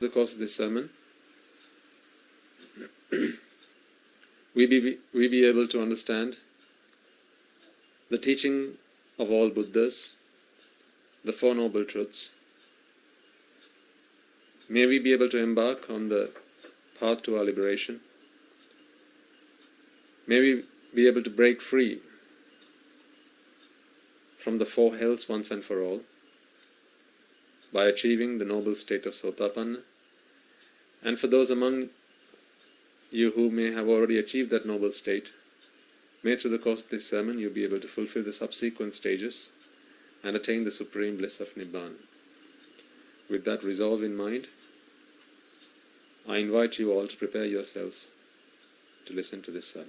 the course of this sermon, we be able to understand the teaching of all Buddhas, the Four Noble Truths. May we be able to embark on the path to our liberation. May we be able to break free from the four hells once and for all by achieving the noble state of Sotapanna. And for those among you who may have already achieved that noble state, may through the course of this sermon you be able to fulfill the subsequent stages and attain the supreme bliss of Nibbana. With that resolve in mind, I invite you all to prepare yourselves to listen to this sermon.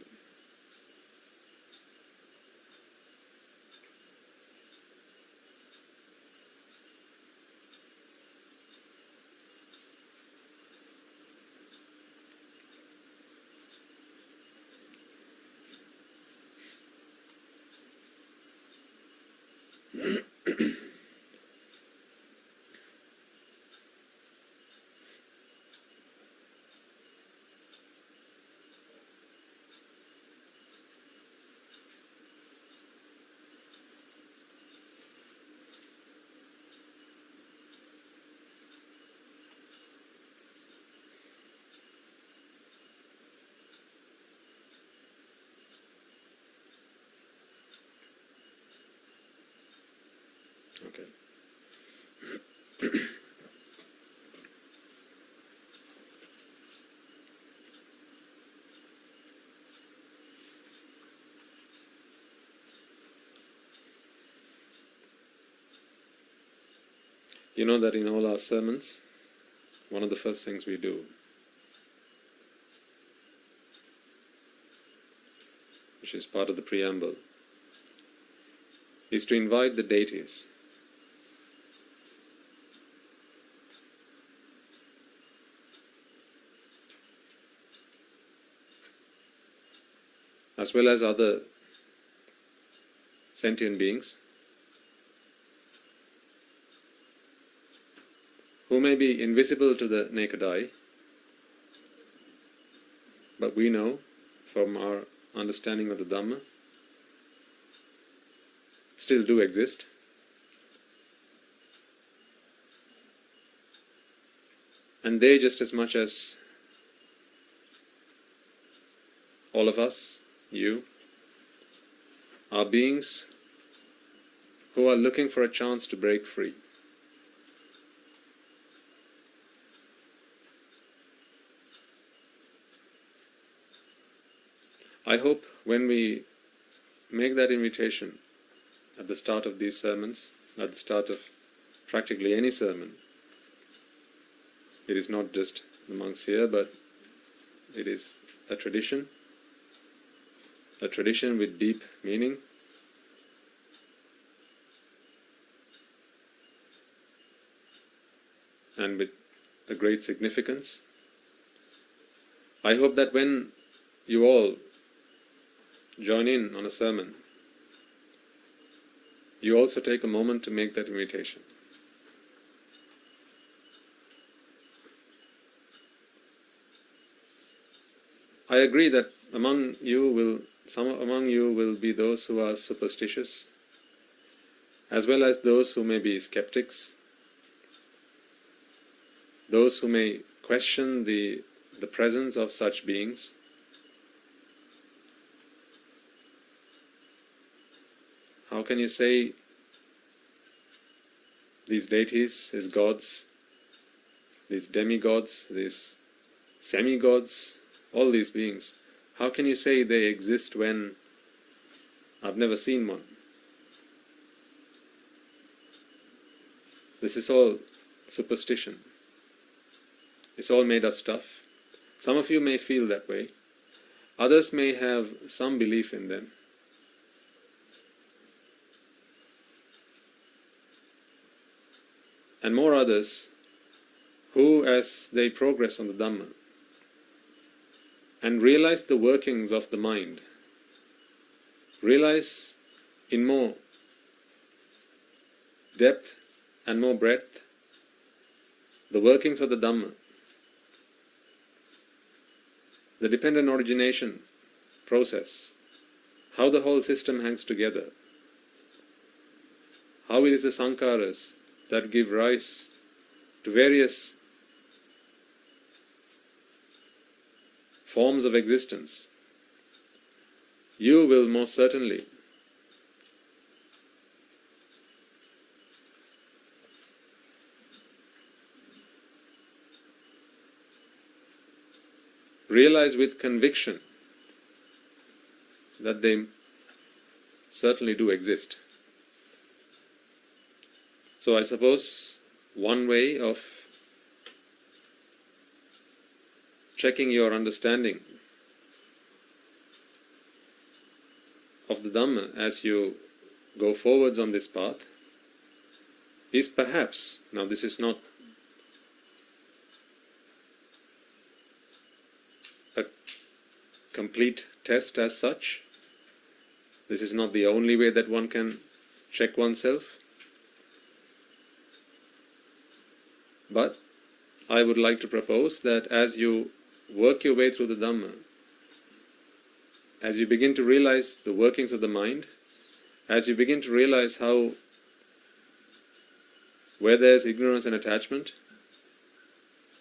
Okay. You know that in all our sermons, one of the first things we do, which is part of the preamble, is to invite the deities. As well as other sentient beings who may be invisible to the naked eye, but we know from our understanding of the Dhamma still do exist. And they, just as much as all of us, you, are beings who are looking for a chance to break free. I hope when we make that invitation at the start of these sermons, at the start of practically any sermon, it is not just the monks here, but it is a tradition with deep meaning, and with a great significance. I hope that when you all join in on a sermon, you also take a moment to make that invitation. I agree that some among you will be those who are superstitious, as well as those who may be skeptics, those who may question the presence of such beings. How can you say these deities, these gods, these demigods, these semi-gods, all these beings, how can you say they exist when I've never seen one? This is all superstition. It's all made up stuff. Some of you may feel that way. Others may have some belief in them. And more others who, as they progress on the Dhamma and realize the workings of the mind, realize in more depth and more breadth the workings of the Dhamma, the dependent origination process, how the whole system hangs together, how it is the sankharas that give rise to various forms of existence, you will most certainly realize with conviction that they certainly do exist. So I suppose one way of checking your understanding of the Dhamma as you go forwards on this path is perhaps, now this is not a complete test as such, this is not the only way that one can check oneself, but I would like to propose that as you work your way through the Dhamma, as you begin to realize the workings of the mind, as you begin to realize how where there is ignorance and attachment,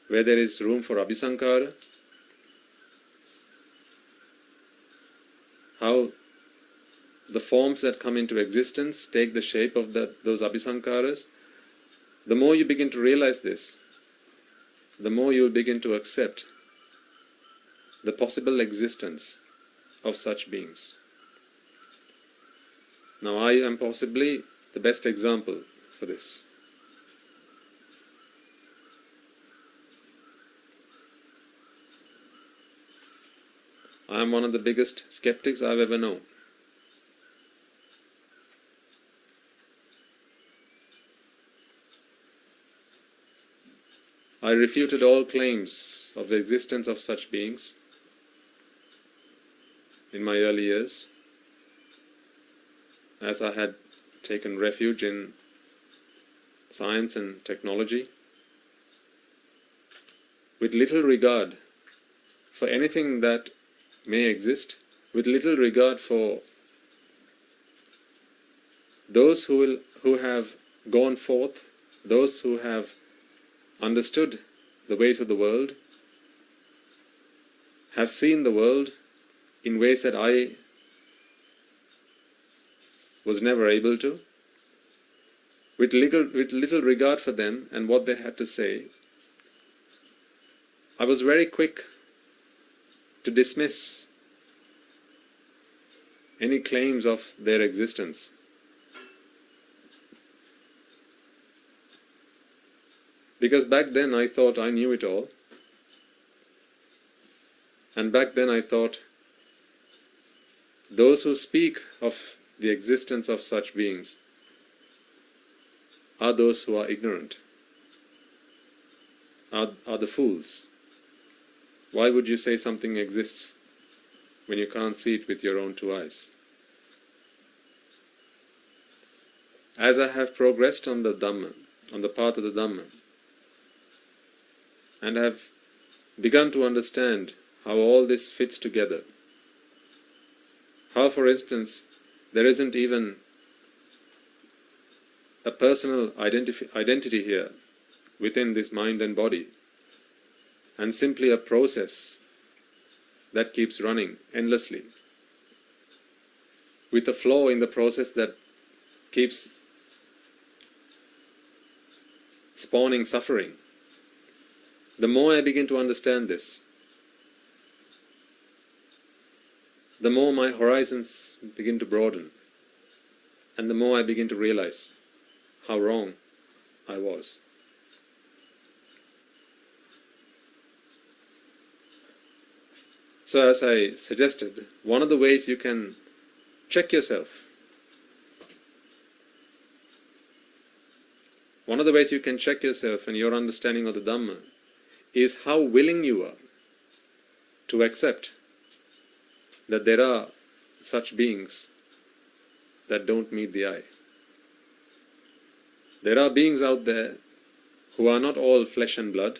where there is room for abhisankara, how the forms that come into existence take the shape of those abhisankaras, the more you begin to realize this, the more you will begin to accept the possible existence of such beings. Now I am possibly the best example for this. I am one of the biggest skeptics I've ever known. I refuted all claims of the existence of such beings in my early years, as I had taken refuge in science and technology, with little regard for anything that may exist, with little regard for those who have gone forth, those who have understood the ways of the world, have seen the world in ways that I was never able to, with little regard for them and what they had to say. I was very quick to dismiss any claims of their existence. Because back then I thought I knew it all, and back then I thought those who speak of the existence of such beings are those who are ignorant, are the fools. Why would you say something exists when you can't see it with your own two eyes? As I have progressed on the Dhamma, on the path of the Dhamma, and have begun to understand how all this fits together, how, for instance, there isn't even a personal identity here within this mind and body, and simply a process that keeps running endlessly, with a flow in the process that keeps spawning suffering. The more I begin to understand this, the more my horizons begin to broaden, and the more I begin to realize how wrong I was. So as I suggested, one of the ways you can check yourself, one of the ways you can check yourself and your understanding of the Dhamma is how willing you are to accept that there are such beings that don't meet the eye. There are beings out there who are not all flesh and blood,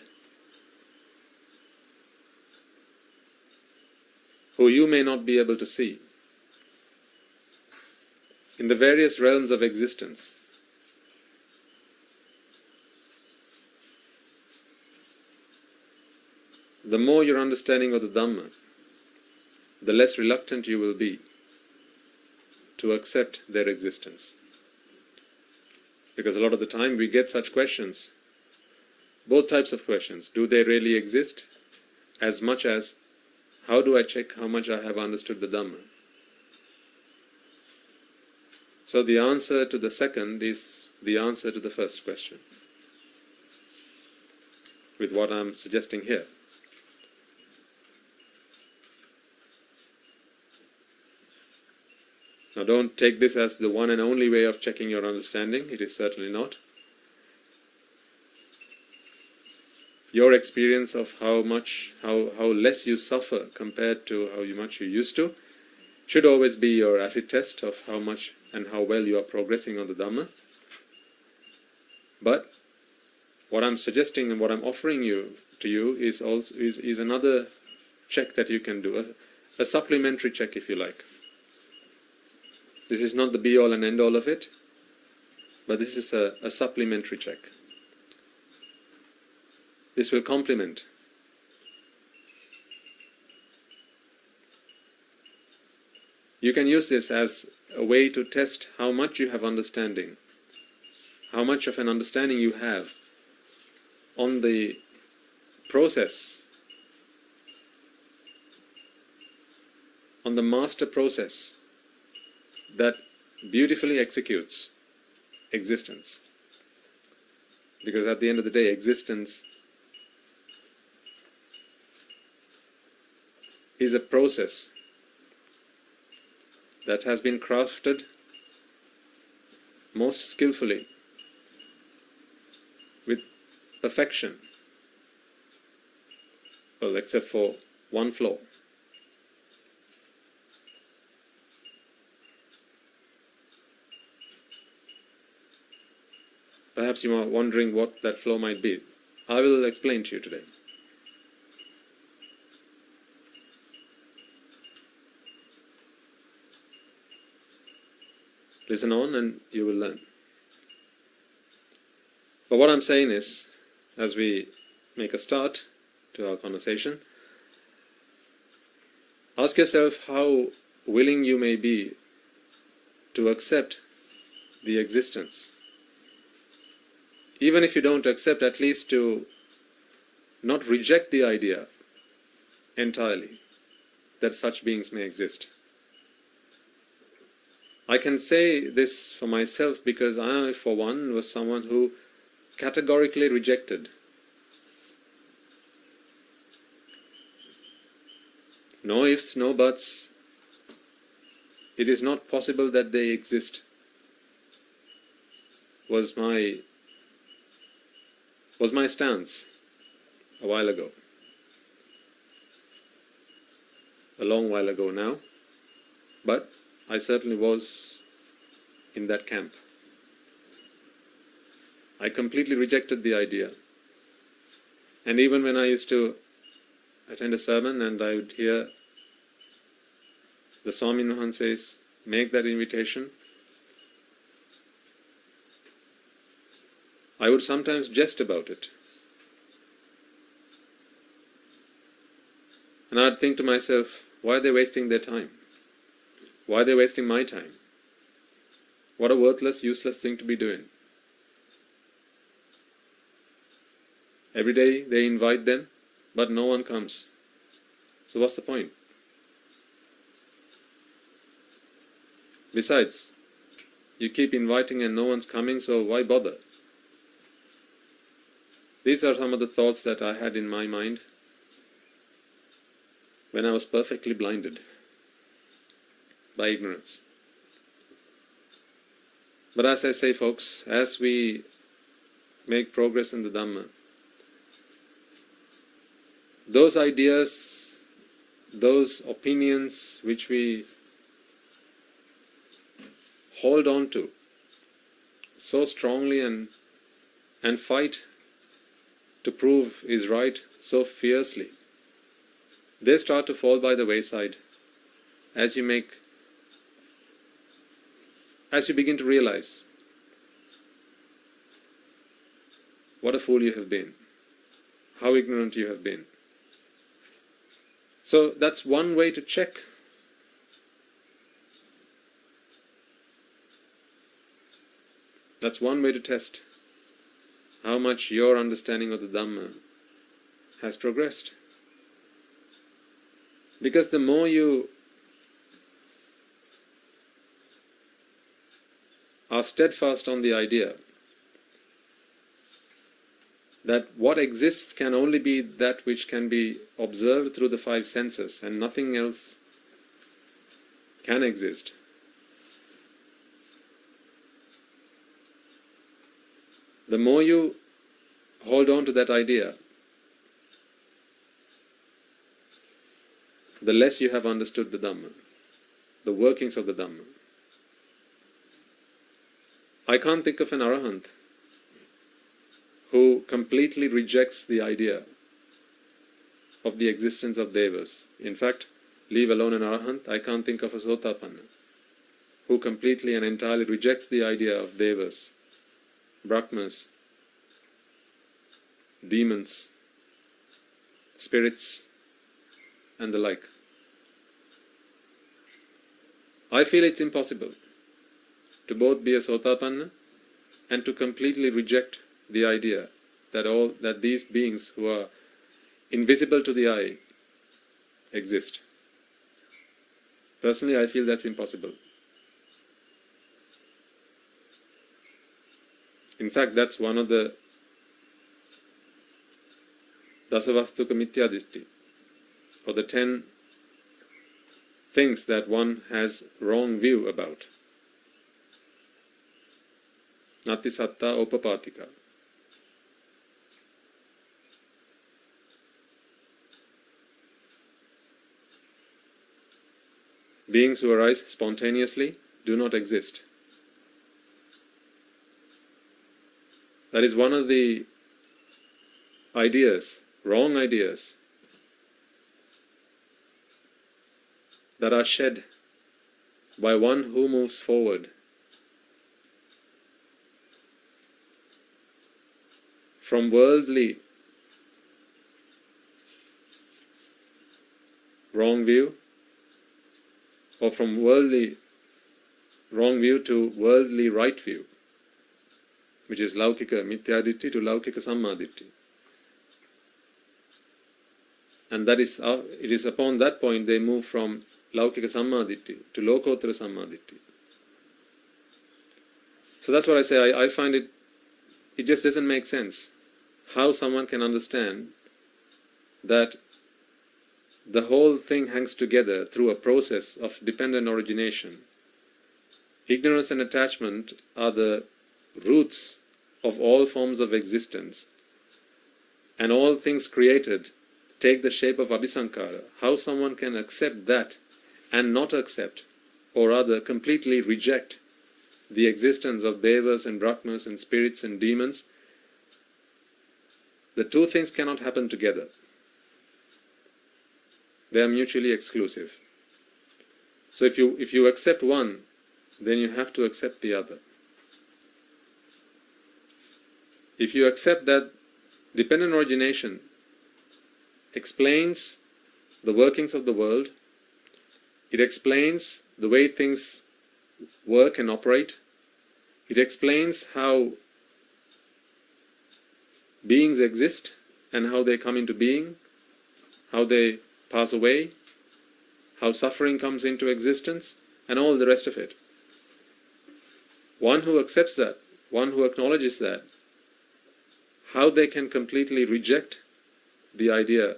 who you may not be able to see, in the various realms of existence. The more your understanding of the Dhamma, the less reluctant you will be to accept their existence. Because a lot of the time we get such questions, both types of questions. Do they really exist? As much as, how do I check how much I have understood the Dhamma? So the answer to the second is the answer to the first question, with what I'm suggesting here. Now don't take this as the one and only way of checking your understanding. It is certainly not. Your experience of how less you suffer compared to how much you used to should always be your acid test of how much and how well you are progressing on the Dhamma. But what I'm suggesting and what I'm offering to you is another check that you can do, a supplementary check if you like. This is not the be-all and end-all of it, but this is a supplementary check. This will complement. You can use this as a way to test how much you have understanding, how much of an understanding you have on the process, on the master process that beautifully executes existence. Because at the end of the day, existence is a process that has been crafted most skillfully, with perfection. Well, except for one flaw. Perhaps you are wondering what that flaw might be. I will explain to you today. Listen on and you will learn. But what I'm saying is, as we make a start to our conversation, ask yourself how willing you may be to accept the existence. Even if you don't accept, at least to not reject the idea entirely that such beings may exist. I can say this for myself because I, for one, was someone who categorically rejected. No ifs, no buts. It is not possible that they exist. Was my stance a while ago. A long while ago now. But I certainly was in that camp. I completely rejected the idea. And even when I used to attend a sermon and I would hear the Swami says, make that invitation, I would sometimes jest about it. And I'd think to myself, why are they wasting their time? Why are they wasting my time? What a worthless, useless thing to be doing. Every day they invite them, but no one comes. So what's the point? Besides, you keep inviting and no one's coming, so why bother? These are some of the thoughts that I had in my mind when I was perfectly blinded by ignorance. But as I say, folks, as we make progress in the Dhamma, those ideas, those opinions which we hold on to so strongly and fight to prove is right so fiercely, they start to fall by the wayside as you begin to realize what a fool you have been, how ignorant you have been. So that's one way to check. That's one way to test how much your understanding of the Dhamma has progressed. Because the more you are steadfast on the idea that what exists can only be that which can be observed through the five senses and nothing else can exist, the more you hold on to that idea, the less you have understood the Dhamma, the workings of the Dhamma. I can't think of an Arahant who completely rejects the idea of the existence of Devas. In fact, leave alone an Arahant, I can't think of a Sotapanna who completely and entirely rejects the idea of Devas, Brahmas, demons, spirits, and the like. I feel it's impossible to both be a Sotapanna and to completely reject the idea that these beings who are invisible to the eye exist. Personally, I feel that's impossible. In fact, that's one of the Dasavastuka Mityadishti, or the 10 things that one has wrong view about. Nati Satta Upapatika. Beings who arise spontaneously do not exist. That is one of the ideas, wrong ideas, that are shed by one who moves forward from worldly wrong view, or from worldly wrong view to worldly right view, which is Laukika Mityaditti to Laukika Sammaditthi. And that is, it is upon that point they move from Laukika Sammaditthi to Lokottara Sammaditthi. So that's what I say, I find it just doesn't make sense how someone can understand that the whole thing hangs together through a process of dependent origination. Ignorance and attachment are the roots of all forms of existence, and all things created take the shape of abhisankara. How someone can accept that and not accept, or rather completely reject, the existence of devas and brahmas and spirits and demons, the two things cannot happen together. They are mutually exclusive. So if you accept one, then you have to accept the other. If you accept that dependent origination explains the workings of the world, it explains the way things work and operate, it explains how beings exist and how they come into being, how they pass away, how suffering comes into existence, and all the rest of it. One who accepts that, one who acknowledges that, how they can completely reject the idea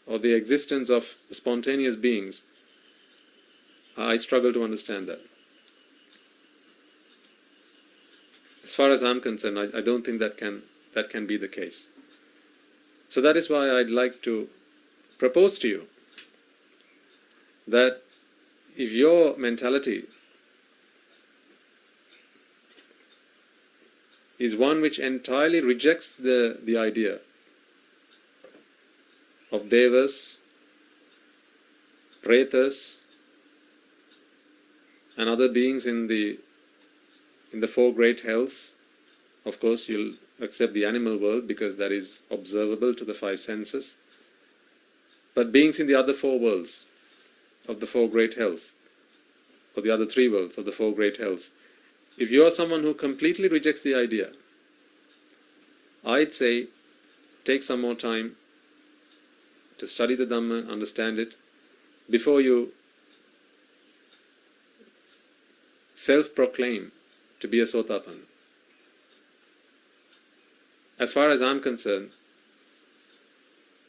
or the existence of spontaneous beings, I struggle to understand that. As far as I'm concerned, I don't think that can be the case. So that is why I'd like to propose to you that if your mentality is one which entirely rejects the idea of devas, pretas, and other beings in the four great hells. Of course, you'll accept the animal world because that is observable to the five senses. But beings in the other four worlds of the four great hells, or the other three worlds of the four great hells, if you are someone who completely rejects the idea, I'd say take some more time to study the Dhamma, understand it, before you self-proclaim to be a Sotapanna. As far as I'm concerned,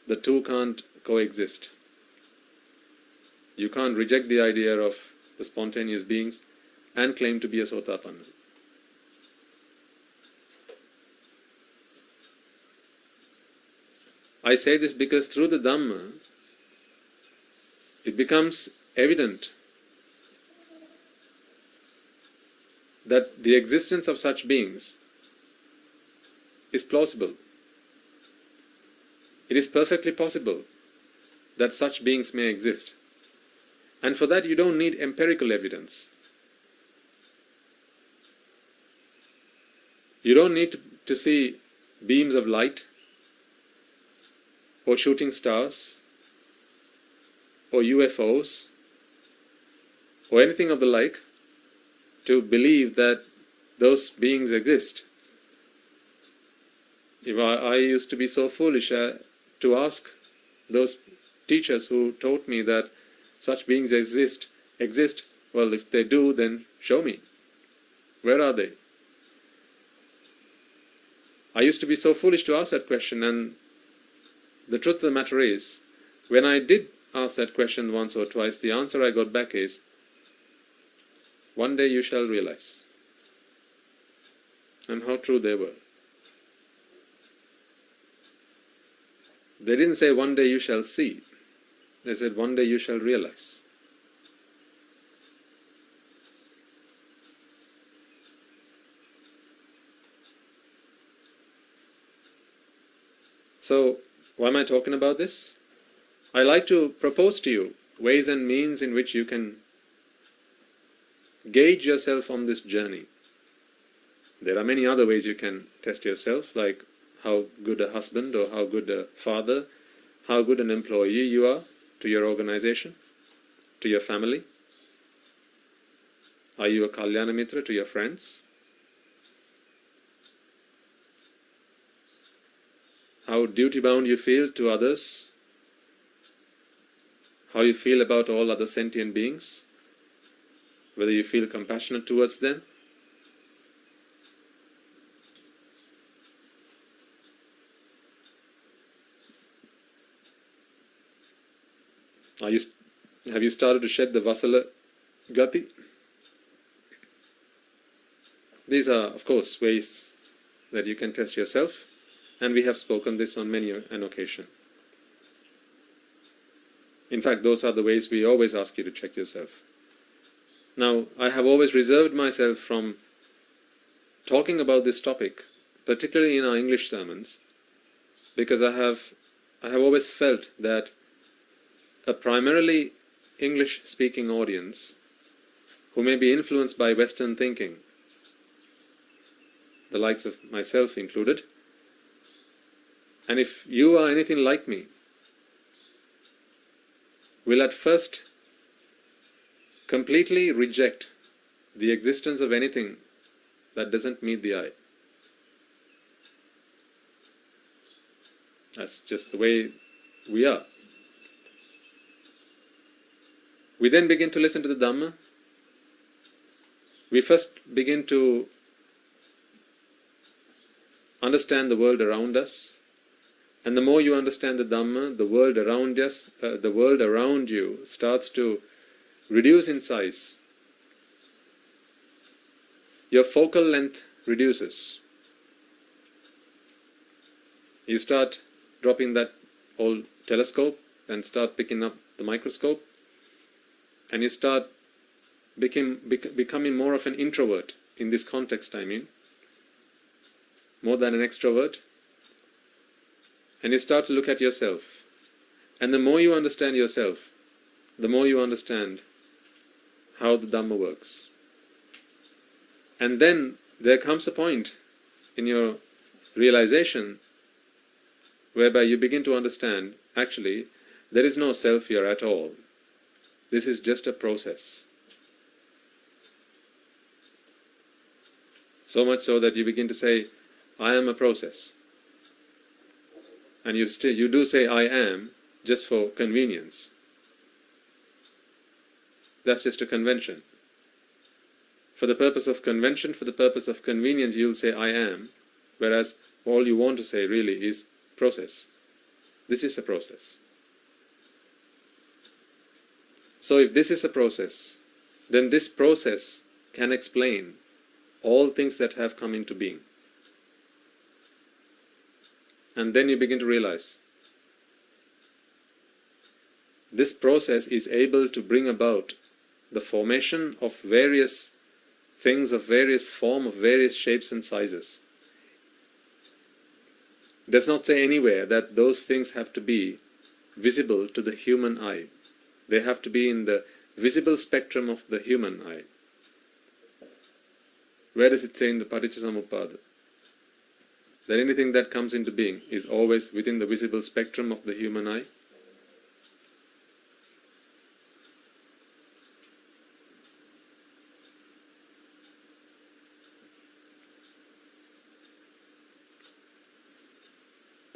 the two can't coexist. You can't reject the idea of the spontaneous beings and claim to be a Sotapanna. I say this because through the Dhamma, it becomes evident that the existence of such beings is plausible. It is perfectly possible that such beings may exist. And for that you don't need empirical evidence. You don't need to see beams of light or shooting stars or UFOs or anything of the like to believe that those beings exist. I used to be so foolish to ask those teachers who taught me that such beings exist. Well, if they do, then show me. Where are they? I used to be so foolish to ask that question, and the truth of the matter is, when I did ask that question once or twice, the answer I got back is, one day you shall realize. And how true they were. They didn't say one day you shall see. They said one day you shall realize. So, why am I talking about this? I like to propose to you ways and means in which you can gauge yourself on this journey. There are many other ways you can test yourself, like how good a husband or how good a father, how good an employee you are to your organization, to your family. Are you a Kalyana Mitra to your friends? How duty-bound you feel to others, how you feel about all other sentient beings, whether you feel compassionate towards them. Have you started to shed the Vasala Gati? These are, of course, ways that you can test yourself, and we have spoken this on many an occasion. In fact, those are the ways we always ask you to check yourself. Now, I have always reserved myself from talking about this topic, particularly in our English sermons, because I have always felt that a primarily English-speaking audience who may be influenced by Western thinking, the likes of myself included, and if you are anything like me, will at first completely reject the existence of anything that doesn't meet the eye. That's just the way we are. We then begin to listen to the Dhamma. We first begin to understand the world around us. And the more you understand the Dhamma, the world around us, the world around you starts to reduce in size. Your focal length reduces. You start dropping that old telescope and start picking up the microscope, and you start becoming more of an introvert in this context, more than an extrovert. And you start to look at yourself. And the more you understand yourself, the more you understand how the Dhamma works. And then there comes a point in your realization whereby you begin to understand, actually, there is no self here at all. This is just a process. So much so that you begin to say, I am a process. And you do say I am just for convenience. That's just a convention. For the purpose of convention, for the purpose of convenience, you'll say I am, whereas all you want to say really is process. This is a process. So if this is a process, then this process can explain all things that have come into being. And then you begin to realize this process is able to bring about the formation of various things of various form, of various shapes and sizes. It does not say anywhere that those things have to be visible to the human eye. They have to be in the visible spectrum of the human eye. Where does it say in the Paticcasamuppada that anything that comes into being is always within the visible spectrum of the human eye?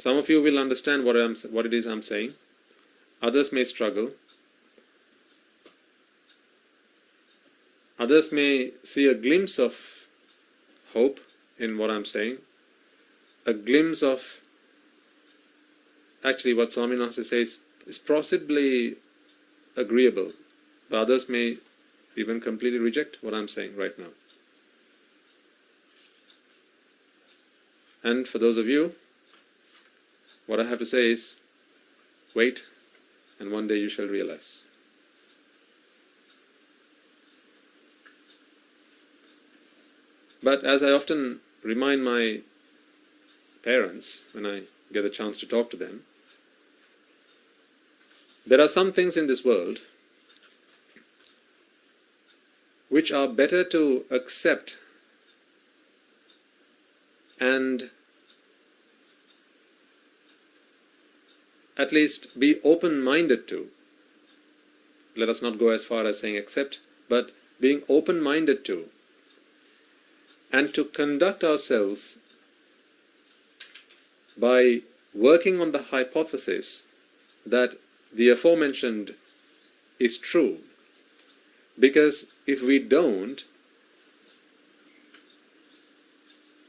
Some of you will understand what it is I'm saying. Others may struggle. Others may see a glimpse of hope in what I'm saying. A glimpse of actually what Swaminatha says is possibly agreeable, but others may even completely reject what I'm saying right now. And for those of you, what I have to say is, wait, and one day you shall realize. But as I often remind my parents when I get a chance to talk to them, there are some things in this world which are better to accept and at least be open-minded to. Let us not go as far as saying accept, but being open-minded to, and to conduct ourselves by working on the hypothesis that the aforementioned is true. Because if we don't,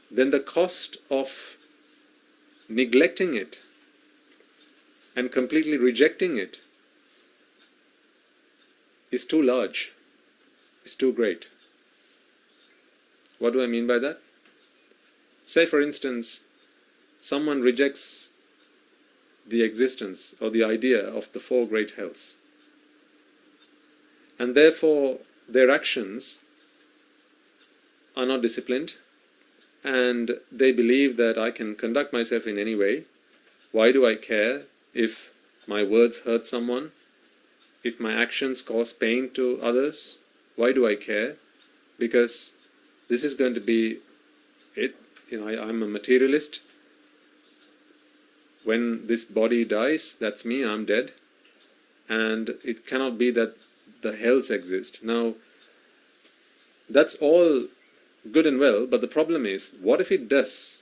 then the cost of neglecting it and completely rejecting it is too large, is too great. What do I mean by that? Say, for instance, someone rejects the existence or the idea of the four great healths, and therefore their actions are not disciplined, and they believe that I can conduct myself in any way. Why do I care if my words hurt someone, if my actions cause pain to others? Why do I care? Because this is going to be it. I'm a materialist. When this body dies, that's me, I'm dead. And it cannot be that the hells exist. Now, that's all good and well, but the problem is, what if it does?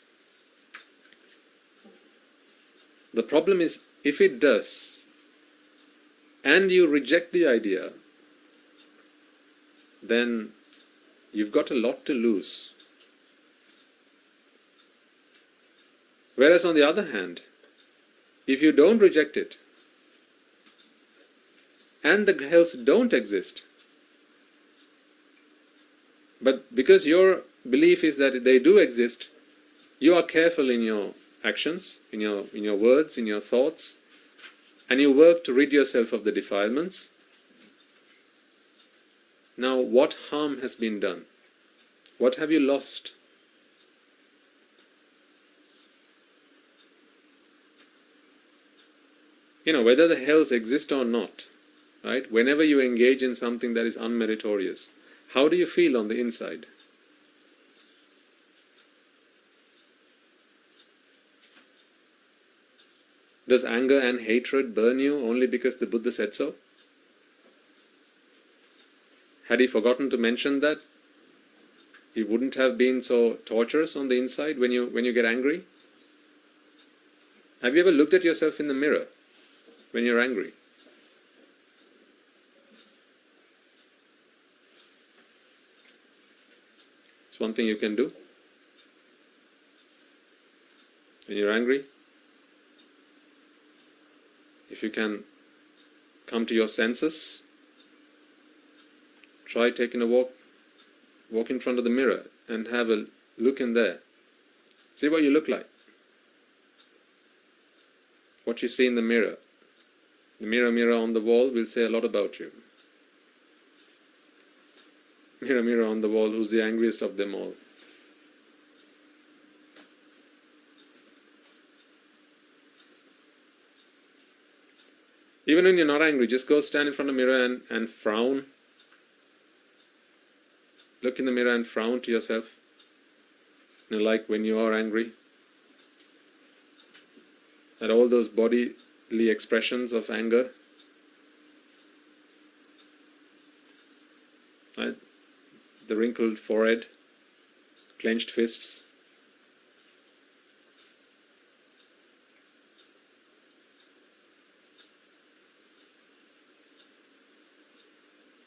The problem is, if it does, and you reject the idea, then you've got a lot to lose. Whereas on the other hand, if you don't reject it, and the hells don't exist, but because your belief is that they do exist, you are careful in your actions, in your words, in your thoughts, and you work to rid yourself of the defilements. Now, what harm has been done? What have you lost? Whether the hells exist or not, right? Whenever you engage in something that is unmeritorious, how do you feel on the inside? Does anger and hatred burn you only because the Buddha said so? Had he forgotten to mention that, you wouldn't have been so torturous on the inside when you get angry? Have you ever looked at yourself in the mirror when you're angry? It's one thing you can do. When you're angry, if you can come to your senses, try taking a walk in front of the mirror and have a look in there. See what you look like. What you see in the mirror. The mirror, mirror on the wall will say a lot about you. Mirror, mirror on the wall, who's the angriest of them all? Even when you're not angry, just go stand in front of the mirror and frown. Look in the mirror and frown to yourself. Like when you are angry. At all those bodily expressions of anger. Right? The wrinkled forehead, clenched fists.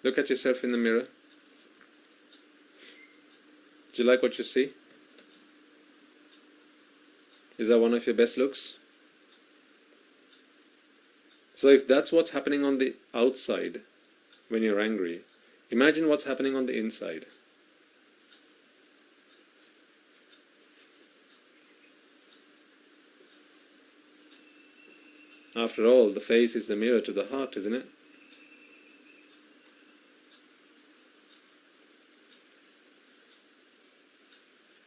Look at yourself in the mirror. Do you like what you see? Is that one of your best looks? So if that's what's happening on the outside when you're angry, imagine what's happening on the inside. After all, the face is the mirror to the heart, isn't it?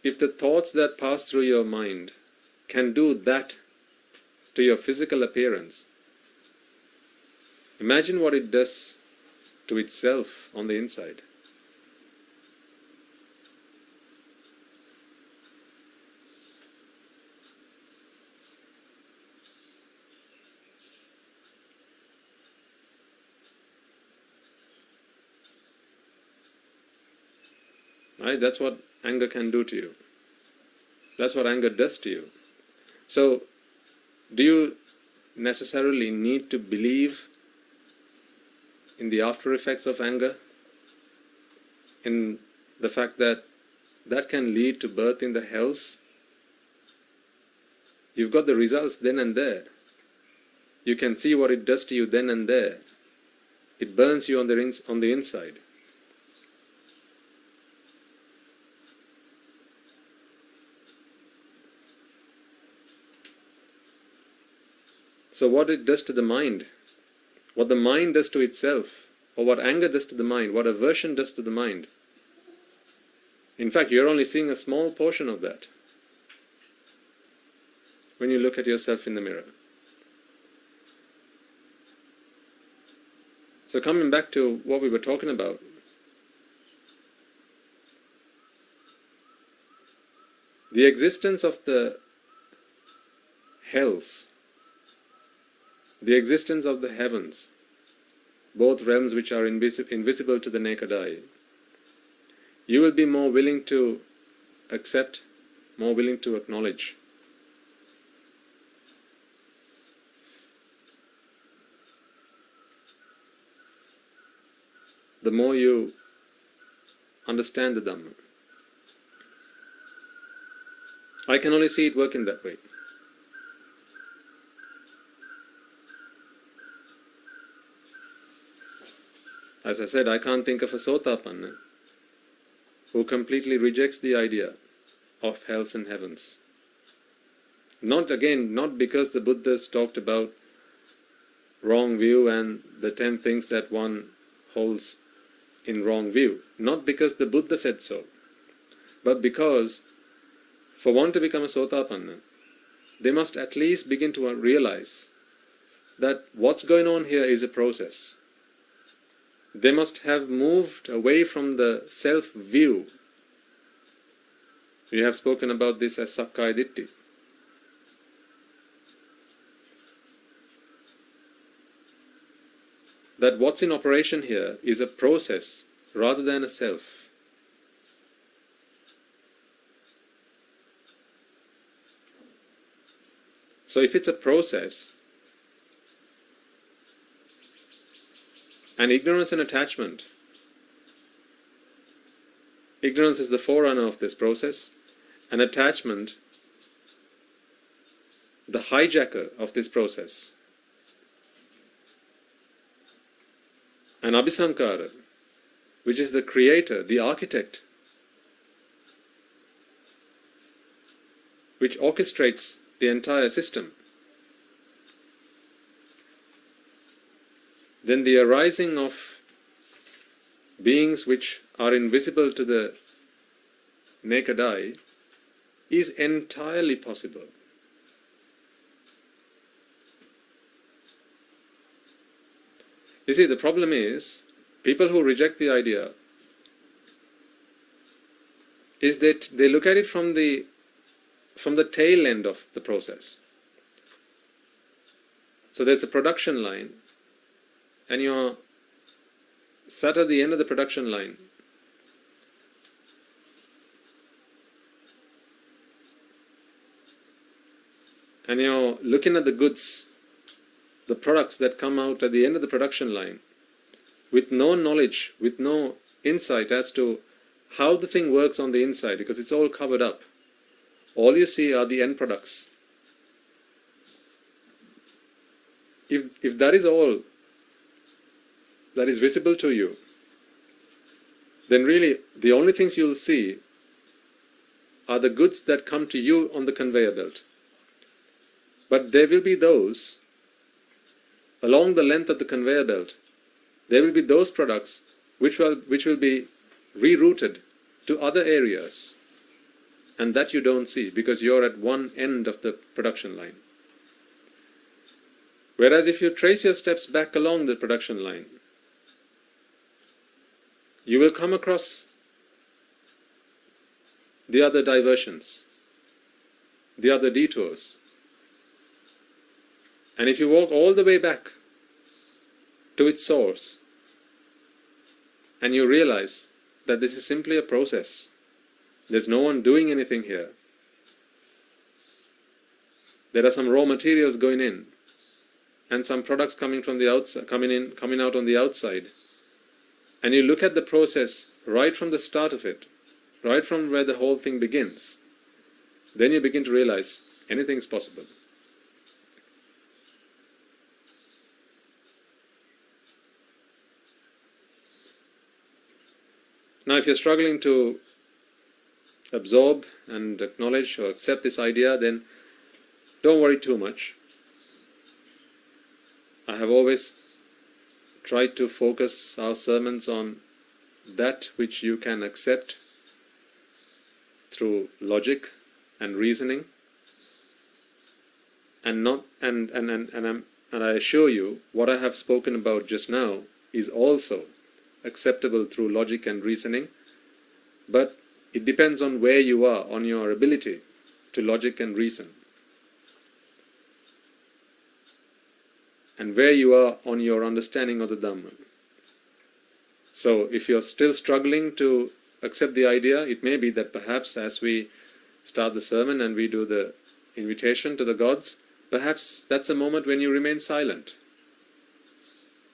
If the thoughts that pass through your mind can do that to your physical appearance, imagine what it does to itself on the inside. Right? That's what anger can do to you. That's what anger does to you. So, do you necessarily need to believe in the after effects of anger? In the fact that that can lead to birth in the hells? You've got the results then and there. You can see what it does to you then and there. It burns you on the inside. So what it does to the mind, what the mind does to itself, or what anger does to the mind, what aversion does to the mind. In fact, you're only seeing a small portion of that when you look at yourself in the mirror. So coming back to what we were talking about, the existence of the hells, the existence of the heavens, both realms which are invisible to the naked eye, you will be more willing to accept, more willing to acknowledge. The more you understand the Dhamma. I can only see it working that way. As I said, I can't think of a Sotapanna who completely rejects the idea of hells and heavens. Not because the Buddhas talked about wrong view and the 10 things that one holds in wrong view. Not because the Buddha said so, but because for one to become a Sotapanna, they must at least begin to realize that what's going on here is a process. They must have moved away from the self-view. We have spoken about this as Sakkaya Ditthi. That what's in operation here is a process rather than a self. So if it's a process, and ignorance and attachment, ignorance is the forerunner of this process, and attachment, the hijacker of this process. And Abhisankara, which is the creator, the architect, which orchestrates the entire system, then the arising of beings which are invisible to the naked eye is entirely possible. You see, the problem is, people who reject the idea is that they look at it from the tail end of the process. So there's a production line, and you're sat at the end of the production line. And you're looking at the goods, the products that come out at the end of the production line, with no knowledge, with no insight as to how the thing works on the inside, because it's all covered up. All you see are the end products. If that is all that is visible to you, then really the only things you'll see are the goods that come to you on the conveyor belt. But there will be those, along the length of the conveyor belt, there will be those products which will be rerouted to other areas, and that you don't see because you're at one end of the production line. Whereas if you trace your steps back along the production line, you will come across the other diversions, the other detours. And if you walk all the way back to its source, and you realize that this is simply a process, there's no one doing anything here. There are some raw materials going in, and some products coming from the outside, coming out on the outside. And you look at the process right from the start of it, right from where the whole thing begins. Then you begin to realize anything's possible. Now, if you're struggling to absorb and acknowledge or accept this idea, then don't worry too much. I have always tried to focus our sermons on that which you can accept through logic and reasoning, and I assure you, what I have spoken about just now is also acceptable through logic and reasoning, but it depends on where you are on your ability to logic and reason, and where you are on your understanding of the Dhamma. So if you're still struggling to accept the idea, it may be that perhaps as we start the sermon and we do the invitation to the gods, perhaps that's a moment when you remain silent.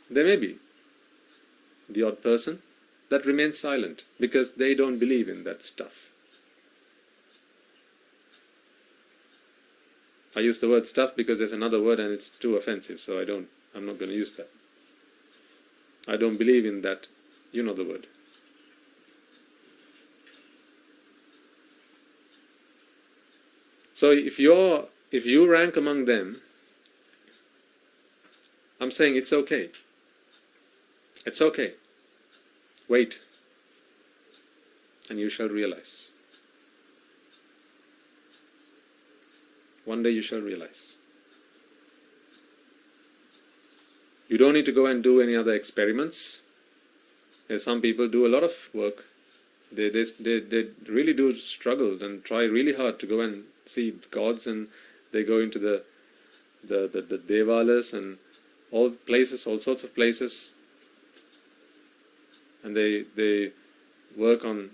There may be the odd person that remains silent because they don't believe in that stuff. I use the word stuff because there's another word and it's too offensive, so I'm not going to use that. I don't believe in that, you know the word. So if you rank among them, I'm saying it's okay. It's okay. Wait, and you shall realize. One day you shall realize. You don't need to go and do any other experiments. Some people do a lot of work. They really do struggle and try really hard to go and see gods, and they go into the devalas and all sorts of places, and they work on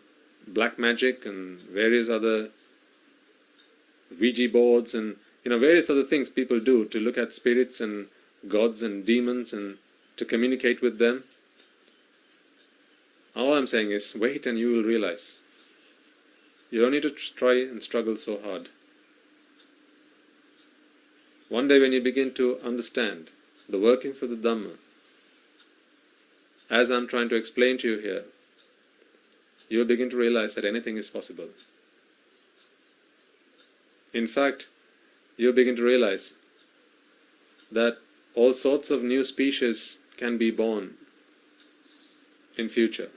black magic and various other Ouija boards and various other things people do to look at spirits and gods and demons and to communicate with them. All I'm saying is, wait and you will realize. You don't need to try and struggle so hard. One day when you begin to understand the workings of the Dhamma, as I'm trying to explain to you here, you will begin to realize that anything is possible. In fact, you'll begin to realize that all sorts of new species can be born in future.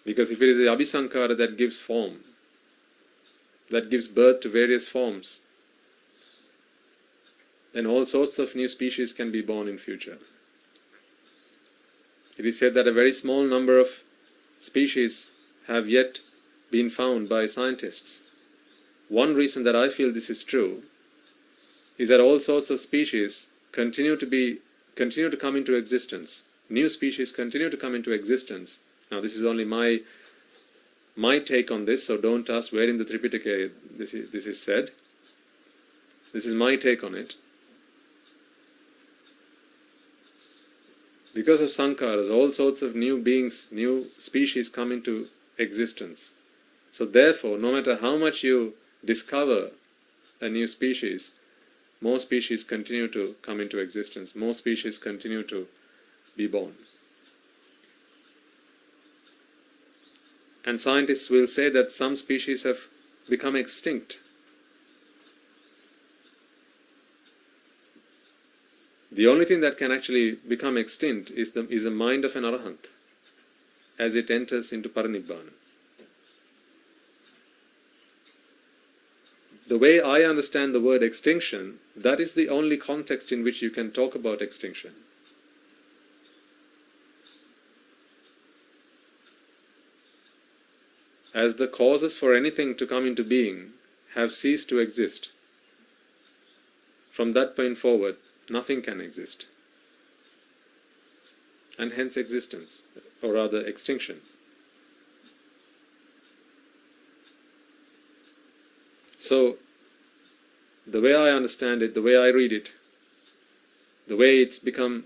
Because if it is the abhisankara that gives form, that gives birth to various forms, then all sorts of new species can be born in future. It is said that a very small number of species have yet been found by scientists. One reason that I feel this is true is that all sorts of species continue to come into existence. New species continue to come into existence. Now this is only my take on this, so don't ask where in the Tripitaka this is said. This is my take on it. Because of sankharas, all sorts of new beings, new species come into existence. So therefore, no matter how much you discover a new species, more species continue to come into existence, more species continue to be born. And scientists will say that some species have become extinct. The only thing that can actually become extinct is the mind of an arahant as it enters into parinibbana. The way I understand the word extinction, that is the only context in which you can talk about extinction. As the causes for anything to come into being have ceased to exist, from that point forward, nothing can exist. And hence existence, or rather extinction. So, the way I understand it, the way I read it, the way it's become,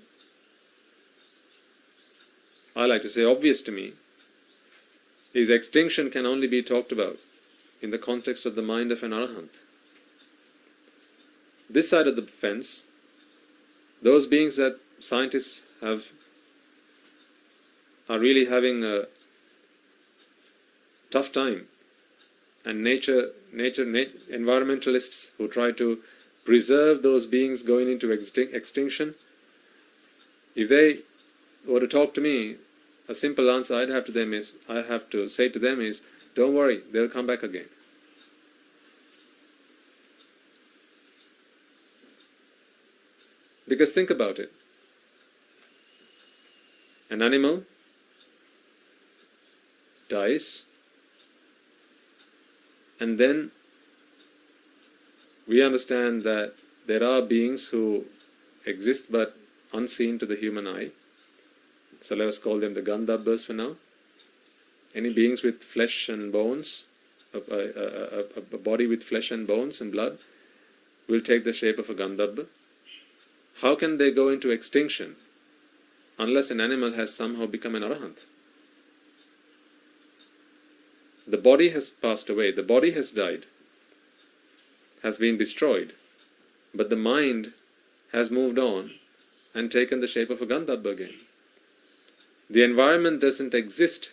I like to say, obvious to me, is extinction can only be talked about in the context of the mind of an arahant. This side of the fence, those beings that scientists are really having a tough time, and environmentalists who try to preserve those beings going into extinction, if they were to talk to me, a simple answer I have to say to them is, don't worry, they'll come back again. Because think about it. An animal dies, and then we understand that there are beings who exist but unseen to the human eye. So let us call them the Gandhabas for now. Any beings with flesh and bones, a body with flesh and bones and blood, will take the shape of a Gandhabba. How can they go into extinction unless an animal has somehow become an arahant? The body has passed away, the body has died, has been destroyed, but the mind has moved on and taken the shape of a Gandhabba again. The environment doesn't exist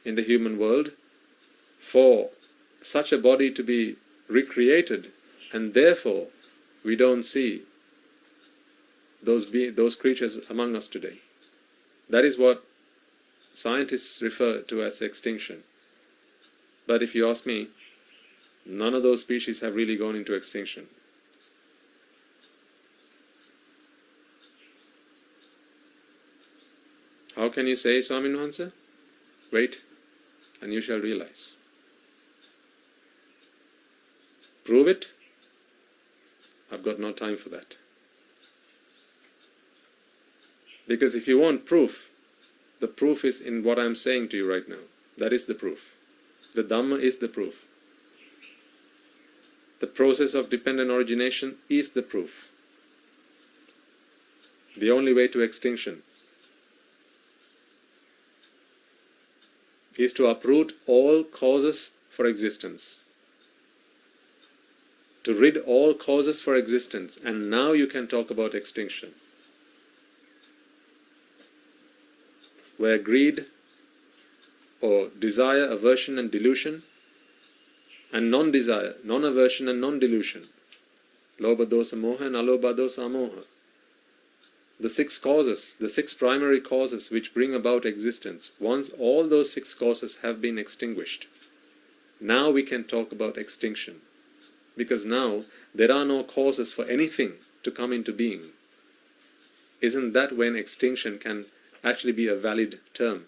in the human world for such a body to be recreated, and therefore we don't see those creatures among us today. That is what scientists refer to as extinction. But if you ask me, none of those species have really gone into extinction. How can you say, Swamin Hansa? Wait, and you shall realize. Prove it? I've got no time for that. Because if you want proof, the proof is in what I'm saying to you right now. That is the proof. The Dhamma is the proof. The process of dependent origination is the proof. The only way to extinction is to uproot all causes for existence. To rid all causes for existence, and now you can talk about extinction. Where greed or desire, aversion and delusion, and non-desire, non-aversion and non-delusion, lobha, dosa, moha and alobha, dosa, amoha. The 6 causes, the 6 primary causes which bring about existence, once all those 6 causes have been extinguished, now we can talk about extinction. Because now there are no causes for anything to come into being. Isn't that when extinction can actually be a valid term?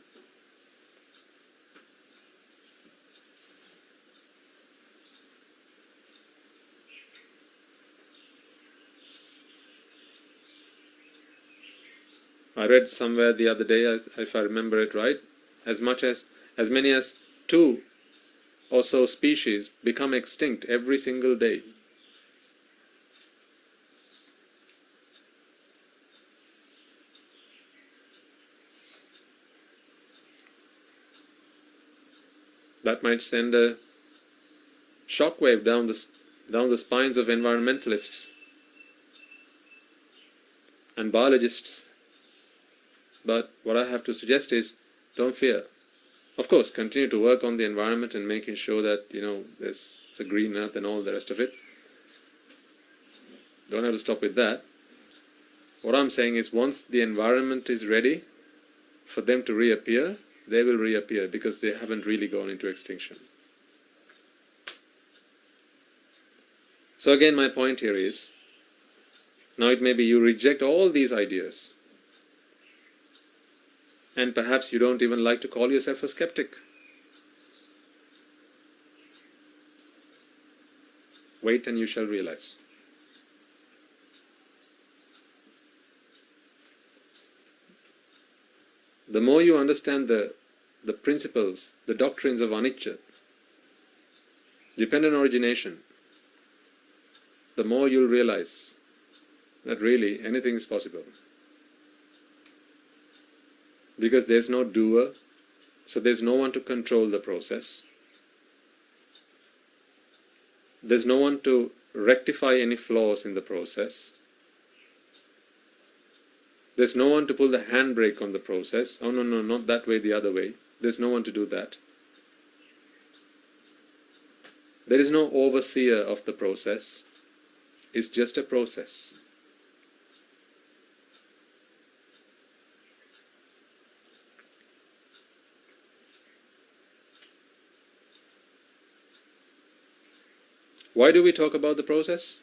I read somewhere the other day, if I remember it right, as many as 2 or so species become extinct every single day. That might send a shockwave down the spines of environmentalists and biologists. But what I have to suggest is, don't fear. Of course, continue to work on the environment and making sure that, it's a green earth and all the rest of it. Don't have to stop with that. What I'm saying is, once the environment is ready for them to reappear, they will reappear because they haven't really gone into extinction. So again, my point here is, now it may be you reject all these ideas, and perhaps you don't even like to call yourself a skeptic. Wait and you shall realize. The more you understand the principles, the doctrines of anicca, dependent origination, the more you'll realize that really anything is possible. Because there's no doer, so there's no one to control the process. There's no one to rectify any flaws in the process. There's no one to pull the handbrake on the process. Oh no, not that way, the other way. There's no one to do that. There is no overseer of the process. It's just a process. Why do we talk about the process?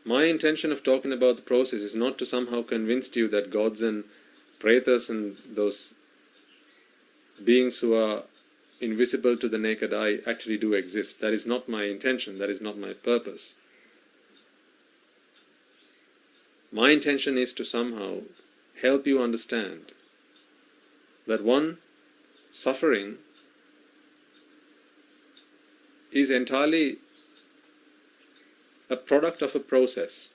My intention of talking about the process is not to somehow convince you that gods and pretas and those beings who are invisible to the naked eye actually do exist. That is not my intention, that is not my purpose. My intention is to somehow help you understand that one, suffering is entirely a product of a process.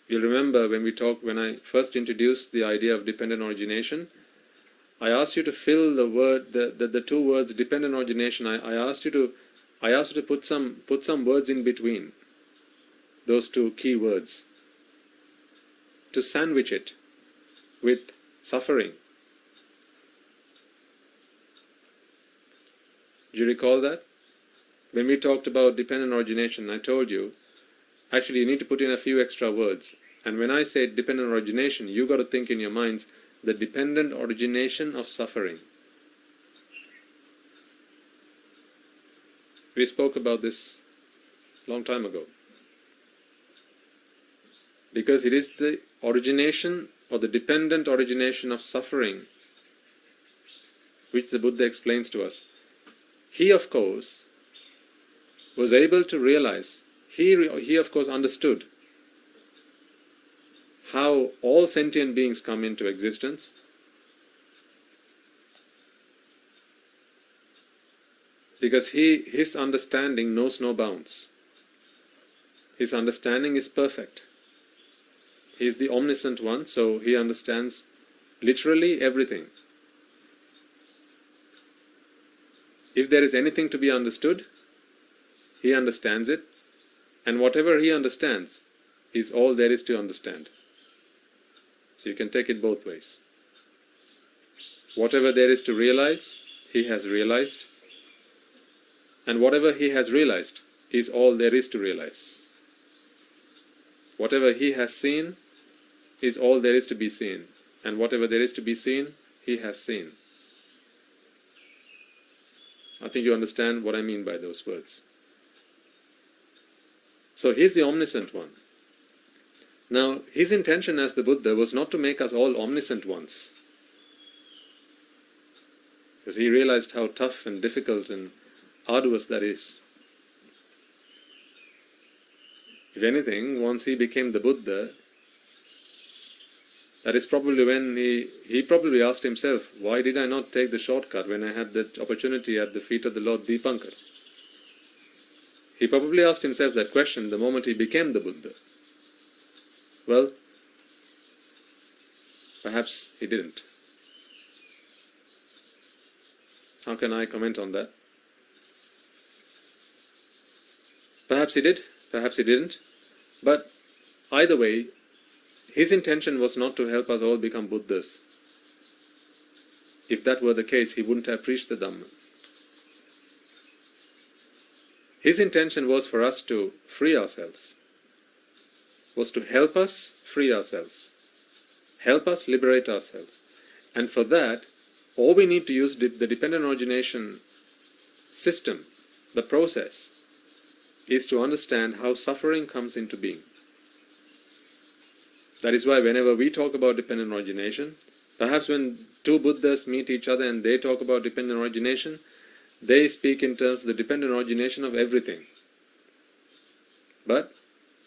You'll remember when I first introduced the idea of dependent origination, I asked you to fill the 2 words dependent origination. I asked you to put some words in between those 2 key words, to sandwich it with suffering. Do you recall that? When we talked about dependent origination, I told you, actually you need to put in a few extra words. And when I say dependent origination, you got to think in your minds, the dependent origination of suffering. We spoke about this a long time ago. Because it is the origination or the dependent origination of suffering, which the Buddha explains to us, he of course was able to realize, he of course understood how all sentient beings come into existence, because his understanding knows no bounds. His understanding is perfect. He is the omniscient one, so he understands literally everything. If there is anything to be understood, he understands it, and whatever he understands is all there is to understand. So you can take it both ways. Whatever there is to realize, he has realized, and whatever he has realized is all there is to realize. Whatever he has seen is all there is to be seen, and whatever there is to be seen, he has seen. I think you understand what I mean by those words. So he's the omniscient one. Now, his intention as the Buddha was not to make us all omniscient ones, because he realized how tough and difficult and arduous that is. If anything, once he became the Buddha, that is probably when he probably asked himself, why did I not take the shortcut when I had that opportunity at the feet of the Lord Dipankar? He probably asked himself that question the moment he became the Buddha. Well, perhaps he didn't. How can I comment on that? Perhaps he did, perhaps he didn't. But either way, his intention was not to help us all become Buddhas. If that were the case, he wouldn't have preached the Dhamma. His intention was for us to free ourselves, was to help us free ourselves, help us liberate ourselves. And for that, all we need to use the dependent origination system, the process, is to understand how suffering comes into being. That is why whenever we talk about dependent origination, perhaps when two Buddhas meet each other and they talk about dependent origination, they speak in terms of the dependent origination of everything. But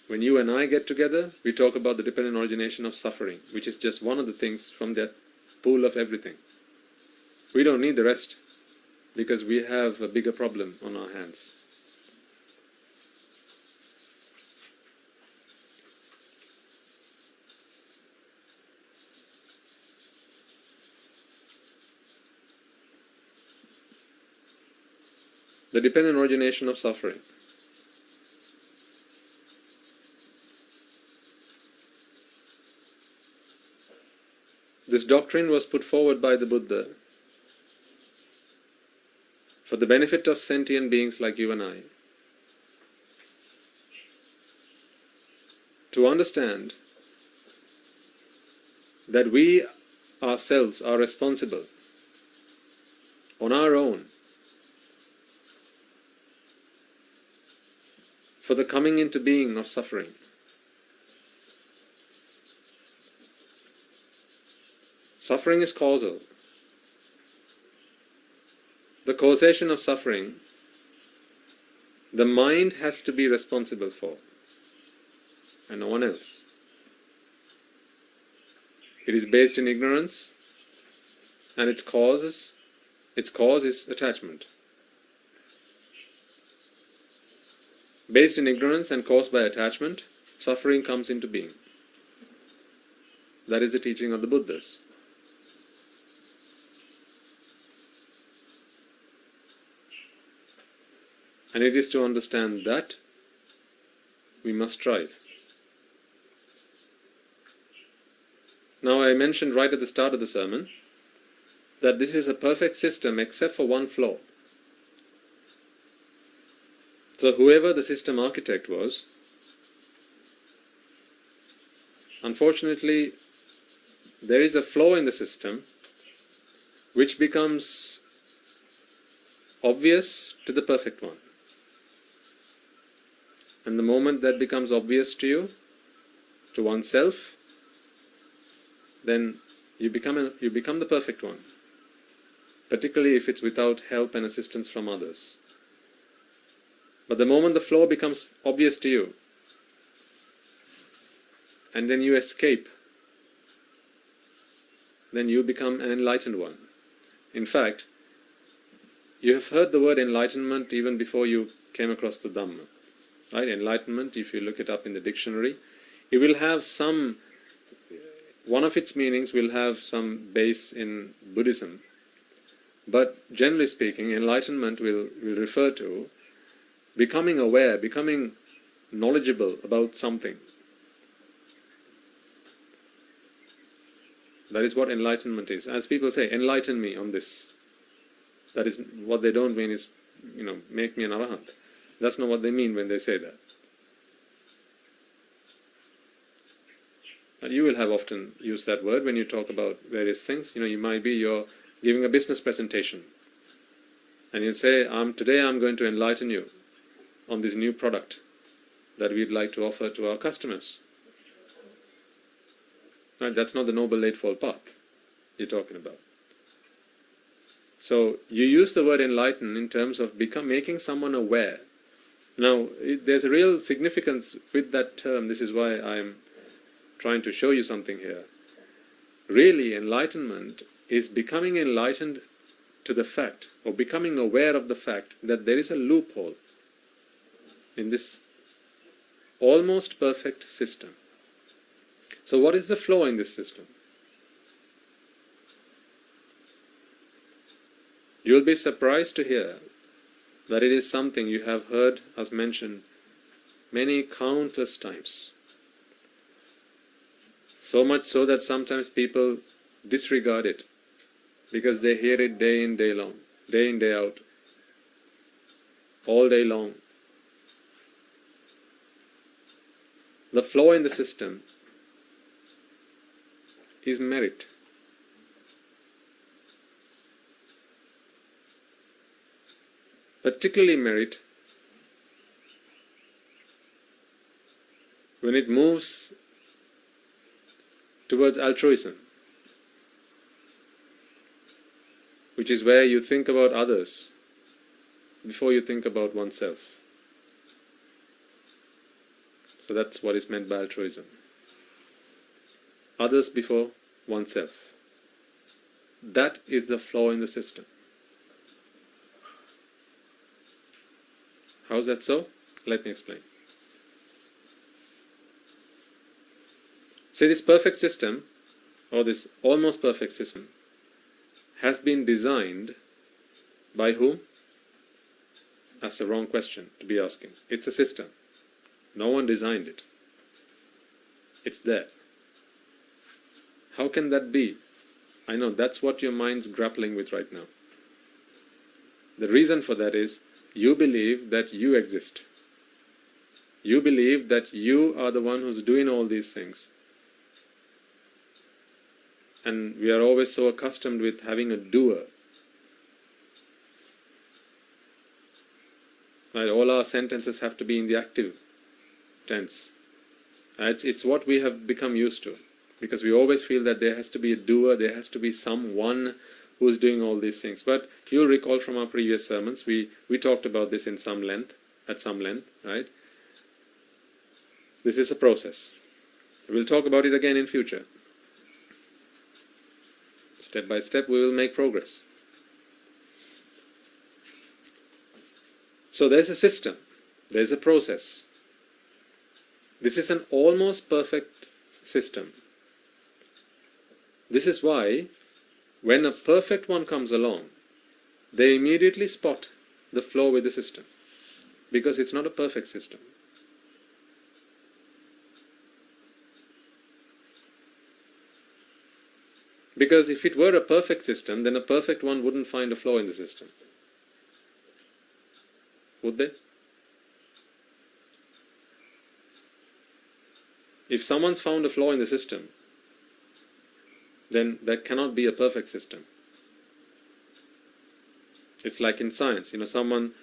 when you and I get together, we talk about the dependent origination of suffering, which is just one of the things from that pool of everything. We don't need the rest, because we have a bigger problem on our hands. The dependent origination of suffering. This doctrine was put forward by the Buddha for the benefit of sentient beings like you and I, to understand that we ourselves are responsible on our own for the coming into being of suffering. Suffering is causal. The causation of suffering, the mind has to be responsible for, and no one else. It is based in ignorance, and its cause is attachment. Based in ignorance and caused by attachment, suffering comes into being. That is the teaching of the Buddhas. And it is to understand that we must strive. Now, I mentioned right at the start of the sermon that this is a perfect system except for one flaw. So whoever the system architect was, unfortunately, there is a flaw in the system which becomes obvious to the perfect one. And the moment that becomes obvious to you, to oneself, then you become the perfect one, particularly if it's without help and assistance from others. But the moment the flow becomes obvious to you, and then you escape, then you become an enlightened one. In fact, you have heard the word enlightenment even before you came across the Dhamma. Right? Enlightenment, if you look it up in the dictionary, it will have one of its meanings will have some base in Buddhism. But generally speaking, enlightenment will refer to becoming aware, becoming knowledgeable about something. That is what enlightenment is. As people say, enlighten me on this. That is what they don't mean is, make me an arahant. That's not what they mean when they say that. And you will have often used that word when you talk about various things. You're giving a business presentation, and you say, today I'm going to enlighten you on this new product that we'd like to offer to our customers. Right? That's not the Noble Eightfold Path you're talking about. So you use the word enlighten in terms of making someone aware. Now, there's a real significance with that term. This is why I'm trying to show you something here. Really, enlightenment is becoming enlightened to the fact, or becoming aware of the fact, that there is a loophole in this almost perfect system. So what is the flow in this system? You'll be surprised to hear that it is something you have heard us mention many countless times. So much so that sometimes people disregard it because they hear it day in, day out, all day long. The flow in the system is merit. Particularly merit when it moves towards altruism, which is where you think about others before you think about oneself. So that's what is meant by altruism. Others before oneself. That is the flow in the system. How is that so? Let me explain. See, this perfect system, or this almost perfect system, has been designed by whom? That's the wrong question to be asking. It's a system. No one designed it. It's there. How can that be? I know that's what your mind's grappling with right now. The reason for that is you believe that you exist. You believe that you are the one who's doing all these things. And we are always so accustomed with having a doer. Right? All our sentences have to be in the active tense. It's what we have become used to. Because we always feel that there has to be a doer, there has to be someone who's doing all these things. But you'll recall from our previous sermons, we talked about this at some length, right? This is a process. We'll talk about it again in future. Step by step we will make progress. So there's a system, there's a process. This is an almost perfect system. This is why when a perfect one comes along, they immediately spot the flaw with the system, because it's not a perfect system. Because if it were a perfect system, then a perfect one wouldn't find a flaw in the system. Would they? If someone's found a flaw in the system, then that cannot be a perfect system. It's like in science, someone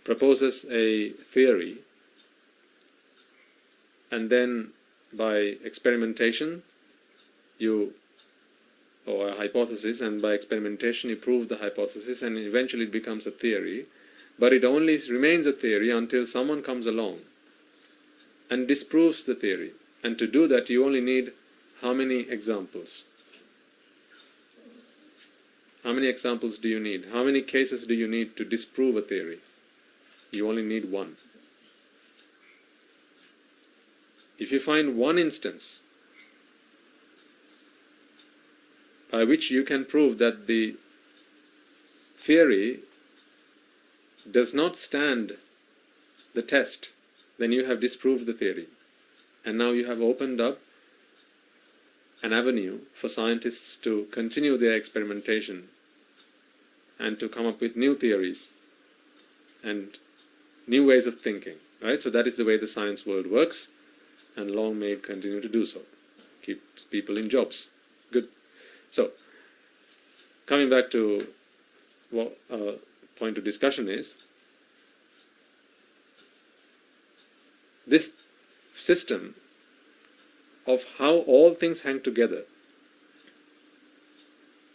proposes a theory, and then by experimentation, or a hypothesis, and by experimentation you prove the hypothesis, and eventually it becomes a theory, but it only remains a theory until someone comes along and disproves the theory. And to do that you only need how many examples? How many examples do you need? How many cases do you need to disprove a theory? You only need one. If you find one instance by which you can prove that the theory does not stand the test, then you have disproved the theory. And now you have opened up an avenue for scientists to continue their experimentation and to come up with new theories and new ways of thinking. Right? So that is the way the science world works, and long may it continue to do so. Keeps people in jobs. Good. So, coming back to what point of discussion is, this system of how all things hang together,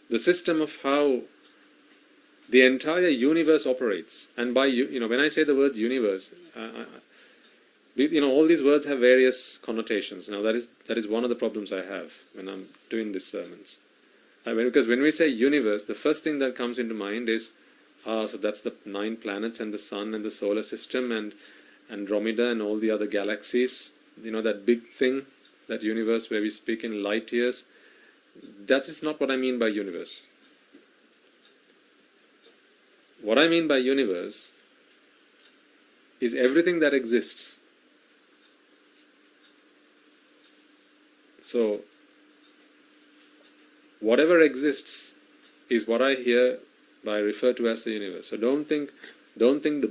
the system of how the entire universe operates, and by when I say the word universe, all these words have various connotations. Now that is one of the problems I have when I'm doing these sermons. Because when we say universe, the first thing that comes into mind is, so that's the 9 planets and the sun and the solar system and Andromeda and all the other galaxies, that big thing, that universe where we speak in light years. That is not what I mean by universe. What I mean by universe is everything that exists. So, whatever exists is what I hereby refer to as the universe. So don't think the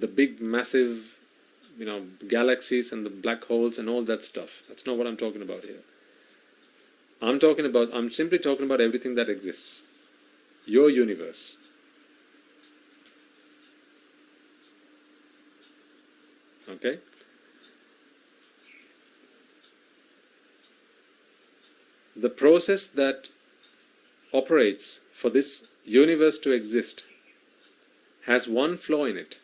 big massive galaxies and the black holes and all that stuff. That's not what I'm talking about here. I'm simply talking about everything that exists. Your universe. Okay? The process that operates for this universe to exist has one flaw in it.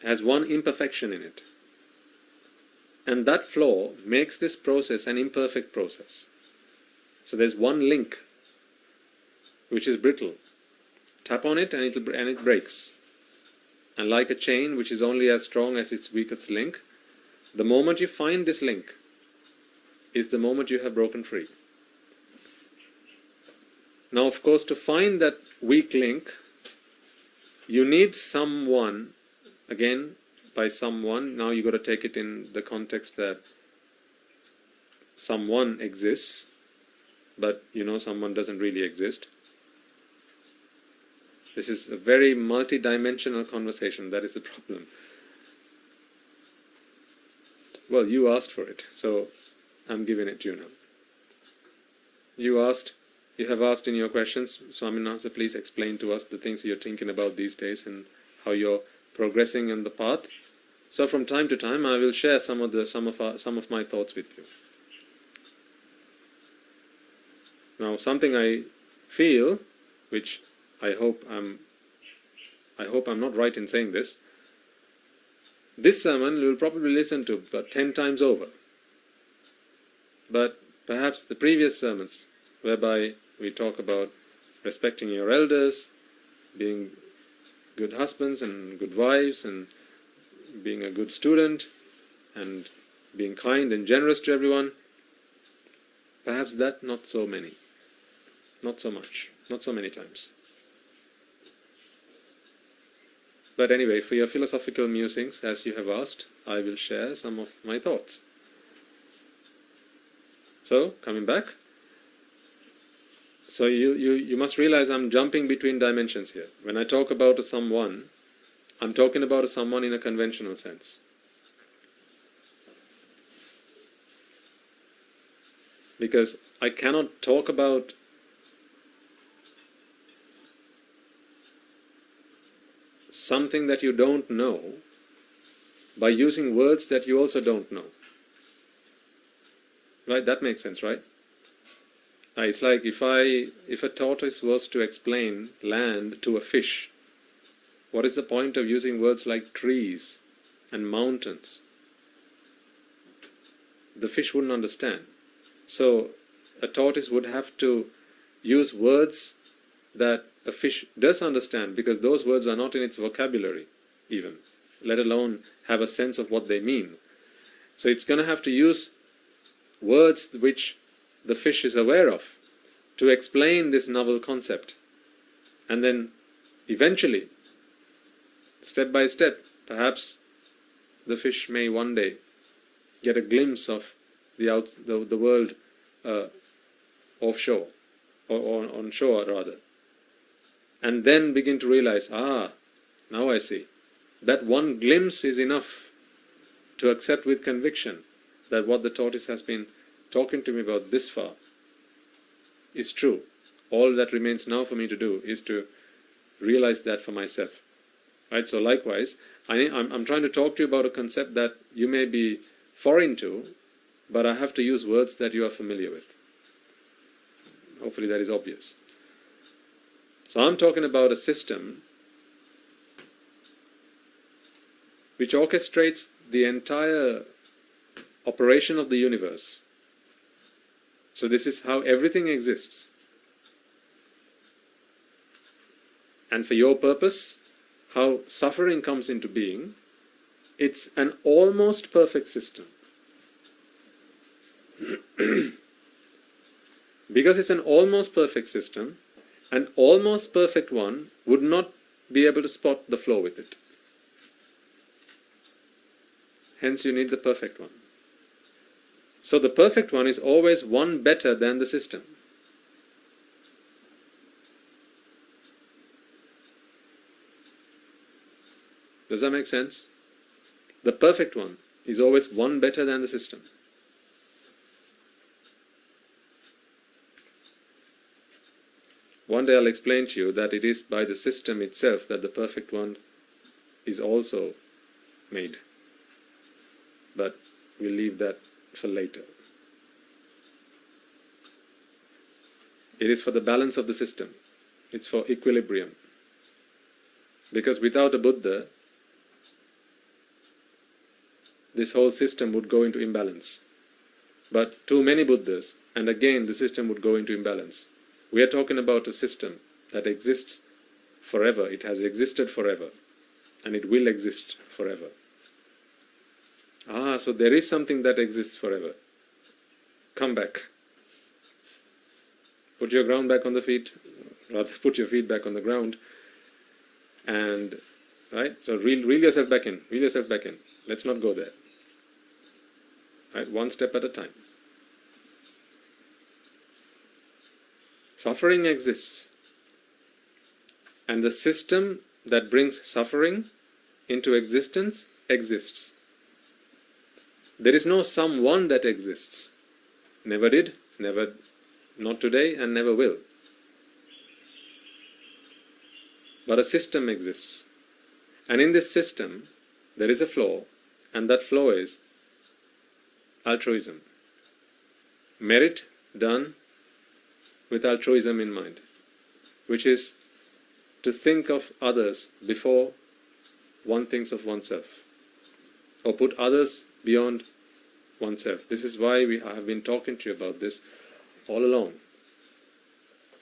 Has one imperfection in it. And that flaw makes this process an imperfect process. So there's one link which is brittle. Tap on it and it breaks. And like a chain which is only as strong as its weakest link, the moment you find this link is the moment you have broken free. Now, of course, to find that weak link, you need someone. Again, by someone, now you've got to take it in the context that someone exists, but someone doesn't really exist. This is a very multi-dimensional conversation. That is the problem. Well, you asked for it, so I'm giving it to you now. You have asked in your questions, Swaminatha, please explain to us the things you're thinking about these days and how you're progressing in the path. So from time to time I will share some of my thoughts with you. Now, something I feel, which I hope I'm not right in saying this. This sermon you will probably listen to about 10 times over. But perhaps the previous sermons, whereby we talk about respecting your elders, being good husbands and good wives, and being a good student, and being kind and generous to everyone, perhaps that not so many. Not so much. Not so many times. But anyway, for your philosophical musings, as you have asked, I will share some of my thoughts. So, coming back. So you must realize I'm jumping between dimensions here. When I talk about a someone, I'm talking about a someone in a conventional sense. Because I cannot talk about something that you don't know by using words that you also don't know. Right? That makes sense, right? It's like if a tortoise was to explain land to a fish, what is the point of using words like trees and mountains? The fish wouldn't understand. So a tortoise would have to use words that a fish does understand, because those words are not in its vocabulary even, let alone have a sense of what they mean. So it's going to have to use words which the fish is aware of to explain this novel concept. And then eventually, step by step, perhaps the fish may one day get a glimpse of the world offshore, or on shore rather, and then begin to realize, now I see. That one glimpse is enough to accept with conviction that what the tortoise has been talking to me about this far is true. All that remains now for me to do is to realize that for myself. Right? So likewise, I'm trying to talk to you about a concept that you may be foreign to, but I have to use words that you are familiar with. Hopefully that is obvious. So I'm talking about a system which orchestrates the entire operation of the universe. So this is how everything exists. And for your purpose, how suffering comes into being, it's an almost perfect system. Because it's an almost perfect system, an almost perfect one would not be able to spot the flaw with it. Hence you need the perfect one. So the perfect one is always one better than the system. Does that make sense? The perfect one is always one better than the system. One day I'll explain to you that it is by the system itself that the perfect one is also made. But we'll leave that for later. It is for the balance of the system. It's for equilibrium. Because without a Buddha, this whole system would go into imbalance. But too many Buddhas, and again the system would go into imbalance. We are talking about a system that exists forever. It has existed forever. And it will exist forever. So there is something that exists forever. Come back. Put your ground back on the feet. Rather, put your feet back on the ground. And, right? So reel yourself back in. Reel yourself back in. Let's not go there. Right? One step at a time. Suffering exists. And the system that brings suffering into existence exists. There is no someone that exists. Never did, never, not today, and never will. But a system exists. And in this system, there is a flaw, and that flaw is altruism. Merit done with altruism in mind, which is to think of others before one thinks of oneself, or put others beyond oneself. This is why I have been talking to you about this all along.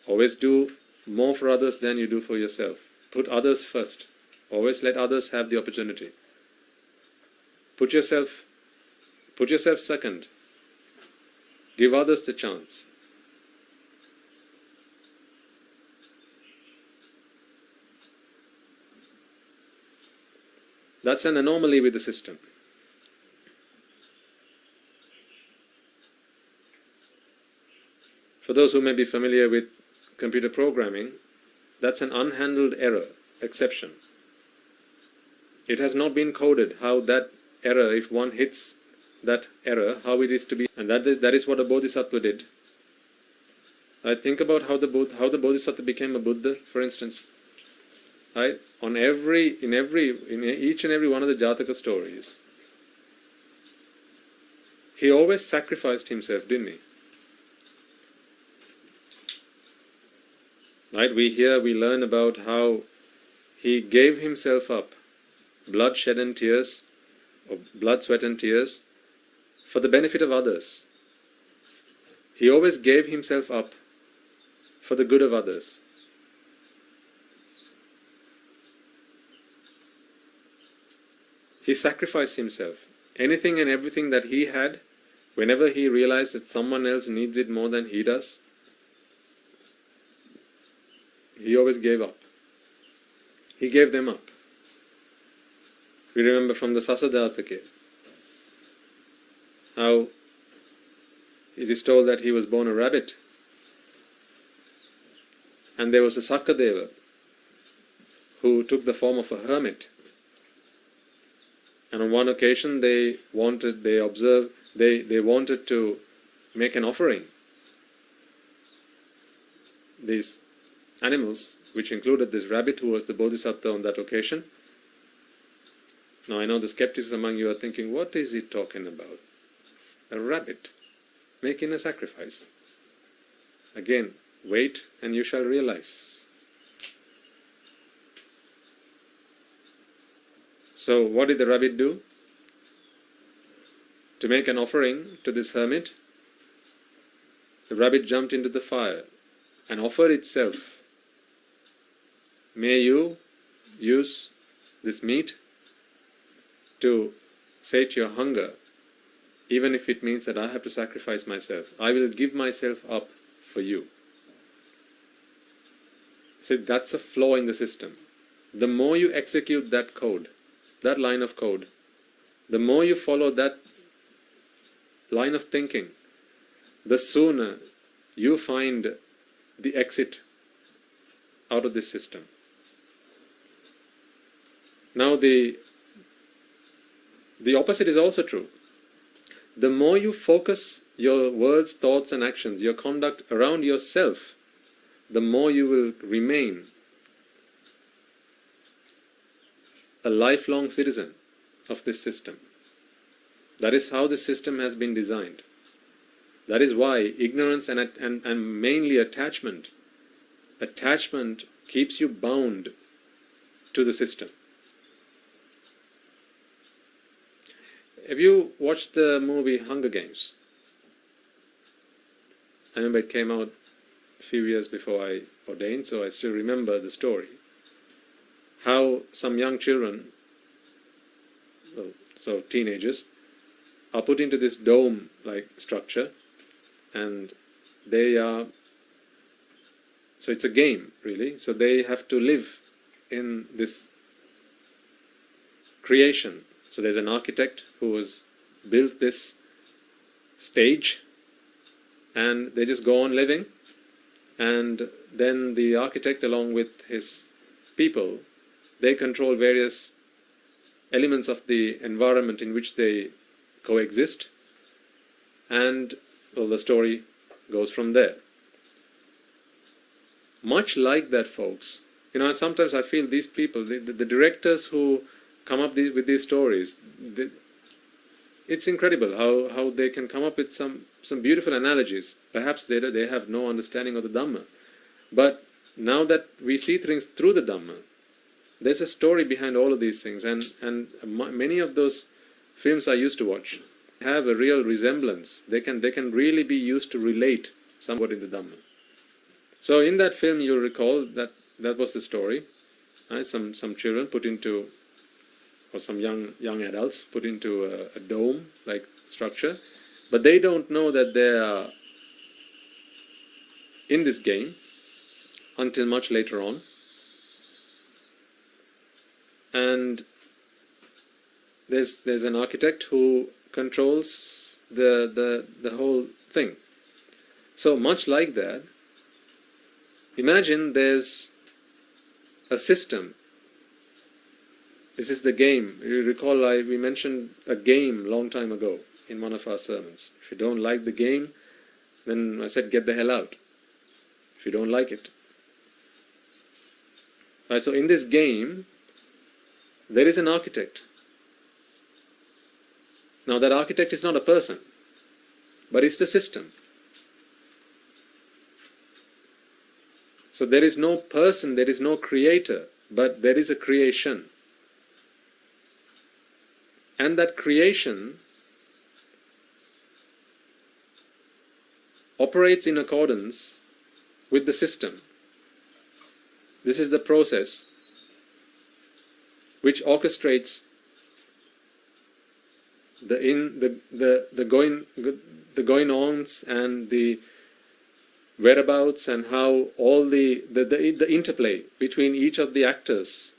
Always do more for others than you do for yourself. Put others first. Always let others have the opportunity. Put yourself second. Give others the chance. That's an anomaly with the system. For those who may be familiar with computer programming, that's an unhandled error, exception. It has not been coded how that error, if one hits that error, how it is to be. And that is what a Bodhisattva did. I think about how the Bodhisattva became a Buddha, for instance. right? In each and every one of the Jataka stories, he always sacrificed himself, didn't he? Right? We learn about how he gave himself up, blood, sweat and tears, for the benefit of others. He always gave himself up for the good of others. He sacrificed himself. Anything and everything that he had, whenever he realized that someone else needs it more than he does, he always gave up. He gave them up. We remember from the Sasadhatake how it is told that he was born a rabbit, and there was a Sakkadeva who took the form of a hermit. And on one occasion they wanted to make an offering. These animals, which included this rabbit who was the Bodhisattva on that occasion. Now I know the skeptics among you are thinking, what is he talking about? A rabbit making a sacrifice. Again, wait and you shall realize. So what did the rabbit do? To make an offering to this hermit, the rabbit jumped into the fire and offered itself. May you use this meat to sate your hunger, even if it means that I have to sacrifice myself. I will give myself up for you. So that's a flaw in the system. The more you execute that code, that line of code, the more you follow that line of thinking, the sooner you find the exit out of this system. Now the opposite is also true. The more you focus your words, thoughts and actions, your conduct around yourself, the more you will remain a lifelong citizen of this system. That is how the system has been designed. That is why ignorance and mainly attachment keeps you bound to the system. Have you watched the movie Hunger Games? I remember it came out a few years before I ordained, so I still remember the story. How some young children, so teenagers, are put into this dome-like structure, and they are, so it's a game really, so they have to live in this creation. So there's an architect who has built this stage, and they just go on living, and then the architect along with his people, they control various elements of the environment in which they coexist, and well, the story goes from there. Much like that, folks, sometimes I feel these people, the directors who come up with these stories, it's incredible how they can come up with some beautiful analogies. Perhaps they have no understanding of the Dhamma, but now that we see things through the Dhamma, there's a story behind all of these things, and many of those films I used to watch have a real resemblance. They can really be used to relate somewhat in the Dhamma. So in that film, you'll recall that was the story. Right? Some children put into, or some young adults put into a dome-like structure, but they don't know that they are in this game until much later on. And there's an architect who controls the whole thing. So much like that, imagine there's a system. This is the game. You recall we mentioned a game long time ago in one of our sermons. If you don't like the game, then I said get the hell out. If you don't like it. Right? So in this game, there is an architect. Now that architect is not a person, but it's the system. So there is no person, there is no creator, but there is a creation. And that creation operates in accordance with the system. This is the process which orchestrates the going-ons and the whereabouts, and how all the interplay between each of the actors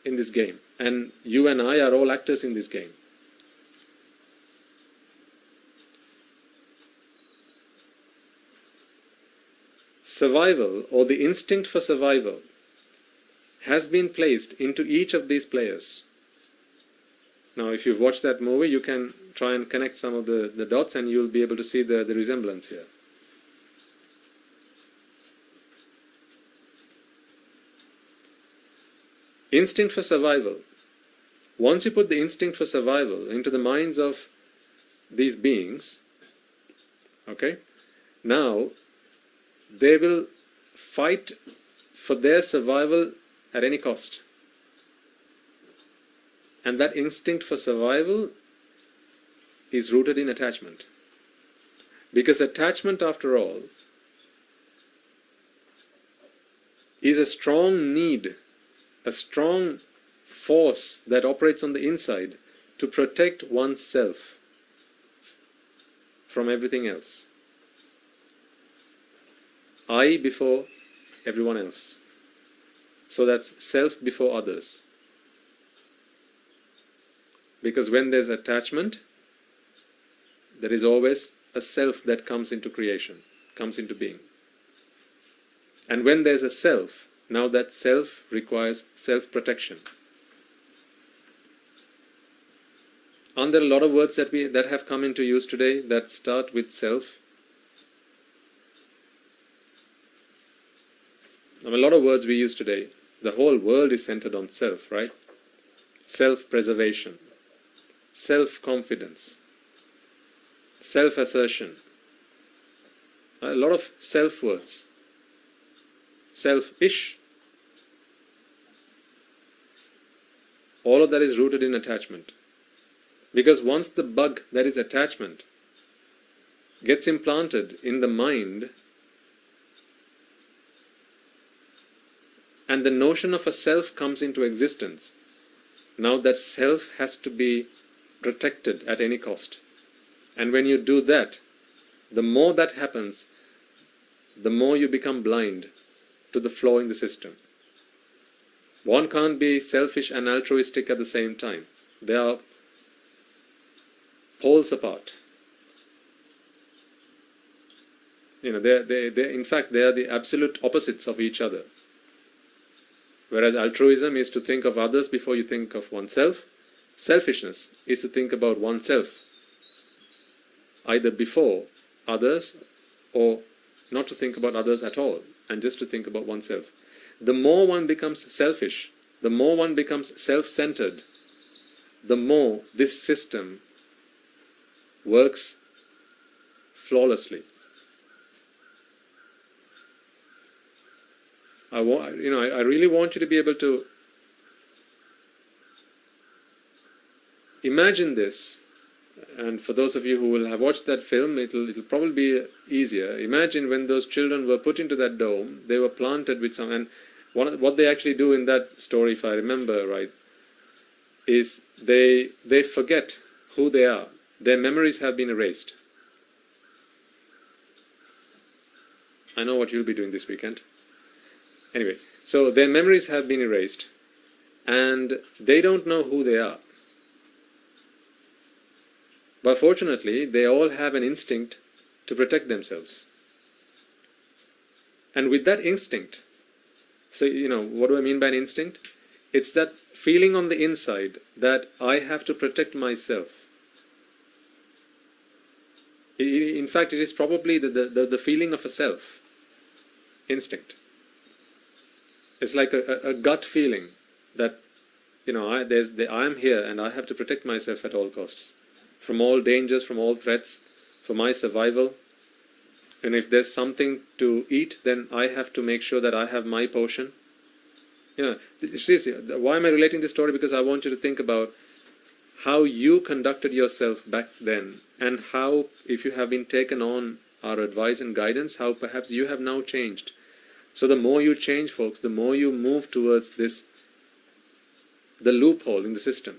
in this game. And you and I are all actors in this game. Survival, or the instinct for survival, has been placed into each of these players. Now, if you've watched that movie, you can try and connect some of the dots, and you'll be able to see the resemblance here. Instinct for survival. Once you put the instinct for survival into the minds of these beings, okay, now they will fight for their survival at any cost. And that instinct for survival is rooted in attachment. Because attachment, after all, is a strong need, a strong force that operates on the inside to protect oneself from everything else. I before everyone else. So that's self before others. Because when there's attachment, there is always a self that comes into creation, comes into being. And when there's a self, now that self requires self-protection. Aren't there a lot of words that have come into use today that start with self? A lot of words we use today, the whole world is centered on self, right? Self-preservation, self-confidence, self-assertion. A lot of self-words. Selfish. All of that is rooted in attachment. Because once the bug that is attachment gets implanted in the mind, and the notion of a self comes into existence, now that self has to be protected at any cost. And when you do that, the more that happens, the more you become blind to the flaw in the system. One can't be selfish and altruistic at the same time. They are poles apart. In fact, they are the absolute opposites of each other. Whereas altruism is to think of others before you think of oneself, selfishness is to think about oneself, either before others or not to think about others at all, and just to think about oneself. The more one becomes selfish, the more one becomes self-centered, the more this system works flawlessly. I really want you to be able to imagine this. And for those of you who will have watched that film, it'll probably be easier. Imagine when those children were put into that dome, they were planted with some, and what they actually do in that story, if I remember right, is they forget who they are. Their memories have been erased. I know what you'll be doing this weekend. Anyway, so their memories have been erased, and they don't know who they are. But fortunately, they all have an instinct to protect themselves. And with that instinct, so what do I mean by an instinct? It's that feeling on the inside that I have to protect myself. In fact, it is probably the feeling of a self instinct. It's like a gut feeling that, I am here and I have to protect myself at all costs, from all dangers, from all threats, for my survival. And if there's something to eat, then I have to make sure that I have my portion. Seriously, why am I relating this story? Because I want you to think about how you conducted yourself back then, and how, if you have been taken on our advice and guidance, how perhaps you have now changed. So the more you change, folks, the more you move towards the loophole in the system.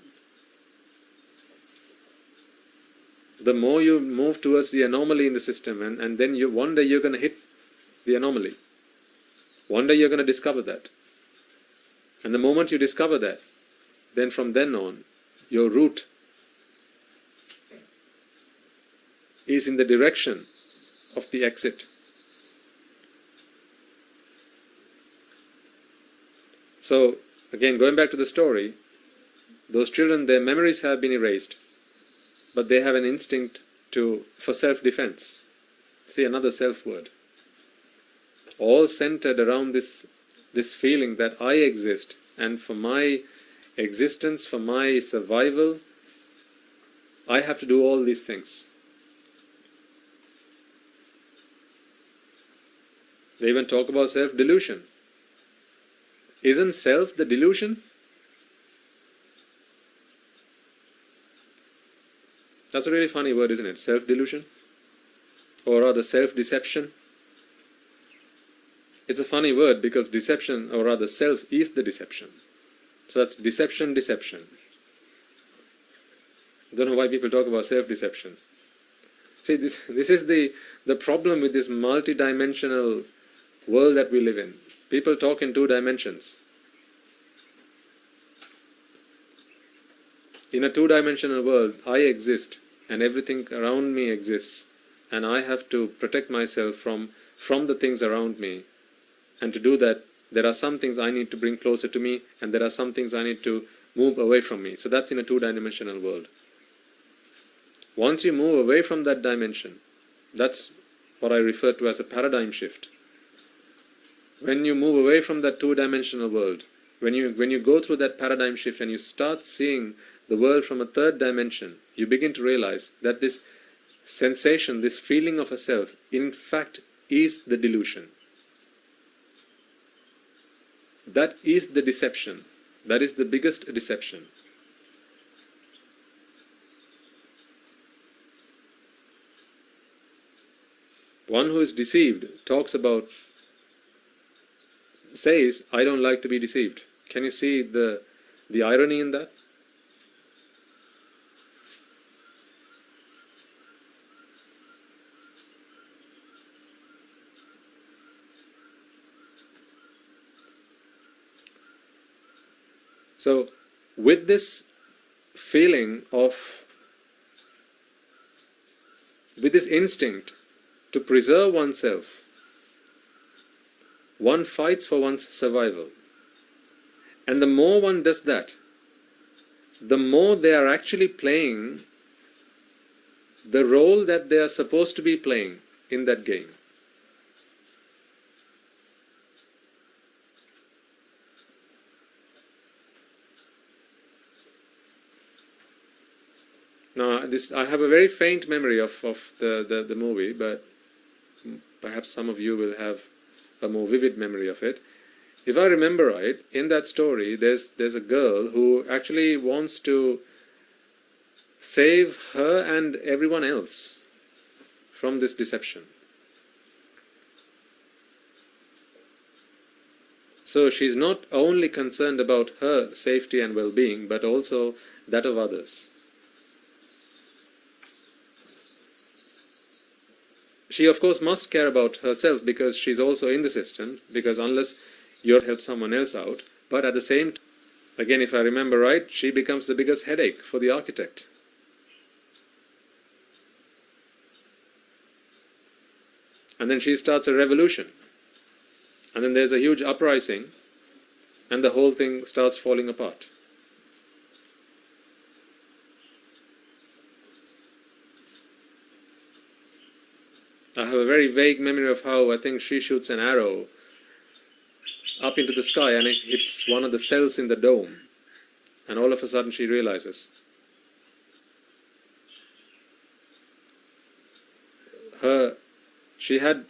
The more you move towards the anomaly in the system, and then one day you're going to hit the anomaly. One day you're going to discover that. And the moment you discover that, then from then on, your route is in the direction of the exit. So, again, going back to the story, those children, their memories have been erased, but they have an instinct for self-defense. See, another self word. All centered around this feeling that I exist, and for my existence, for my survival, I have to do all these things. They even talk about self-delusion. Isn't self the delusion? That's a really funny word, isn't it? Self-delusion? Or rather self-deception? It's a funny word because deception, or rather self, is the deception. So that's deception. Don't know why people talk about self-deception. See, this is the problem with this multi-dimensional world that we live in. People talk in 2 dimensions. In a 2-dimensional world, I exist and everything around me exists, and I have to protect myself from the things around me. And to do that, there are some things I need to bring closer to me, and there are some things I need to move away from me. So that's in a 2-dimensional world. Once you move away from that dimension, that's what I refer to as a paradigm shift. When you move away from that 2-dimensional world, when you go through that paradigm shift and you start seeing the world from a 3rd dimension, you begin to realize that this sensation, this feeling of a self, in fact is the delusion. That is the deception. That is the biggest deception. One who is deceived says, I don't like to be deceived. Can you see the irony in that? So, with this feeling with this instinct to preserve oneself, one fights for one's survival. And the more one does that, the more they are actually playing the role that they are supposed to be playing in that game. Now, I have a very faint memory of the movie, but perhaps some of you will have a more vivid memory of it. If I remember right, in that story, there's a girl who actually wants to save her and everyone else from this deception. So she's not only concerned about her safety and well-being, but also that of others. She, of course, must care about herself because she's also in the system, because unless you help someone else out, but at the same time, again, if I remember right, she becomes the biggest headache for the architect. And then she starts a revolution. And then there's a huge uprising, and the whole thing starts falling apart. I have a very vague memory of how I think she shoots an arrow up into the sky and it hits one of the cells in the dome. And all of a sudden she realizes she had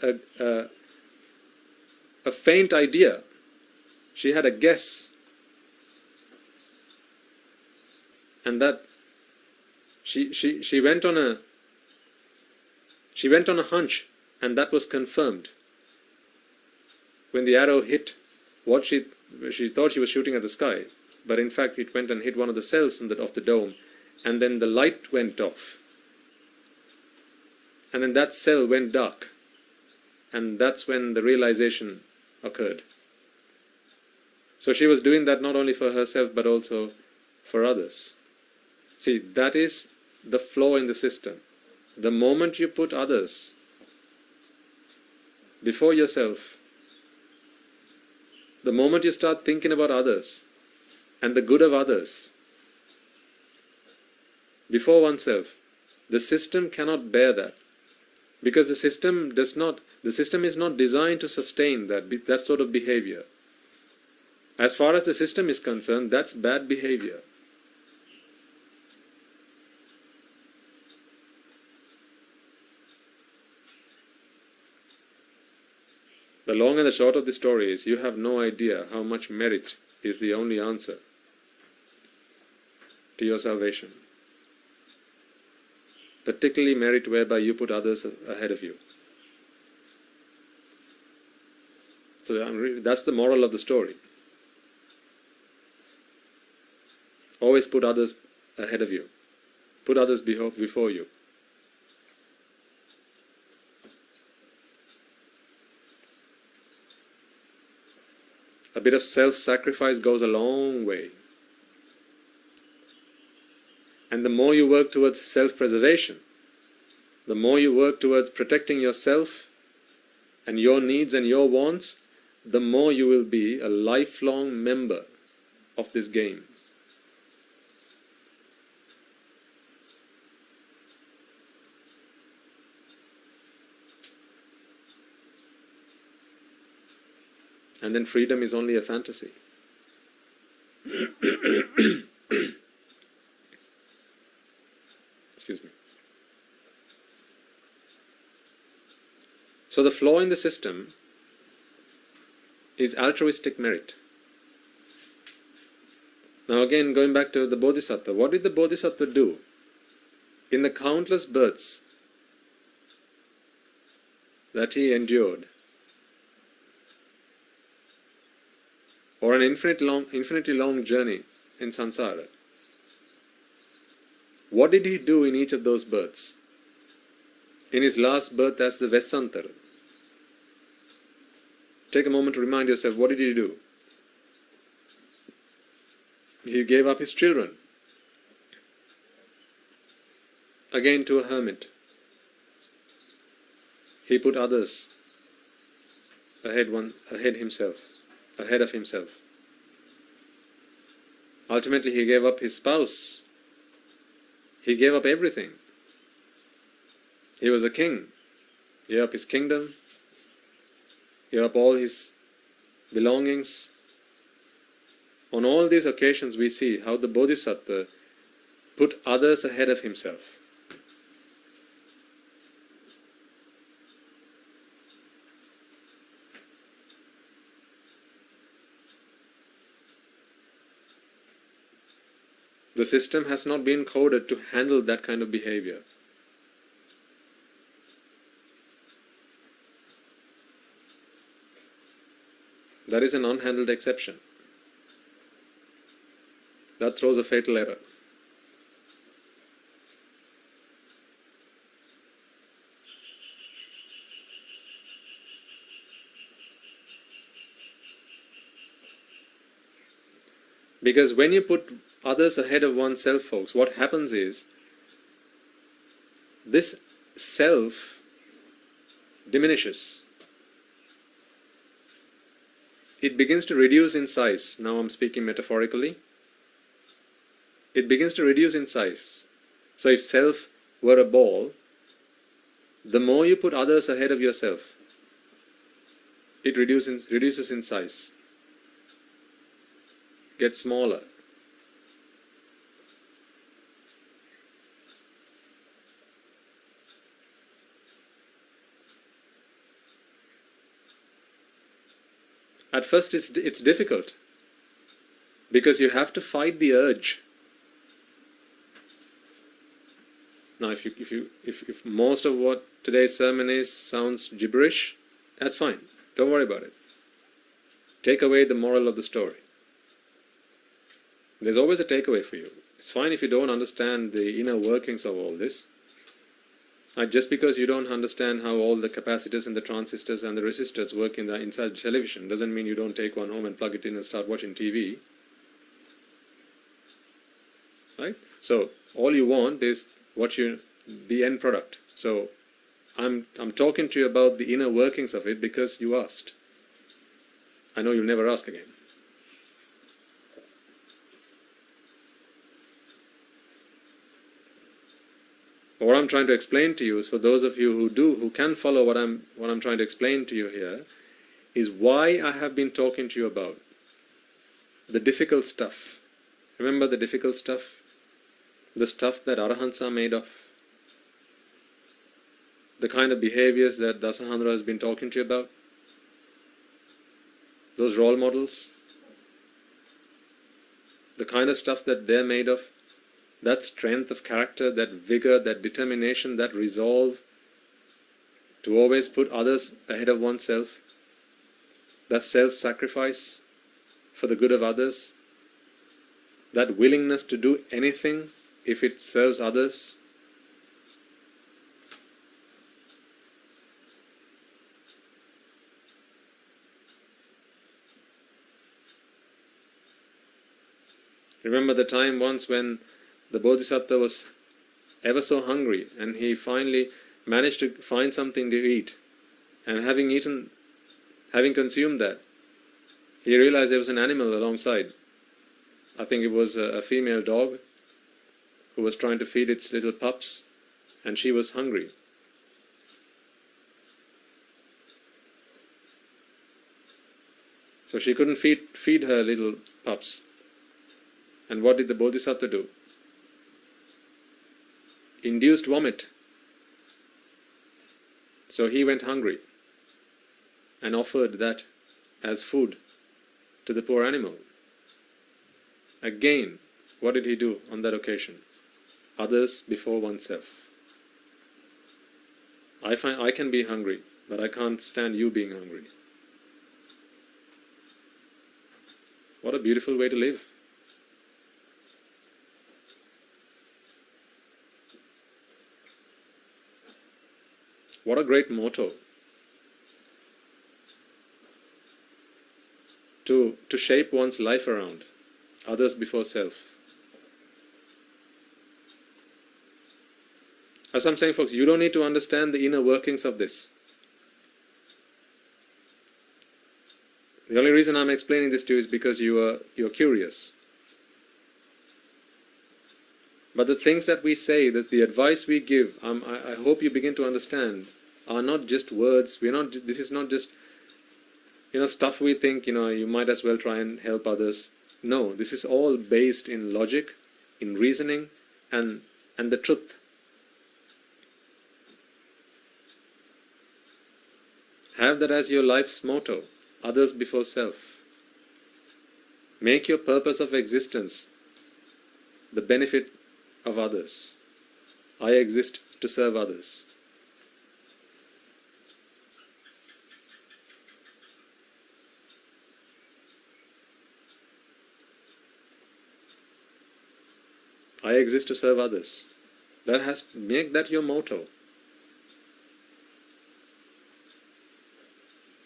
a faint idea. She had a guess, and that she went on a hunch, and that was confirmed when the arrow hit what she thought she was shooting at the sky, but in fact it went and hit one of the cells of the dome, and then the light went off, and then that cell went dark, and that's when the realization occurred. So she was doing that not only for herself but also for others. See, that is the flaw in the system. The moment you put others before yourself, the moment you start thinking about others and the good of others before oneself, the system cannot bear that. Because the system is not designed to sustain that sort of behavior. As far as the system is concerned, that's bad behavior. The long and the short of the story is, you have no idea how much merit is the only answer to your salvation. Particularly merit whereby you put others ahead of you. So that's the moral of the story. Always put others ahead of you. Put others before you. A bit of self-sacrifice goes a long way. And the more you work towards self-preservation, the more you work towards protecting yourself and your needs and your wants, the more you will be a lifelong member of this game. And then freedom is only a fantasy. Excuse me. So the flaw in the system is altruistic merit. Now again, going back to the Bodhisattva, what did the Bodhisattva do? In the countless births that he endured, or an infinitely long journey in samsara, what did he do in each of those births? In his last birth as the Vesantara, take a moment to remind yourself, what did he do? He gave up his children, again to a hermit. He put others ahead of himself. Ultimately, he gave up his spouse. He gave up everything. He was a king. He gave up his kingdom. He gave up all his belongings. On all these occasions we see how the Bodhisattva put others ahead of himself. The system has not been coded to handle that kind of behavior. That is an unhandled exception. That throws a fatal error. Because when you put others ahead of oneself, folks, what happens is, this self diminishes. It begins to reduce in size. Now I'm speaking metaphorically. It begins to reduce in size. So if self were a ball, the more you put others ahead of yourself, it reduces in size, gets smaller. At first it's difficult, because you have to fight the urge. Now, if most of what today's sermon is sounds gibberish, that's fine. Don't worry about it. Take away the moral of the story. There's always a takeaway for you. It's fine if you don't understand the inner workings of all this. Just because you don't understand how all the capacitors and the transistors and the resistors work inside the television doesn't mean you don't take one home and plug it in and start watching TV. Right? So all you want is the end product. So I'm talking to you about the inner workings of it because you asked. I know you'll never ask again. What I'm trying to explain to you is, for those of you who can follow what I'm trying to explain to you here, is why I have been talking to you about the difficult stuff. Remember the difficult stuff? The stuff that Arahants are made of. The kind of behaviors that Dasahandra has been talking to you about. Those role models. The kind of stuff that they're made of. That strength of character, that vigor, that determination, that resolve to always put others ahead of oneself, that self-sacrifice for the good of others, that willingness to do anything if it serves others. Remember the time once when the Bodhisattva was ever so hungry, and he finally managed to find something to eat. And having consumed that, he realized there was an animal alongside. I think it was a female dog who was trying to feed its little pups, and she was hungry. So she couldn't feed her little pups. And what did the Bodhisattva do? Induced vomit. So he went hungry and offered that as food to the poor animal. Again, what did he do on that occasion? Others before oneself. I find I can be hungry, but I can't stand you being hungry. What a beautiful way to live. What a great motto to shape one's life around, others before self. As I'm saying, folks, you don't need to understand the inner workings of this. The only reason I'm explaining this to you is because you're curious. But the things that we say, that the advice we give, I hope you begin to understand, are not just words. This is not just, stuff we think, you might as well try and help others. No, this is all based in logic, in reasoning, and the truth. Have that as your life's motto, others before self. Make your purpose of existence the benefit of others. I exist to serve others. I exist to serve others. Make that your motto.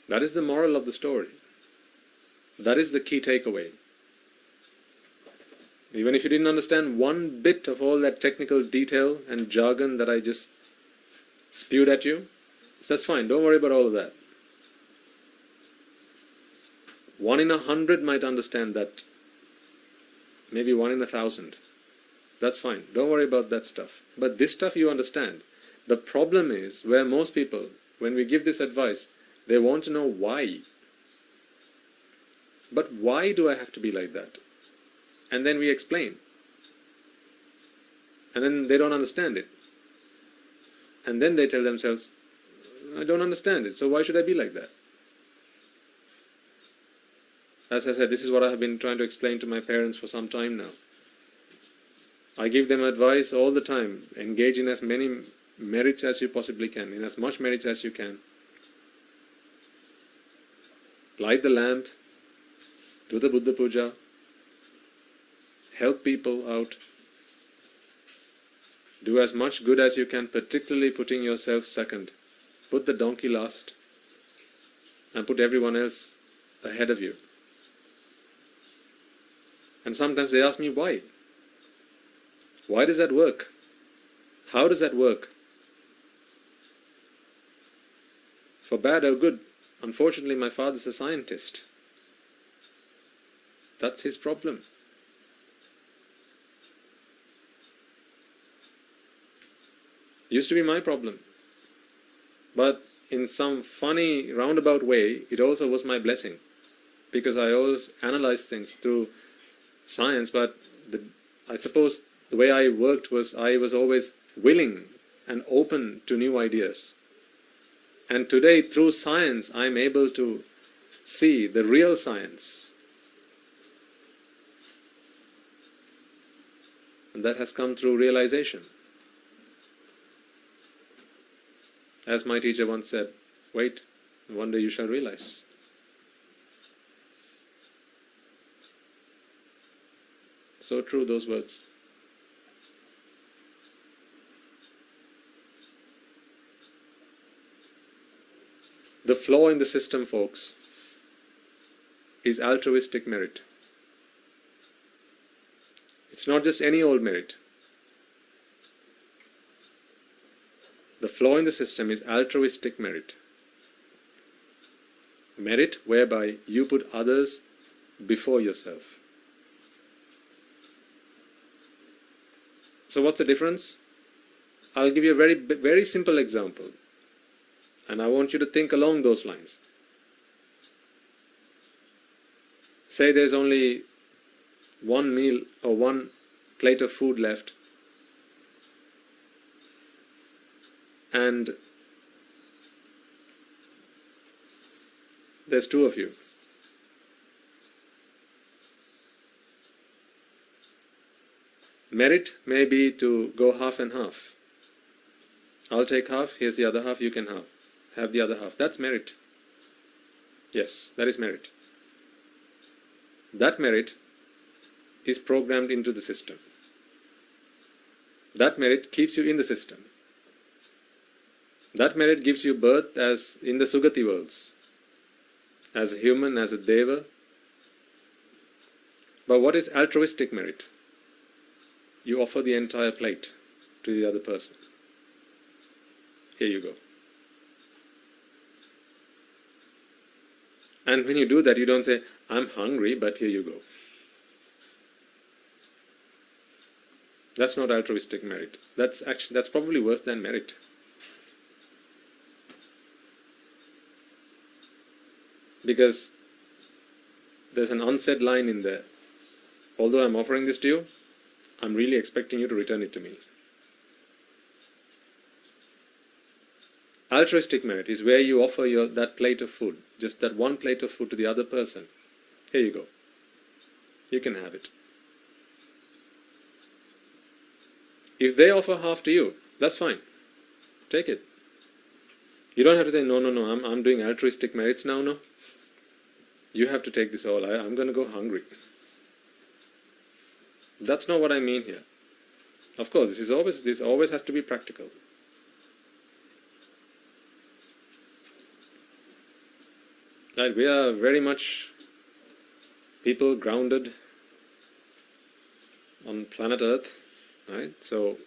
That is the moral of the story. That is the key takeaway. Even if you didn't understand one bit of all that technical detail and jargon that I just spewed at you, that's fine. Don't worry about all of that. 1 in 100 might understand that. Maybe 1 in 1,000. That's fine. Don't worry about that stuff. But this stuff you understand. The problem is, where most people, when we give this advice, They want to know why. But why do I have to be like that? And then we explain. And then they don't understand it. And then they tell themselves, I don't understand it, so why should I be like that? As I said, this is what I have been trying to explain to my parents for some time now. I give them advice all the time. Engage in as many merits as you possibly can, in as much merits as you can. Light the lamp, do the Buddha Puja, help people out, do as much good as you can, particularly putting yourself second. Put the donkey last and put everyone else ahead of you. And sometimes they ask me why. Why does that work? How does that work? For bad or good, unfortunately my father's a scientist. That's his problem. Used to be my problem. But in some funny roundabout way, it also was my blessing. Because I always analyzed things through science, but I suppose the way I worked was I was always willing and open to new ideas. And today, through science, I am able to see the real science. And that has come through realization. As my teacher once said, wait, one day you shall realize. So true, those words. The flaw in the system, folks, is altruistic merit. It's not just any old merit. The flaw in the system is altruistic merit. Merit whereby you put others before yourself. So what's the difference? I'll give you a very simple example. And I want you to think along those lines. Say there's only one meal or one plate of food left, and there's two of you. Merit may be to go half and half. I'll take half, here's the other half, you can have the other half. That's merit. Yes, that is merit. That merit is programmed into the system. That merit keeps you in the system. That merit gives you birth as in the Sugati worlds, as a human, as a Deva. But what is altruistic merit? You offer the entire plate to the other person. Here you go. And when you do that, you don't say, I'm hungry, but here you go. That's not altruistic merit. That's probably worse than merit. Because there's an unsaid line in there. Although I'm offering this to you, I'm really expecting you to return it to me. Altruistic merit is where you offer that plate of food, just that one plate of food to the other person. Here you go. You can have it. If they offer half to you, that's fine. Take it. You don't have to say, no, I'm doing altruistic merits now, no. You have to take this all. I'm going to go hungry. That's not what I mean here. Of course, this always has to be practical. Right, we are very much people grounded on planet Earth, right? So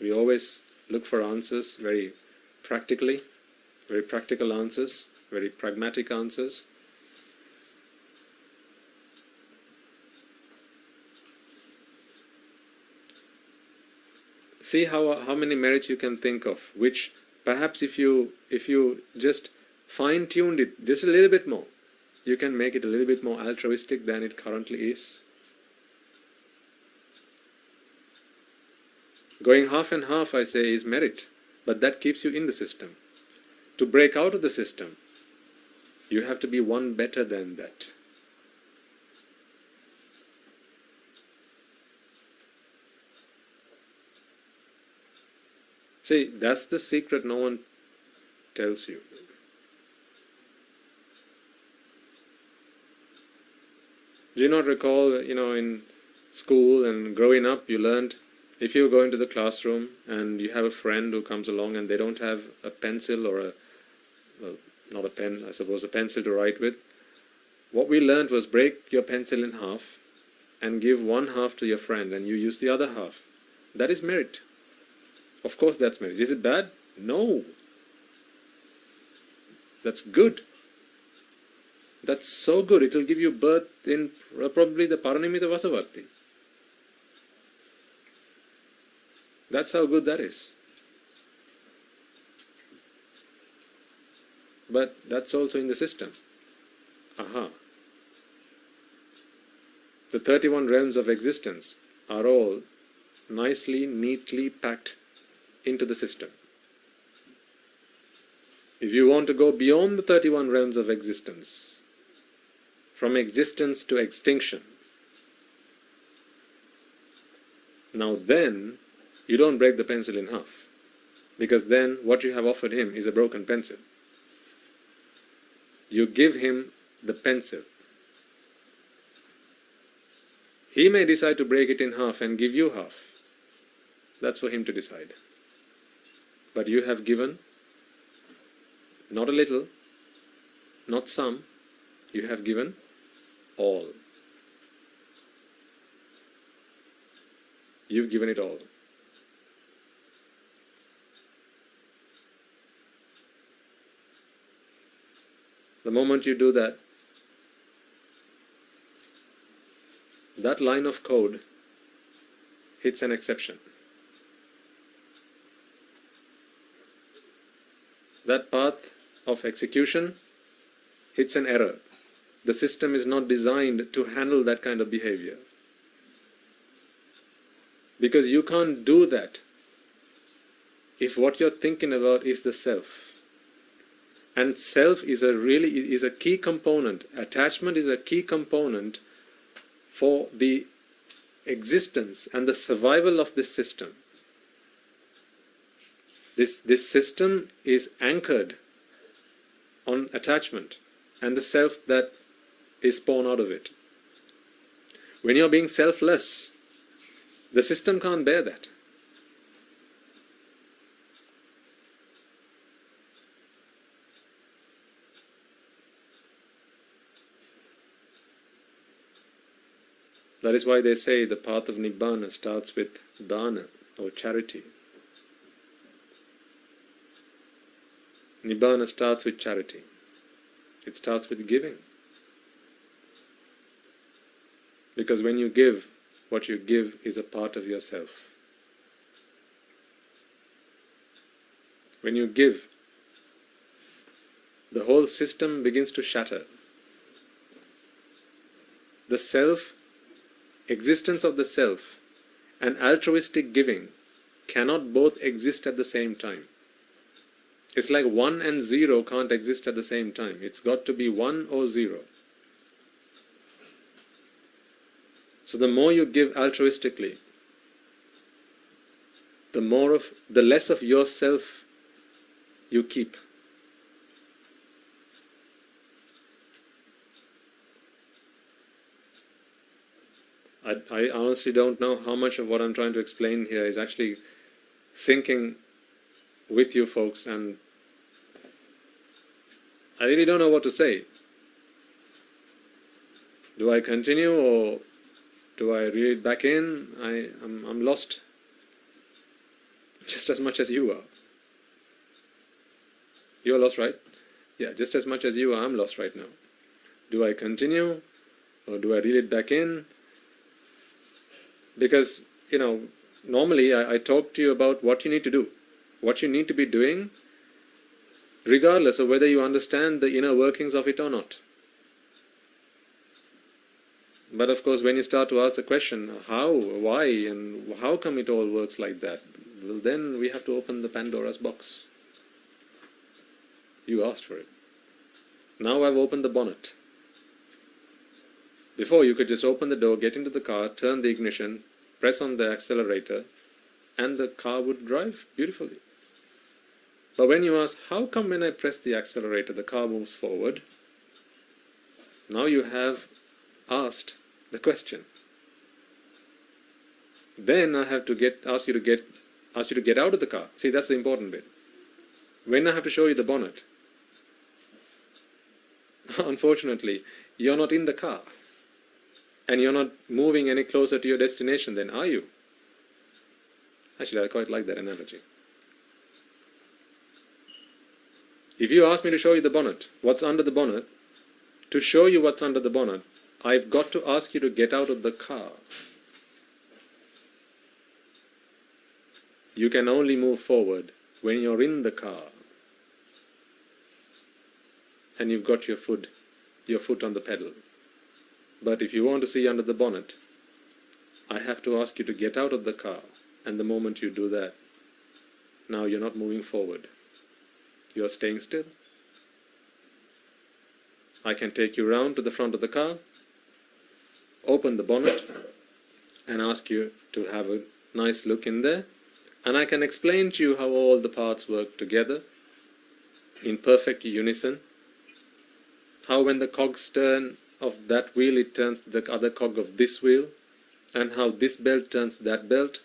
we always look for answers very practically, very practical answers, very pragmatic answers. See how many merits you can think of, which perhaps if you just fine-tuned it just a little bit more, you can make it a little bit more altruistic than it currently is. Going half and half, I say, is merit, but that keeps you in the system. To break out of the system, you have to be one better than that. See, that's the secret no one tells you. Do you not recall, in school and growing up, you learned, if you go into the classroom and you have a friend who comes along and they don't have a pencil or not a pen, I suppose a pencil to write with, what we learned was break your pencil in half and give one half to your friend and you use the other half. That is merit. Of course that's merit. Is it bad? No. That's good. That's so good. It will give you birth in probably the Paranimita Vasavarti. That's how good that is. But that's also in the system. Aha. The 31 realms of existence are all nicely, neatly packed into the system. If you want to go beyond the 31 realms of existence, from existence to extinction, now then, you don't break the pencil in half, because then what you have offered him is a broken pencil. You give him the pencil. He may decide to break it in half and give you half. That's for him to decide. But you have given not a little, not some, you have given all. You've given it all. The moment you do that, that line of code hits an exception. That path of execution hits an error. The system is not designed to handle that kind of behavior. Because you can't do that if what you're thinking about is the self. And self is a key component. Attachment is a key component for the existence and the survival of this system. This system is anchored on attachment and the self that is born out of it. When you're being selfless, the system can't bear that. That is why they say the path of Nibbana starts with dana or charity. Nibbana starts with charity. It starts with giving. Because when you give, what you give is a part of yourself. When you give, the whole system begins to shatter. The self, existence of the self, and altruistic giving cannot both exist at the same time. It's like 1 and 0 can't exist at the same time. It's got to be 1 or 0. So the more you give altruistically, the less of yourself you keep. I honestly don't know how much of what I'm trying to explain here is actually sinking with you folks, and I really don't know what to say. Do I continue or do I reel it back in? I'm lost just as much as you are. You're lost, right? Yeah, just as much as you are, I'm lost right now. Do I continue or do I reel it back in? Because, normally I talk to you about what you need to do. What you need to be doing regardless of whether you understand the inner workings of it or not. But of course, when you start to ask the question, how, why, and how come it all works like that, well, then we have to open the Pandora's box. You asked for it. Now I've opened the bonnet. Before, you could just open the door, get into the car, turn the ignition, press on the accelerator, and the car would drive beautifully. But when you ask, how come when I press the accelerator, the car moves forward? Now you have asked the question. Then I have to ask you to get out of the car. See, that's the important bit. When I have to show you the bonnet, unfortunately, you're not in the car. And you're not moving any closer to your destination then, are you? Actually, I quite like that analogy. If you ask me to show you the bonnet, what's under the bonnet, to show you what's under the bonnet, I've got to ask you to get out of the car. You can only move forward when you're in the car and you've got your foot on the pedal. But if you want to see under the bonnet, I have to ask you to get out of the car, and the moment you do that, now you're not moving forward. You're staying still. I can take you round to the front of the car, open the bonnet, and ask you to have a nice look in there, and I can explain to you how all the parts work together in perfect unison, how when the cogs turn of that wheel, it turns the other cog of this wheel, and how this belt turns that belt.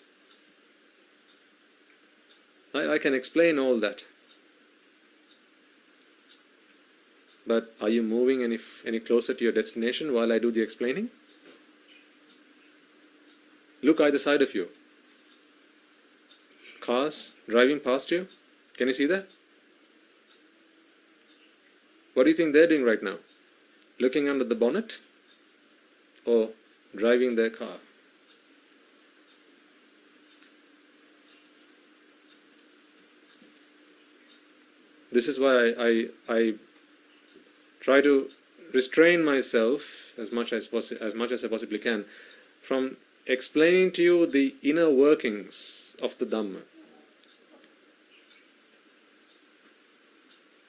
I can explain all that. But are you moving any closer to your destination while I do the explaining? Look either side of you. Cars driving past you. Can you see that? What do you think they're doing right now? Looking under the bonnet or driving their car? This is why I try to restrain myself as much as I possibly can from explaining to you the inner workings of the Dhamma.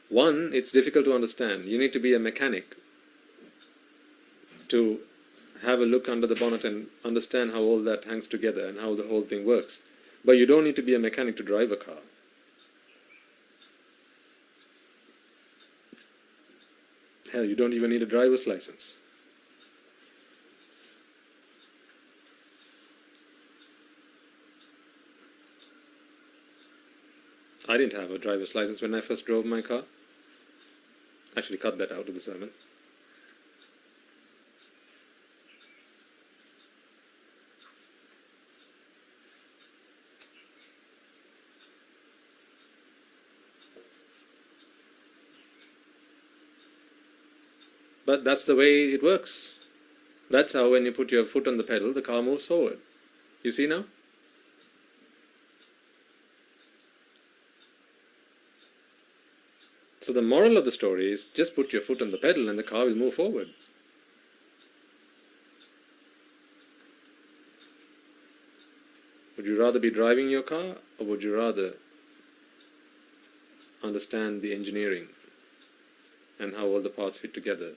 One, it's difficult to understand. You need to be a mechanic to have a look under the bonnet and understand how all that hangs together and how the whole thing works. But you don't need to be a mechanic to drive a car. Hell, you don't even need a driver's license. I didn't have a driver's license when I first drove my car. Actually, cut that out of the sermon. But that's the way it works. That's how when you put your foot on the pedal, the car moves forward. You see now? So the moral of the story is just put your foot on the pedal and the car will move forward. Would you rather be driving your car, or would you rather understand the engineering and how all the parts fit together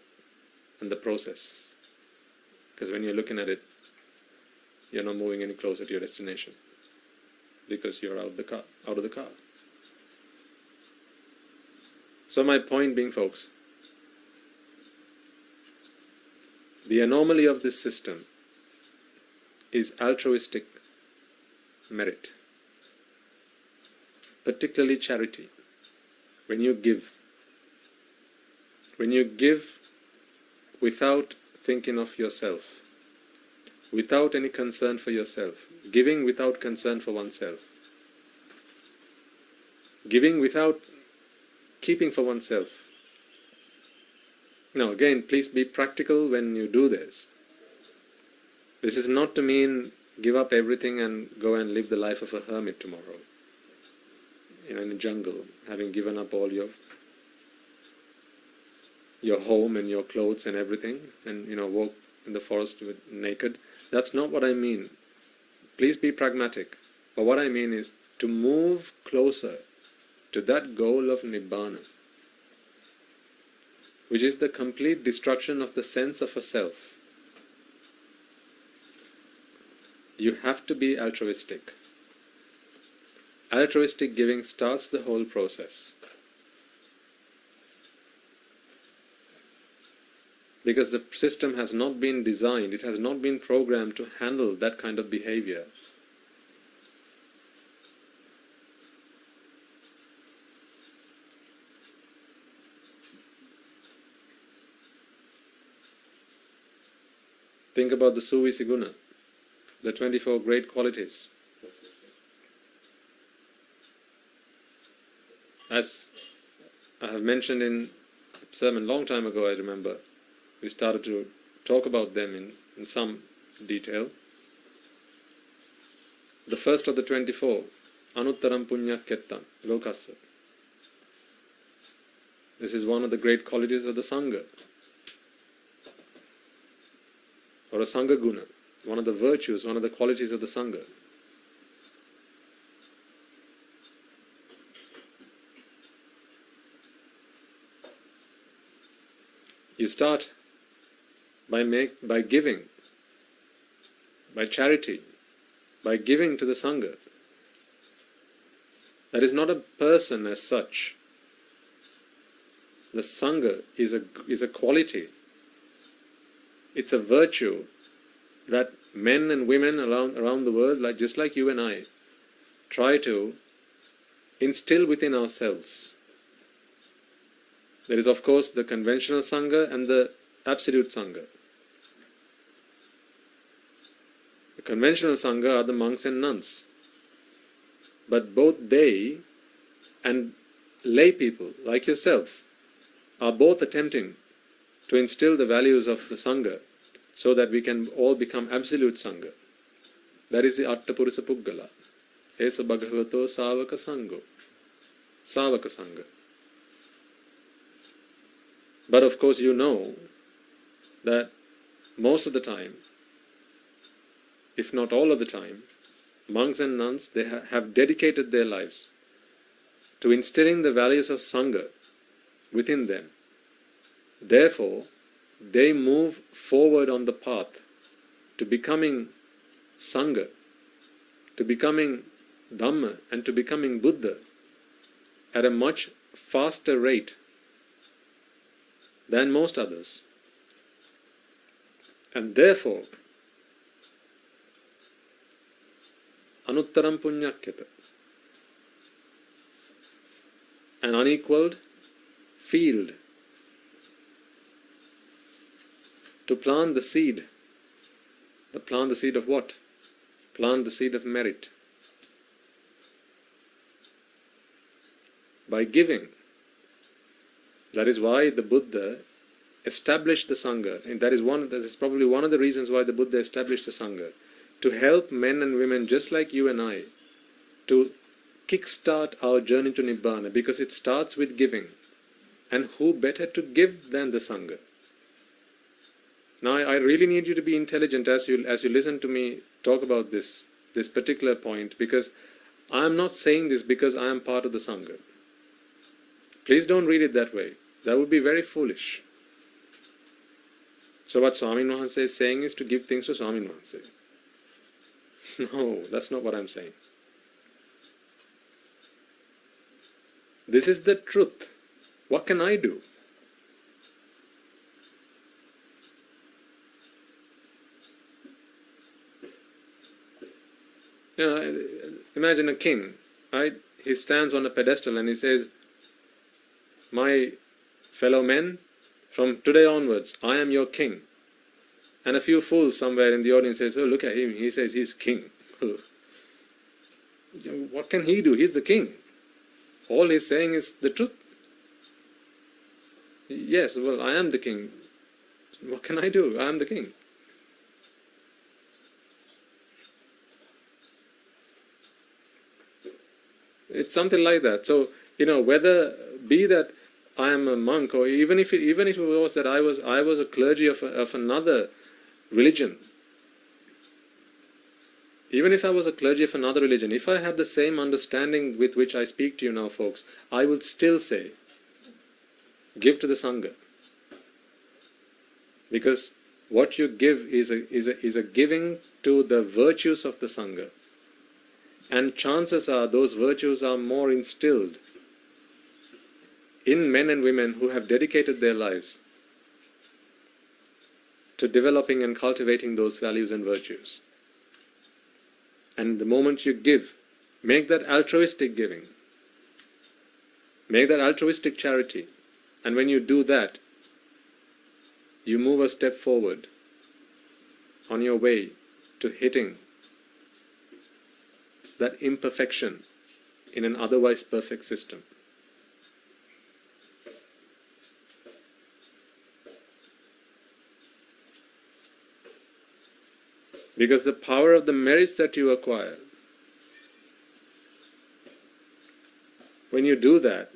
and the process? Because when you're looking at it, you're not moving any closer to your destination because you're out of the car. So my point being, folks, the anomaly of this system is altruistic merit, particularly charity. When you give without thinking of yourself, without any concern for yourself, giving without concern for oneself, giving without keeping for oneself. Now again, please be practical when you do this. This is not to mean give up everything and go and live the life of a hermit tomorrow, in a jungle, having given up all your your home and your clothes and everything, and walk in the forest naked. That's not what I mean. Please be pragmatic. But what I mean is to move closer to that goal of Nibbana, which is the complete destruction of the sense of a self. You have to be altruistic. Altruistic giving starts the whole process. Because the system has not been designed, it has not been programmed to handle that kind of behavior. Think about the Suvisiguna, the 24 great qualities. As I have mentioned in a sermon long time ago, I remember, we started to talk about them in some detail. The first of the 24, Anuttaram Punya Kettam, Lokassa. This is one of the great qualities of the Sangha, or a Sangha Guna, one of the virtues, one of the qualities of the Sangha. You start by giving, by charity, by giving to the Sangha. That is not a person as such. The Sangha is a quality. It's a virtue that men and women around the world, just like you and I, try to instill within ourselves. There is, of course, the conventional Sangha and the absolute Sangha. The conventional Sangha are the monks and nuns. But both they and lay people, like yourselves, are both attempting to instill the values of the Sangha so that we can all become absolute Sangha. That is the Attapurusa Puggala. Esa Bhagavato Savaka Sangho. Savaka Sangha. But of course you know that most of the time, if not all of the time, monks and nuns, they have dedicated their lives to instilling the values of Sangha within them. Therefore, they move forward on the path to becoming Sangha, to becoming Dhamma, and to becoming Buddha at a much faster rate than most others. And therefore, Anuttaram Punyakyata, an unequaled field to plant the seed. Plant the seed of what? Plant the seed of merit. By giving. That is why the Buddha established the Sangha, and that is probably one of the reasons why the Buddha established the Sangha, to help men and women just like you and I to kickstart our journey to Nibbana, because it starts with giving. And who better to give than the Sangha? Now I really need you to be intelligent as you listen to me talk about this particular point, because I am not saying this because I am part of the Sangha. Please don't read it that way. That would be very foolish. So what Swami Wahanse is saying is to give things to Swami Wahanse. No, that's not what I'm saying. This is the truth. What can I do? Imagine a king, right? He stands on a pedestal and he says, "My fellow men, from today onwards, I am your king." And a few fools somewhere in the audience says, "Oh, look at him, he says he's king." What can he do? He's the king. All he's saying is the truth. Yes, well, I am the king. What can I do? I am the king. It's something like that. So, whether be that I am a monk, or even if it was that I was a clergy of another religion, even if I was a clergy of another religion, if I had the same understanding with which I speak to you now, folks, I would still say, give to the Sangha. Because what you give is a giving to the virtues of the Sangha. And chances are those virtues are more instilled in men and women who have dedicated their lives to developing and cultivating those values and virtues. And the moment you give, make that altruistic giving, make that altruistic charity. And when you do that, you move a step forward on your way to hitting that imperfection in an otherwise perfect system. Because the power of the merits that you acquire, when you do that,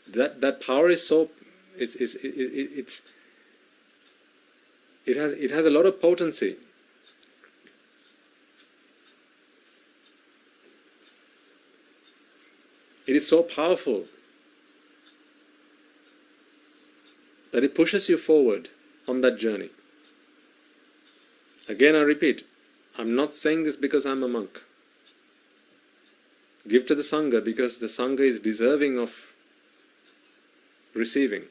that power is so it has a lot of potency. It is so powerful that it pushes you forward on that journey. Again, I repeat, I'm not saying this because I'm a monk. Give to the Sangha because the Sangha is deserving of receiving.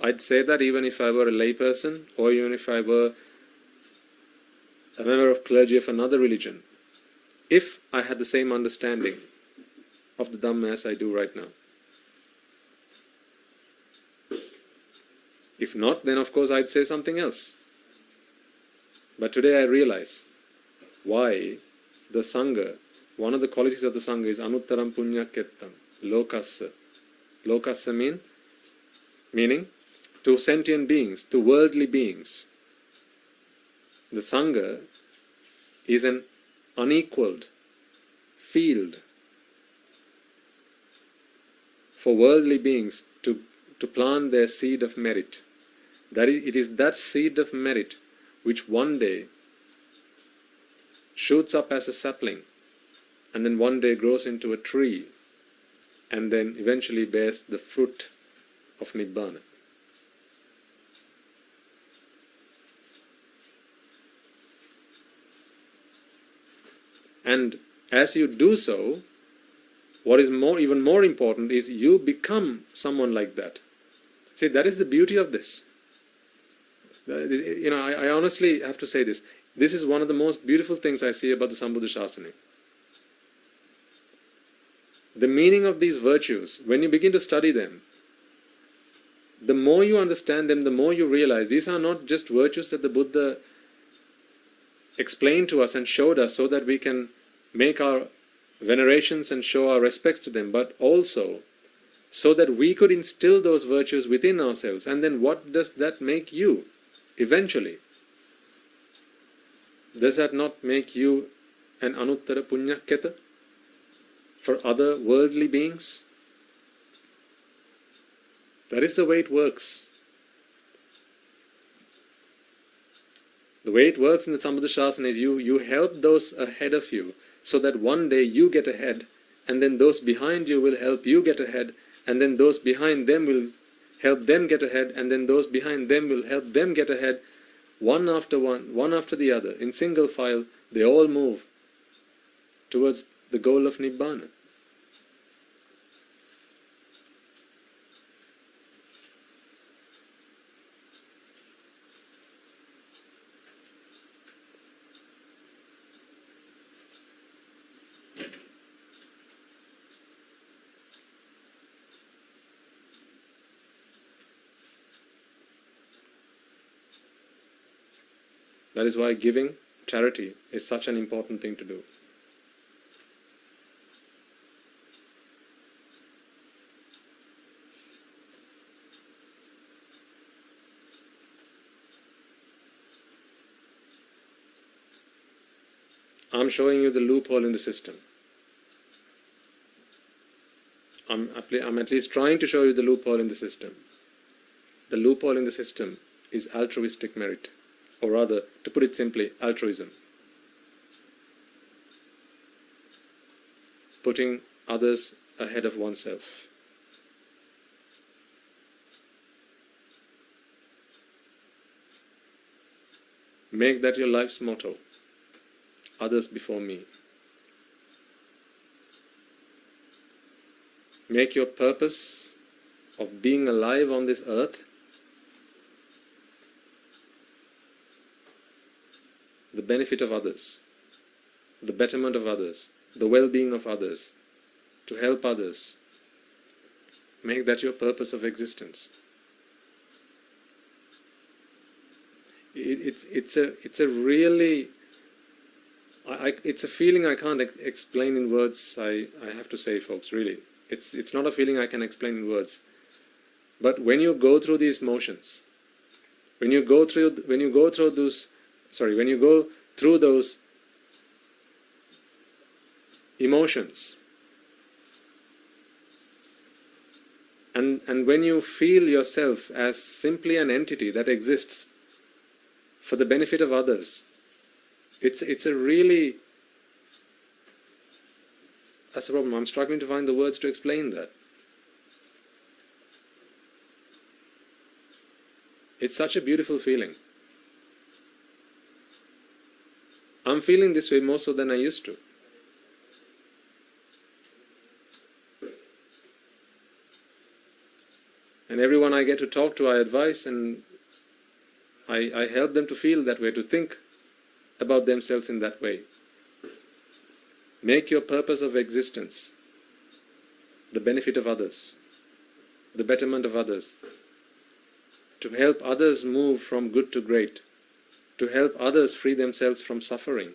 I'd say that even if I were a layperson, or even if I were a member of clergy of another religion, if I had the same understanding of the Dhamma as I do right now. If not, then of course I'd say something else. But today I realize why the Sangha, one of the qualities of the Sangha is anuttaram punyakettam, lokassa. Lokassa meaning to sentient beings, to worldly beings. The Sangha is an unequaled field for worldly beings to plant their seed of merit. It is that seed of merit which one day shoots up as a sapling and then one day grows into a tree and then eventually bears the fruit of Nibbana. And as you do so, what is even more important is you become someone like that. See, that is the beauty of this. I honestly have to say this. This is one of the most beautiful things I see about the Sambuddha Shasana. The meaning of these virtues, when you begin to study them, the more you understand them, the more you realize these are not just virtues that the Buddha explained to us and showed us so that we can make our venerations and show our respects to them, but also so that we could instill those virtues within ourselves. And then what does that make you eventually? Does that not make you an anuttara punyaketa for other worldly beings? That is the way it works. The way it works in the Sambuddha Shasana is you help those ahead of you so that one day you get ahead, and then those behind you will help you get ahead, and then those behind them will help them get ahead, and then those behind them will help them get ahead, one after the other, in single file. They all move towards the goal of Nibbana. That is why giving, charity, is such an important thing to do. I'm showing you the loophole in the system. I'm at least trying to show you the loophole in the system. The loophole in the system is altruistic merit, or rather, to put it simply, altruism. Putting others ahead of oneself. Make that your life's motto. Others before me. Make your purpose of being alive on this earth the benefit of others, the betterment of others, the well-being of others, to help others. Make that your purpose of existence. It's a really, it's a feeling I can't explain in words. I have to say, folks, really, it's not a feeling I can explain in words. But when you go through these motions, when you go through those emotions, and when you feel yourself as simply an entity that exists for the benefit of others, it's a really, that's the problem. I'm struggling to find the words to explain that. It's such a beautiful feeling. I'm feeling this way more so than I used to. And everyone I get to talk to, I advise and I help them to feel that way, to think about themselves in that way. Make your purpose of existence the benefit of others, the betterment of others, to help others move from good to great, to help others free themselves from suffering.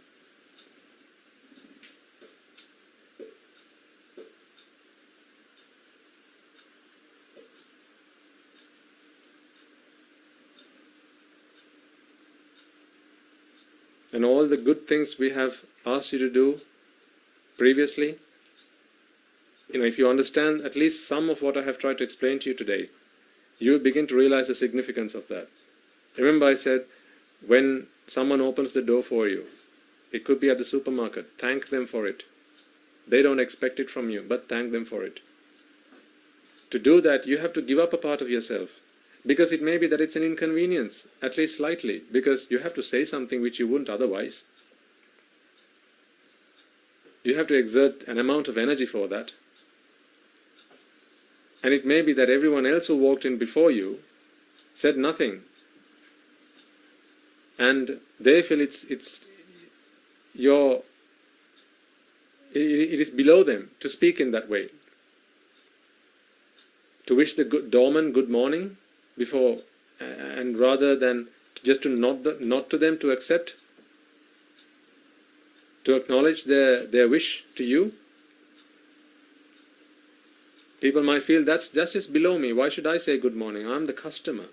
And all the good things we have asked you to do previously, if you understand at least some of what I have tried to explain to you today, you will begin to realize the significance of that. Remember I said, when someone opens the door for you, it could be at the supermarket, thank them for it. They don't expect it from you, but thank them for it. To do that, you have to give up a part of yourself. Because it may be that it's an inconvenience, at least slightly, because you have to say something which you wouldn't otherwise. You have to exert an amount of energy for that. And it may be that everyone else who walked in before you said nothing. And they feel it is below them to speak in that way. To wish the doorman good morning before, and rather than just to nod to them to accept, to acknowledge their wish to you. People might feel that's just below me. Why should I say good morning? I'm the customer.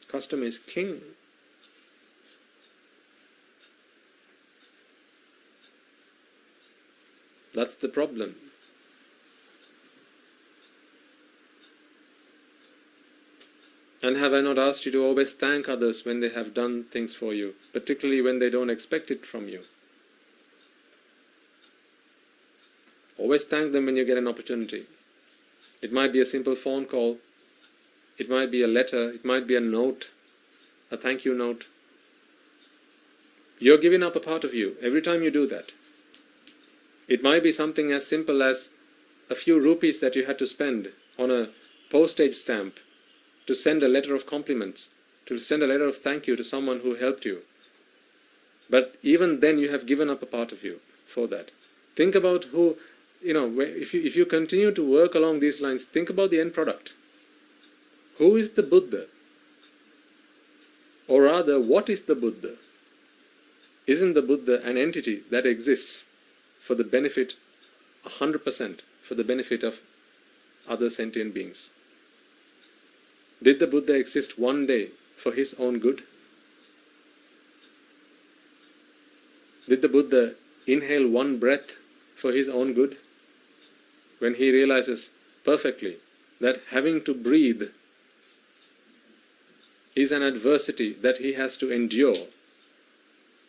Customer is king. That's the problem. And have I not asked you to always thank others when they have done things for you, particularly when they don't expect it from you? Always thank them when you get an opportunity. It might be a simple phone call, it might be a letter, it might be a note, a thank you note. You're giving up a part of you every time you do that. It might be something as simple as a few rupees that you had to spend on a postage stamp to send a letter of compliments, to send a letter of thank you to someone who helped you. But even then you have given up a part of you for that. Think about who, if you continue to work along these lines, think about the end product. Who is the Buddha? Or rather, what is the Buddha? Isn't the Buddha an entity that exists for the benefit, 100%, for the benefit of other sentient beings? Did the Buddha exist one day for his own good? Did the Buddha inhale one breath for his own good? When he realizes perfectly that having to breathe is an adversity that he has to endure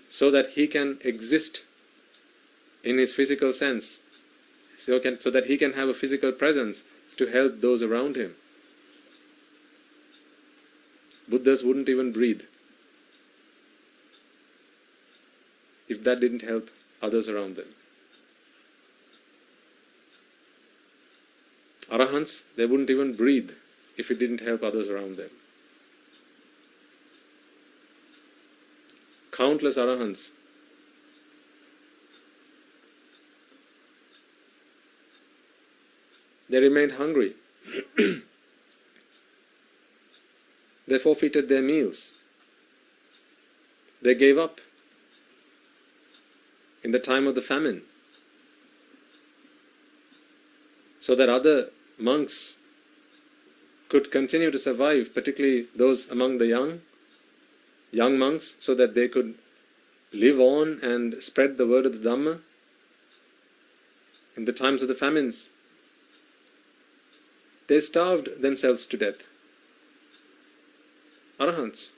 so that he can exist in his physical sense, so that he can have a physical presence to help those around him. Buddhas wouldn't even breathe if that didn't help others around them. Arahants, they wouldn't even breathe if it didn't help others around them. Countless Arahants, they remained hungry. They forfeited their meals. They gave up in the time of the famine so that other monks could continue to survive, particularly those among the young monks, so that they could live on and spread the word of the Dhamma in the times of the famines. They starved themselves to death. Arahants,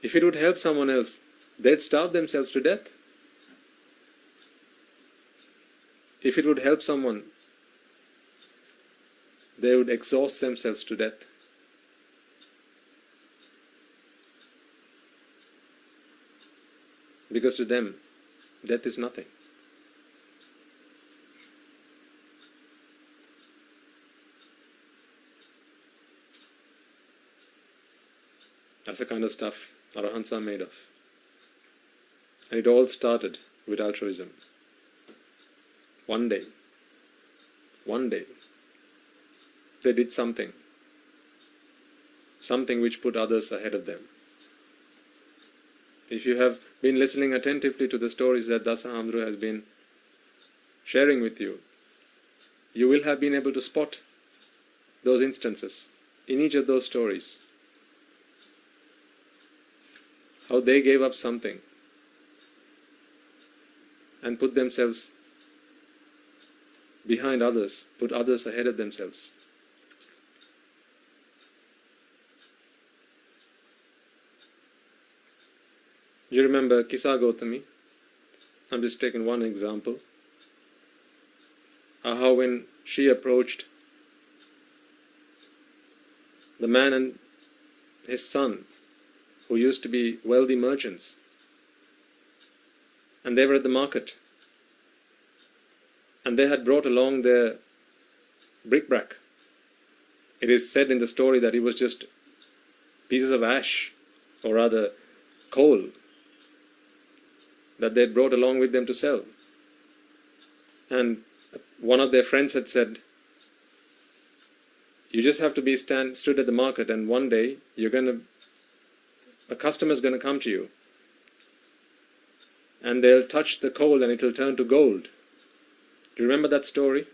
if it would help someone else, they'd starve themselves to death. If it would help someone, they would exhaust themselves to death. Because to them, death is nothing. That's the kind of stuff Arahants are made of. And it all started with altruism. One day, they did something which put others ahead of them. If you have been listening attentively to the stories that Dasa Hamdru has been sharing with you, you will have been able to spot those instances in each of those stories. How they gave up something and put themselves behind others, put others ahead of themselves. Do you remember Kisa Gautami? I'm just taking one example. How when she approached the man and his son, who used to be wealthy merchants, and they were at the market, and they had brought along their bric-a-brac. It is said in the story that it was just pieces of ash, or rather coal, that they had brought along with them to sell. And one of their friends had said, you just have to be stood at the market, and one day a customer is going to come to you, and they'll touch the coal and it will turn to gold. Do you remember that story?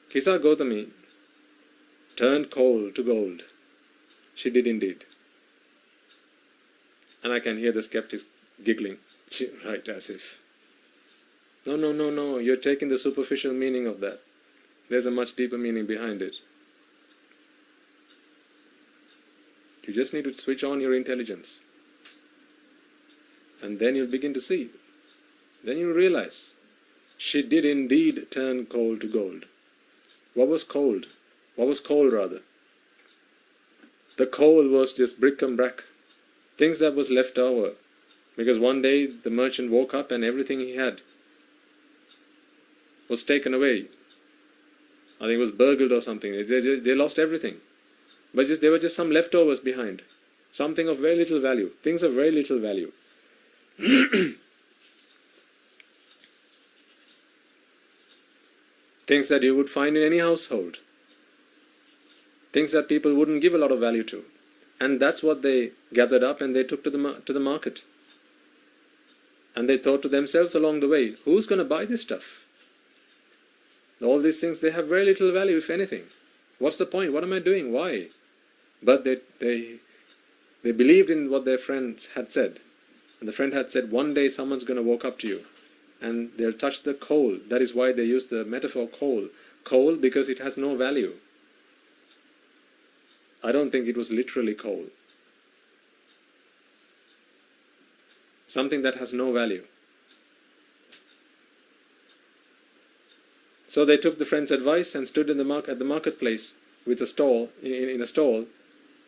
Kisa Gautami turned coal to gold. She did indeed. And I can hear the skeptics giggling. Right, as if. No, you're taking the superficial meaning of that. There's a much deeper meaning behind it. You just need to switch on your intelligence. And then you'll begin to see. Then you'll realize she did indeed turn coal to gold. What was coal? What was coal rather? The coal was just bric-a-brac, things that was left over. Because one day the merchant woke up and everything he had was taken away. I think it was burgled or something. They lost everything. But there were just some leftovers behind. Something of very little value. Things of very little value. Things that you would find in any household. Things that people wouldn't give a lot of value to. And that's what they gathered up and they took to the market. And they thought to themselves along the way, who's going to buy this stuff? All these things, they have very little value, if anything. What's the point? What am I doing? Why? But they believed in what their friends had said. And the friend had said, one day someone's going to walk up to you and they'll touch the coal. That is why they use the metaphor coal. Coal because it has no value. I don't think it was literally coal. Something that has no value. So they took the friend's advice and stood in at the marketplace with a stall, in a stall,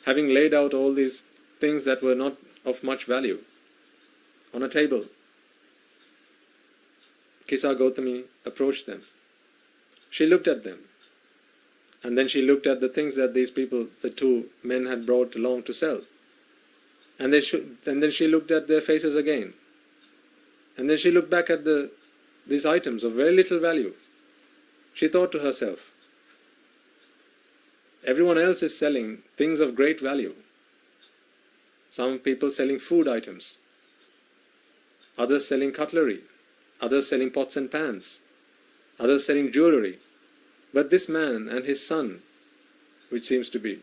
having laid out all these things that were not of much value on a table. Kisa Gautami approached them. She looked at them, and then she looked at the things that these people, the two men, had brought along to sell. And then she looked at their faces again. And then she looked back at these items of very little value. She thought to herself, everyone else is selling things of great value. Some people selling food items, others selling cutlery, others selling pots and pans, others selling jewelry. But this man and his son, which seems to be,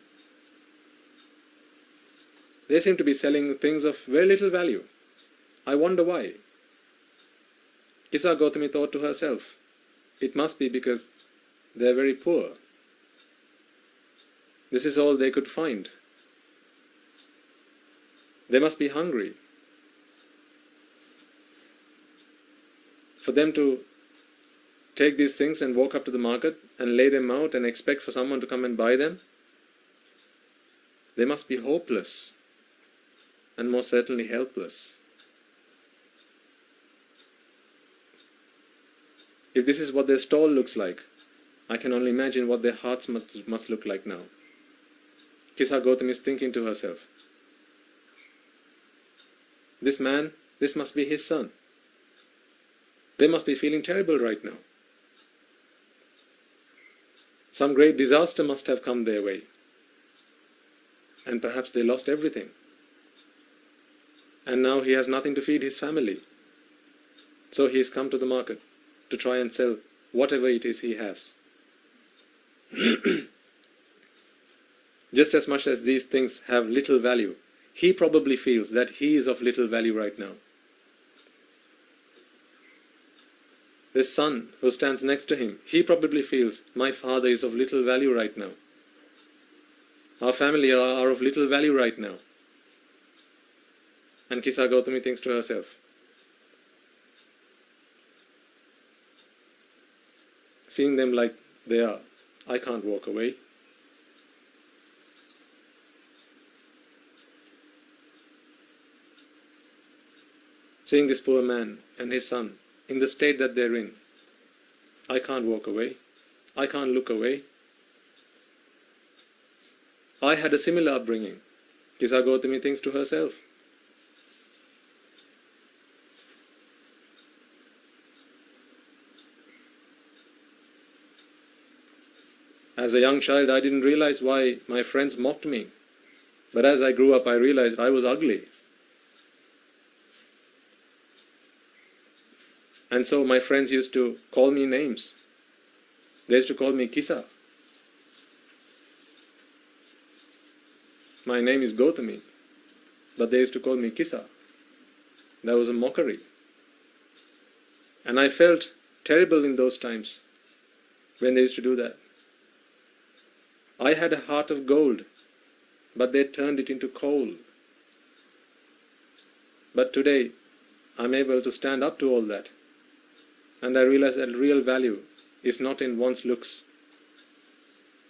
they seem to be selling things of very little value. I wonder why. Kisa Gautami thought to herself, it must be because they are very poor. This is all they could find. They must be hungry. For them to take these things and walk up to the market and lay them out and expect for someone to come and buy them, they must be hopeless and most certainly helpless. If this is what their stall looks like, I can only imagine what their hearts must look like now. Kisa Gautami is thinking to herself, this man, this must be his son. They must be feeling terrible right now. Some great disaster must have come their way. And perhaps they lost everything. And now he has nothing to feed his family. So he has come to the market to try and sell whatever it is he has. Just as much as these things have little value, he probably feels that he is of little value right now. This son who stands next to him, he probably feels, my father is of little value right now. Our family are of little value right now. And Kisa Gautami thinks to herself, seeing them like they are, I can't walk away. Seeing this poor man and his son in the state that they're in, I can't walk away. I can't look away. I had a similar upbringing. Kisa Gautami thinks to herself. As a young child, I didn't realize why my friends mocked me. But as I grew up, I realized I was ugly. And so my friends used to call me names. They used to call me Kisa. My name is Gautami, but they used to call me Kisa. That was a mockery. And I felt terrible in those times when they used to do that. I had a heart of gold, but they turned it into coal. But today, I'm able to stand up to all that. And I realize that real value is not in one's looks,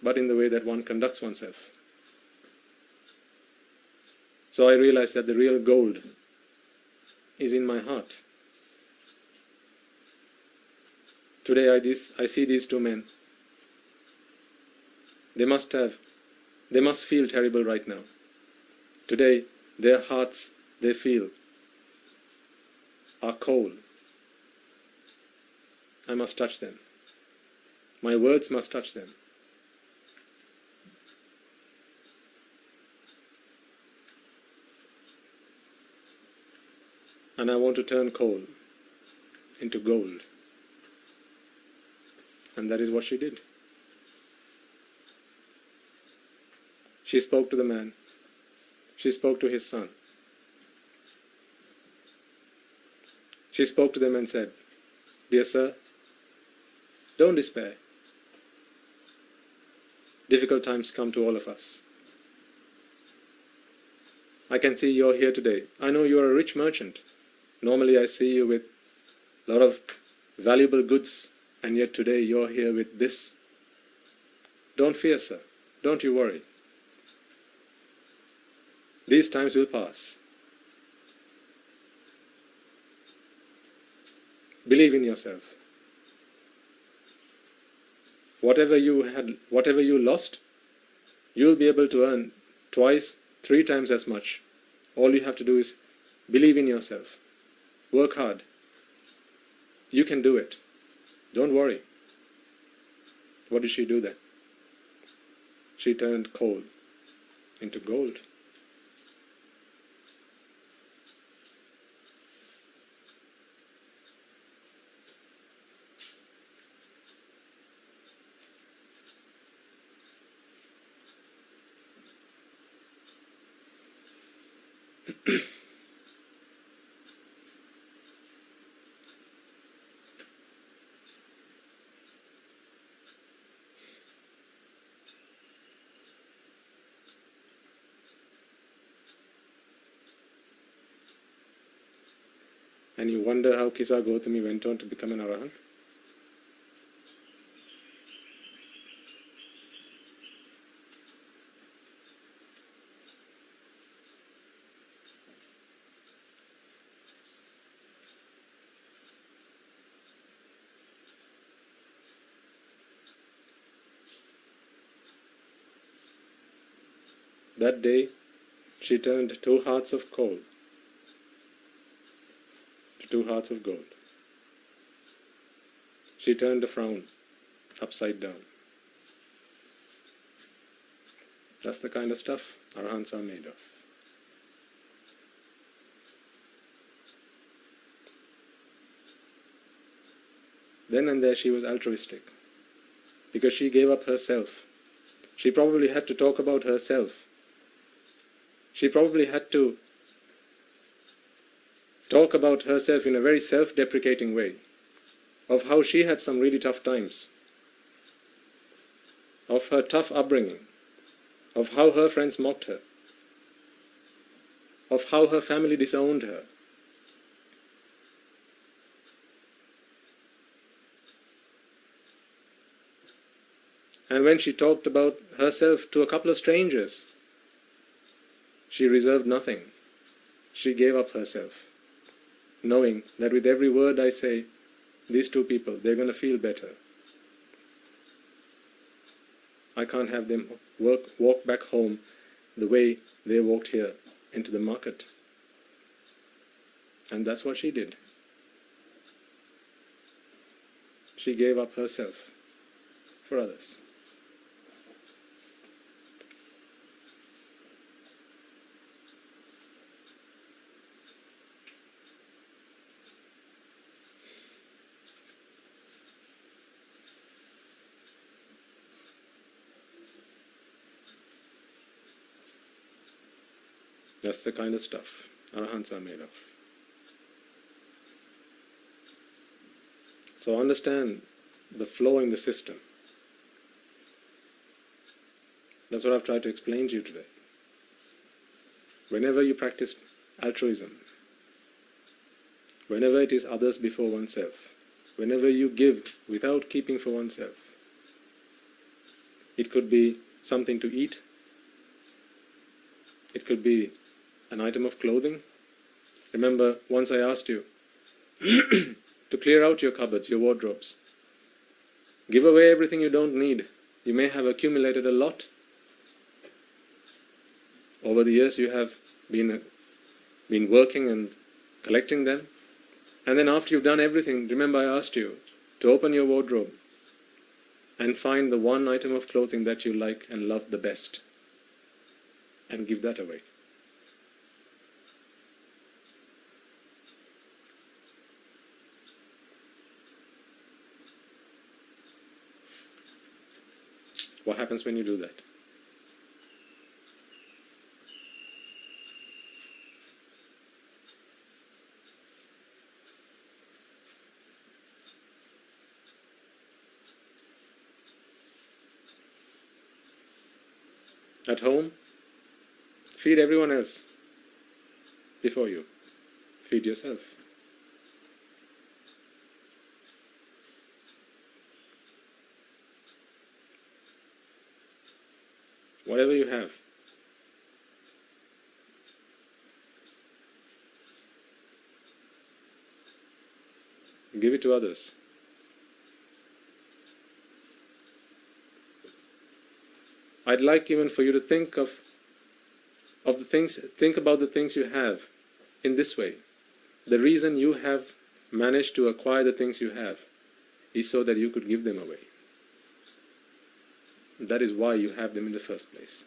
but in the way that one conducts oneself. So I realize that the real gold is in my heart. Today I see these two men. They must feel terrible right now. Today, their hearts, they feel, are cold. I must touch them. My words must touch them. And I want to turn coal into gold. And that is what she did. She spoke to the man. She spoke to his son. She spoke to them and said, dear sir, don't despair. Difficult times come to all of us. I can see you're here today. I know you're a rich merchant. Normally I see you with a lot of valuable goods, and yet today you're here with this. Don't fear, sir. Don't you worry. These times will pass. Believe in yourself. Whatever you lost, you'll be able to earn twice, 3 times as much. All you have to do is believe in yourself. Work hard. You can do it. Don't worry. What did she do then? She turned coal into gold. And you wonder how Kisa Gautami went on to become an Arahant? That day, she turned 2 hearts of coal to 2 hearts of gold. She turned a frown upside down. That's the kind of stuff Arahants are made of. Then and there she was altruistic, because she gave up herself. She probably had to talk about herself. She probably had to talk about herself in a very self-deprecating way, of how she had some really tough times, of her tough upbringing, of how her friends mocked her, of how her family disowned her. And when she talked about herself to a couple of strangers, she reserved nothing. She gave up herself, knowing that with every word I say, these 2 people, they're going to feel better. I can't have them walk back home the way they walked here into the market. And that's what she did. She gave up herself for others. That's the kind of stuff Arahants are made of. So understand the flow in the system. That's what I've tried to explain to you today. Whenever you practice altruism, whenever it is others before oneself, whenever you give without keeping for oneself, it could be something to eat, it could be an item of clothing. Remember, once I asked you to clear out your cupboards, your wardrobes. Give away everything you don't need. You may have accumulated a lot. Over the years you have been working and collecting them. And then after you've done everything, remember I asked you to open your wardrobe and find the one item of clothing that you like and love the best, and give that away. What happens when you do that? At home, feed everyone else before you. Feed yourself. Whatever you have. Give it to others. I'd like even for you to think of the things, think about the things you have in this way. The reason you have managed to acquire the things you have is so that you could give them away. That is why you have them in the first place.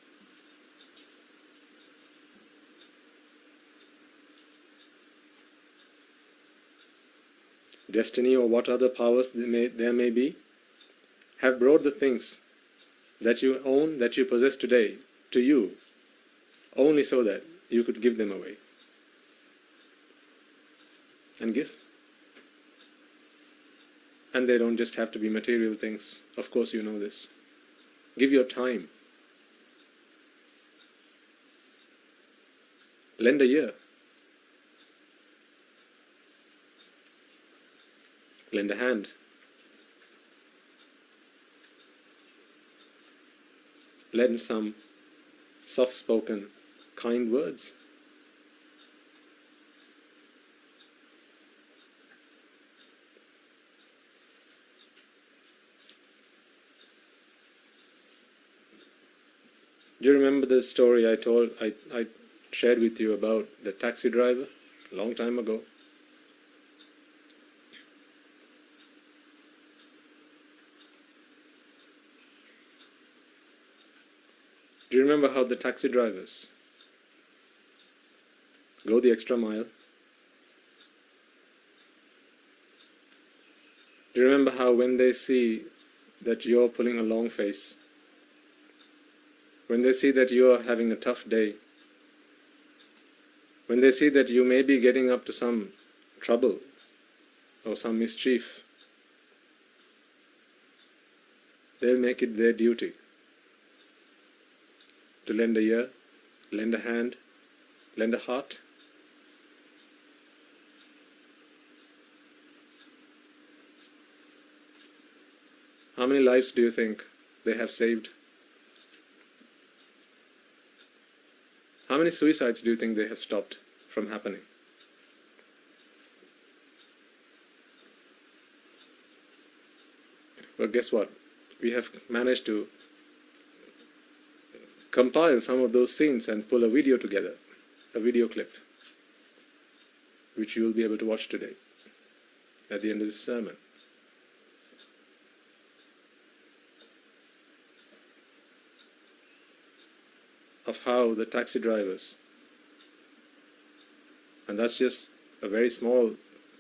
Destiny or what other powers there may be have brought the things that you own, that you possess today, to you, only so that you could give them away. And give. And they don't just have to be material things. Of course you know this. Give your time. Lend a ear. Lend a hand. Lend some soft-spoken, kind words. Do you remember the story I shared with you about the taxi driver a long time ago? Do you remember how the taxi drivers go the extra mile? Do you remember how when they see that you're pulling a long face, when they see that you are having a tough day, when they see that you may be getting up to some trouble or some mischief, they'll make it their duty to lend a ear, lend a hand, lend a heart. How many lives do you think they have saved? How many suicides do you think they have stopped from happening? Well, guess what? We have managed to compile some of those scenes and pull a video together, a video clip, which you will be able to watch today at the end of the sermon. Of how the taxi drivers, and that's just a very small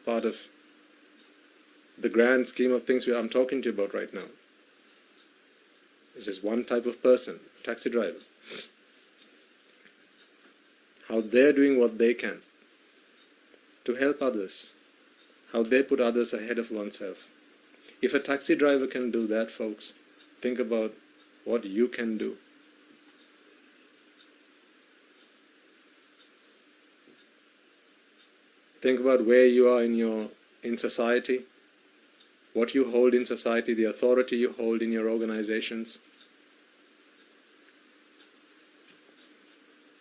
part of the grand scheme of things I'm talking to you about right now. This is one type of person, taxi driver. How they're doing what they can to help others. How they put others ahead of oneself. If a taxi driver can do that, folks, think about what you can do. Think about where you are in society, what you hold in society, the authority you hold in your organizations,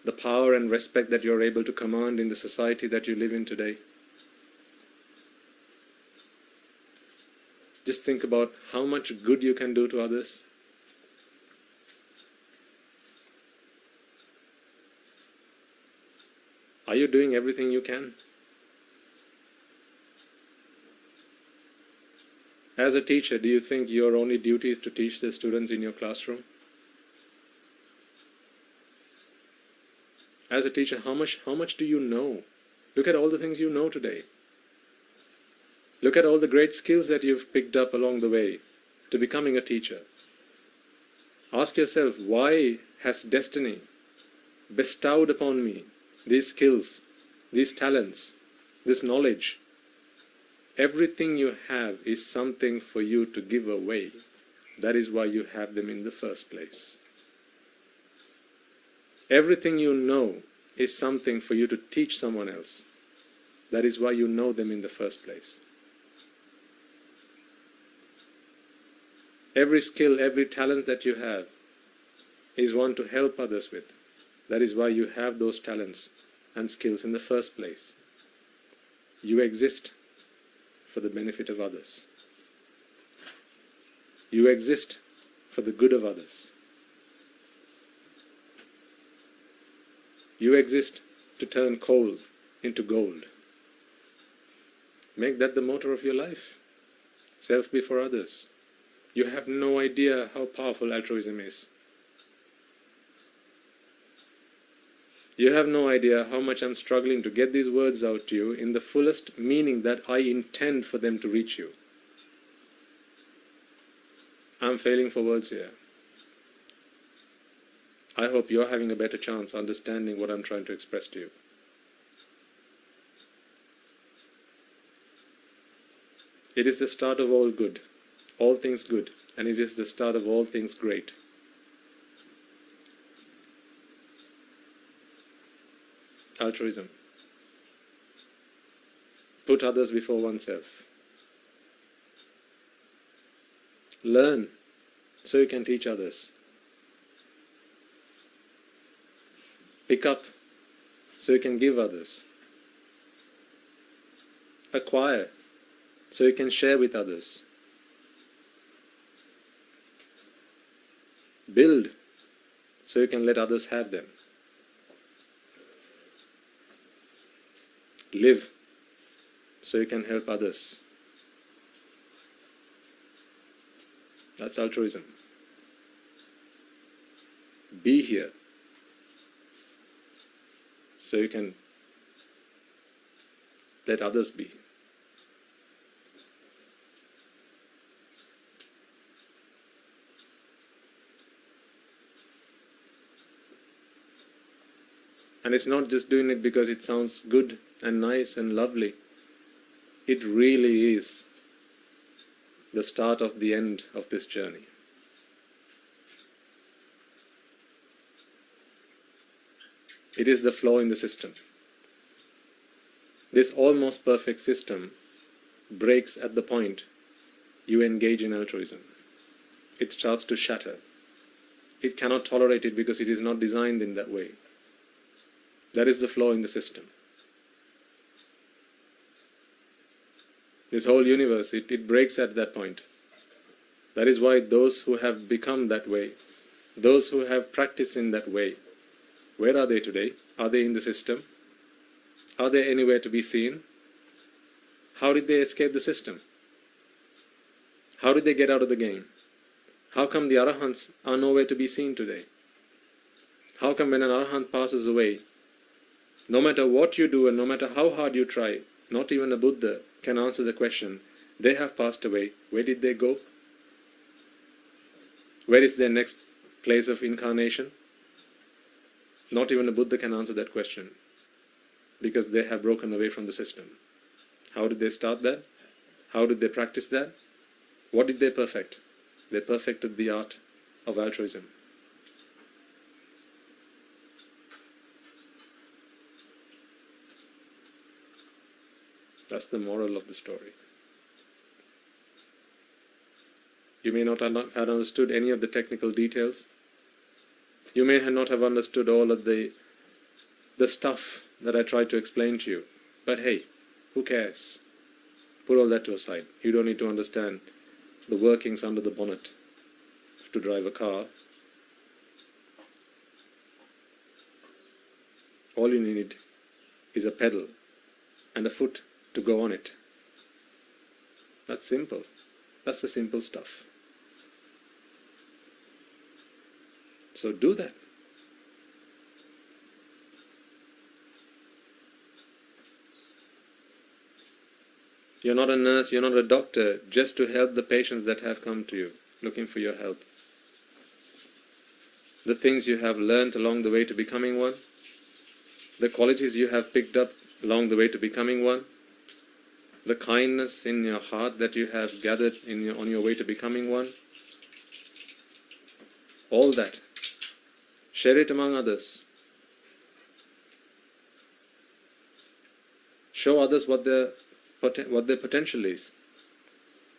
the power and respect that you're able to command in the society that you live in today. Just think about how much good you can do to others. Are you doing everything you can? As a teacher, do you think your only duty is to teach the students in your classroom? As a teacher, how much do you know? Look at all the things you know today. Look at all the great skills that you've picked up along the way to becoming a teacher. Ask yourself, why has destiny bestowed upon me these skills, these talents, this knowledge? Everything you have is something for you to give away. That is why you have them in the first place. Everything you know is something for you to teach someone else. That is why you know them in the first place. Every skill, every talent that you have is one to help others with. That is why you have those talents and skills in the first place. You exist for the benefit of others. You exist for the good of others. You exist to turn coal into gold. Make that the motto of your life. Self before others. You have no idea how powerful altruism is. You have no idea how much I'm struggling to get these words out to you in the fullest meaning that I intend for them to reach you. I'm failing for words here. I hope you're having a better chance understanding what I'm trying to express to you. It is the start of all good, all things good, and it is the start of all things great. Altruism. Put others before oneself. Learn so you can teach others. Pick up so you can give others. Acquire so you can share with others. Build so you can let others have them. Live so you can help others. That's altruism. Be here so you can let others be. And it's not just doing it because it sounds good and nice and lovely. It really is the start of the end of this journey. It is the flaw in the system. This almost perfect system breaks at the point you engage in altruism. It starts to shatter. It cannot tolerate it because it is not designed in that way. That is the flaw in the system. This whole universe, it breaks at that point. That is why those who have become that way, those who have practiced in that way, where are they today? Are they in the system? Are they anywhere to be seen? How did they escape the system? How did they get out of the game? How come the Arahants are nowhere to be seen today? How come when an Arahant passes away, no matter what you do and no matter how hard you try, not even a Buddha can answer the question, they have passed away, where did they go? Where is their next place of incarnation? Not even a Buddha can answer that question, because they have broken away from the system. How did they start that? How did they practice that? What did they perfect? They perfected the art of altruism. That's the moral of the story. You may not have understood any of the technical details. You may not have understood all of the stuff that I tried to explain to you. But hey, who cares? Put all that to a side. You don't need to understand the workings under the bonnet to drive a car. All you need is a pedal and a foot to go on it. That's simple. That's the simple stuff. So do that. You're not a nurse, you're not a doctor, just to help the patients that have come to you, looking for your help. The things you have learned along the way to becoming one, the qualities you have picked up along the way to becoming one, the kindness in your heart that you have gathered on your way to becoming one, all that. Share it among others. Show others what their potential is.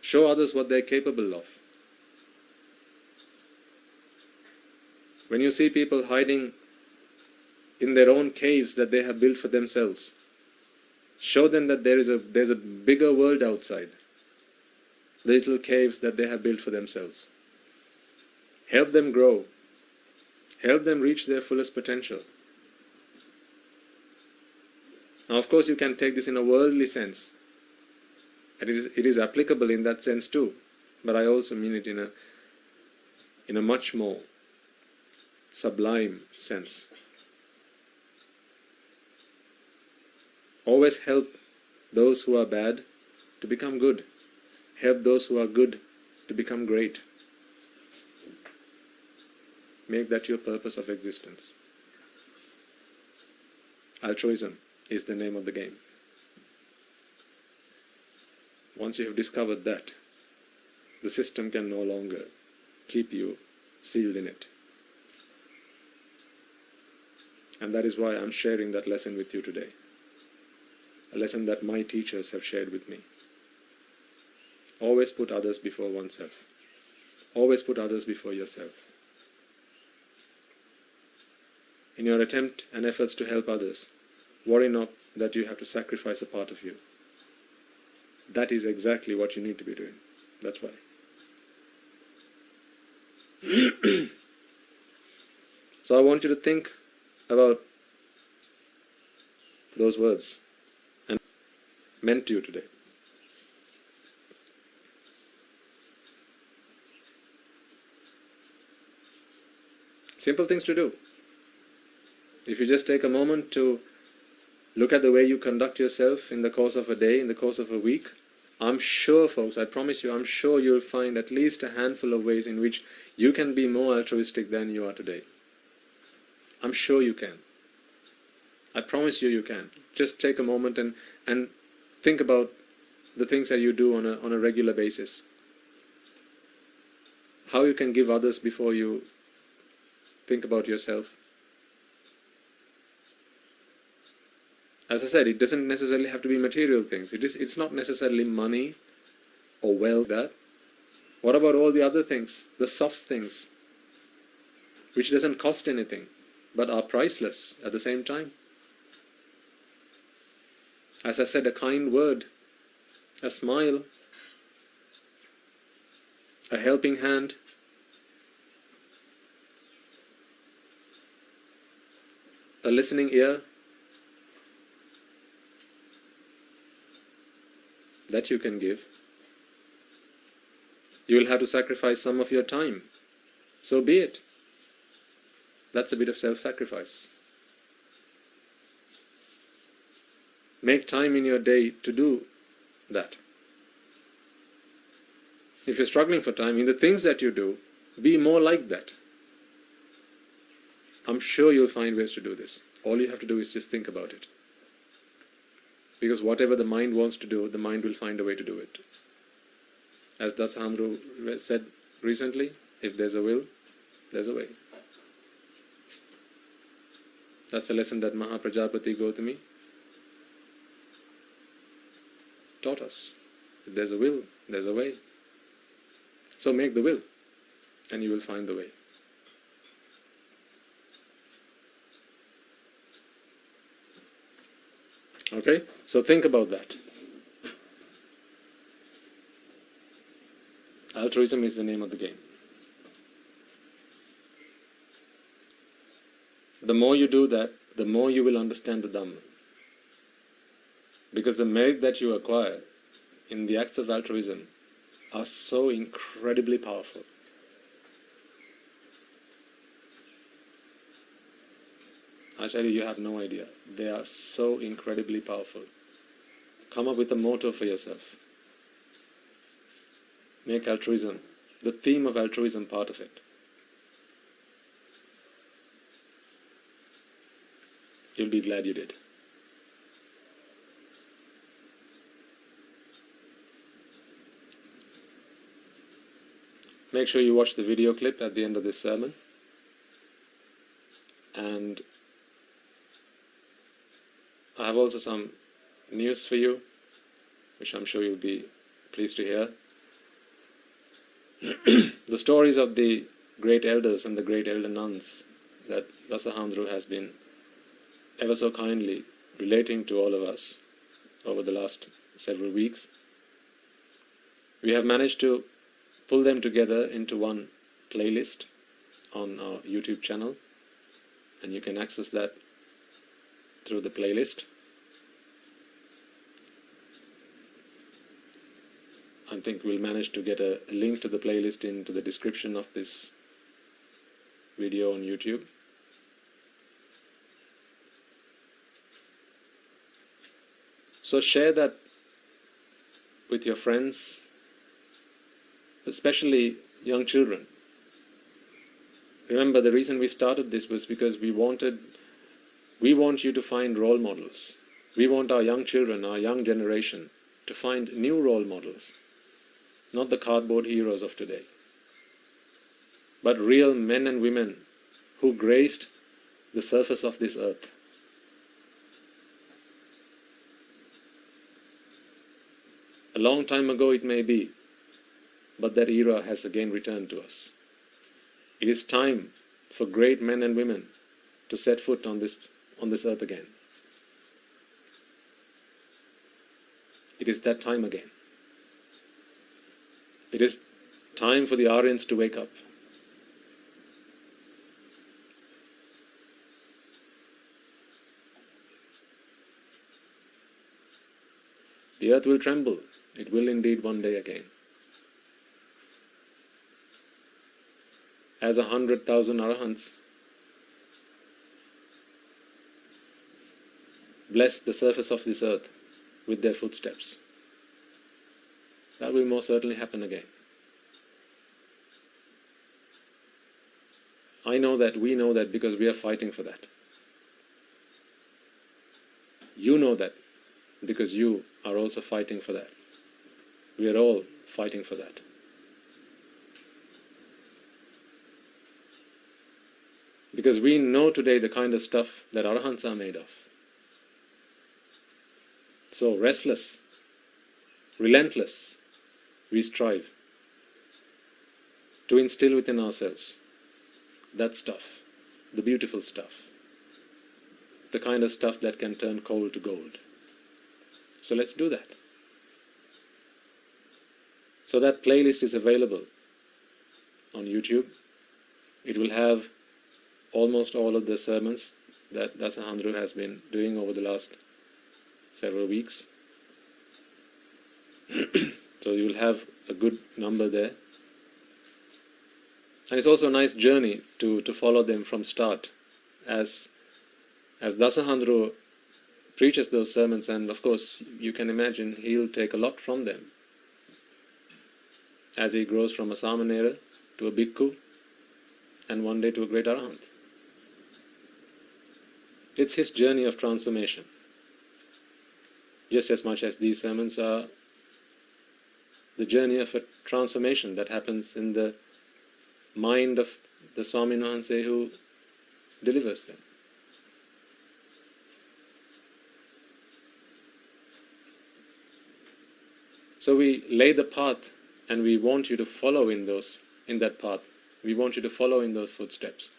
Show others what they're capable of. When you see people hiding in their own caves that they have built for themselves, show them that there's a bigger world outside the little caves that they have built for themselves. Help them grow. Help them reach their fullest potential. Now, of course, you can take this in a worldly sense. And it is applicable in that sense too. But I also mean it in a much more sublime sense. Always help those who are bad to become good. Help those who are good to become great. Make that your purpose of existence. Altruism is the name of the game. Once you have discovered that, the system can no longer keep you sealed in it. And that is why I'm sharing that lesson with you today. A lesson that my teachers have shared with me. Always put others before oneself. Always put others before yourself. In your attempt and efforts to help others, worry not that you have to sacrifice a part of you. That is exactly what you need to be doing. That's why. So I want you to think about those words and meant to you today. Simple things to do. If you just take a moment to look at the way you conduct yourself in the course of a day, in the course of a week, I'm sure, folks, I promise you, I'm sure you'll find at least a handful of ways in which you can be more altruistic than you are today. I'm sure you can. I promise you can. Just take a moment and think about the things that you do on a regular basis. How you can give others before you think about yourself. As I said, it doesn't necessarily have to be material things. It's not necessarily money or wealth. That. What about all the other things, the soft things, which doesn't cost anything, but are priceless at the same time? As I said, a kind word, a smile, a helping hand, a listening ear, that you can give. You will have to sacrifice some of your time. So be it. That's a bit of self-sacrifice. Make time in your day to do that. If you're struggling for time, in the things that you do, be more like that. I'm sure you'll find ways to do this. All you have to do is just think about it. Because whatever the mind wants to do, the mind will find a way to do it. As Das Hamru said recently, if there's a will, there's a way. That's a lesson that Maha Prajapati Gautami taught us. If there's a will, there's a way. So make the will, and you will find the way. Okay? So think about that. Altruism is the name of the game. The more you do that, the more you will understand the Dhamma. Because the merit that you acquire in the acts of altruism are so incredibly powerful. I tell you, you have no idea. They are so incredibly powerful. Come up with a motto for yourself. Make altruism, the theme of altruism, part of it. You'll be glad you did. Make sure you watch the video clip at the end of this sermon. And I have also some news for you, which I'm sure you'll be pleased to hear. The stories of the great elders and the great elder nuns that Dasahandru has been ever so kindly relating to all of us over the last several weeks, we have managed to pull them together into one playlist on our YouTube channel, and you can access that through the playlist. I think we'll manage to get a link to the playlist into the description of this video on YouTube. So share that with your friends, especially young children. Remember, the reason we started this was because we want you to find role models. We want our young children, our young generation, to find new role models. Not the cardboard heroes of today, but real men and women who graced the surface of this earth. A long time ago it may be, but that era has again returned to us. It is time for great men and women to set foot on this earth again. It is that time again. It is time for the Aryans to wake up. The earth will tremble. It will indeed one day again. As 100,000 Arahants bless the surface of this earth with their footsteps, that will most certainly happen again. I know that, we know that, because we are fighting for that. You know that, because you are also fighting for that. We are all fighting for that. Because we know today the kind of stuff that Arahants are made of. So restless, relentless, we strive to instill within ourselves that stuff, the beautiful stuff, the kind of stuff that can turn coal to gold. So let's do that. So that playlist is available on YouTube. It will have almost all of the sermons that Dasahandru has been doing over the last several weeks. So you will have a good number there. And it's also a nice journey to follow them from start. As Dasahandru preaches those sermons, and of course you can imagine he'll take a lot from them. As he grows from a Samanera to a Bhikkhu, and one day to a great Arahant. It's his journey of transformation. Just as much as these sermons are the journey of a transformation that happens in the mind of the Swamin Wahanse who delivers them. So we lay the path, and we want you to follow in that path. We want you to follow in those footsteps.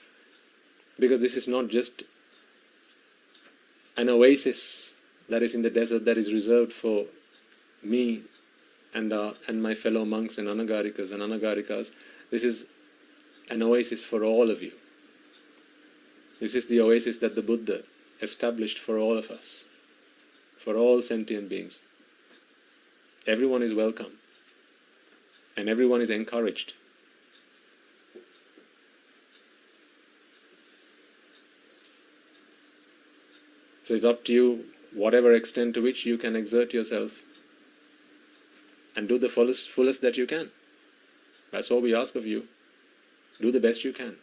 Because this is not just an oasis that is in the desert that is reserved for me and my fellow monks and anagarikas and anagarikas. This is an oasis for all of you. This is the oasis that the Buddha established for all of us, for all sentient beings. Everyone is welcome, and everyone is encouraged. So it's up to you, whatever extent to which you can exert yourself and do the fullest that you can. That's all we ask of you. Do the best you can.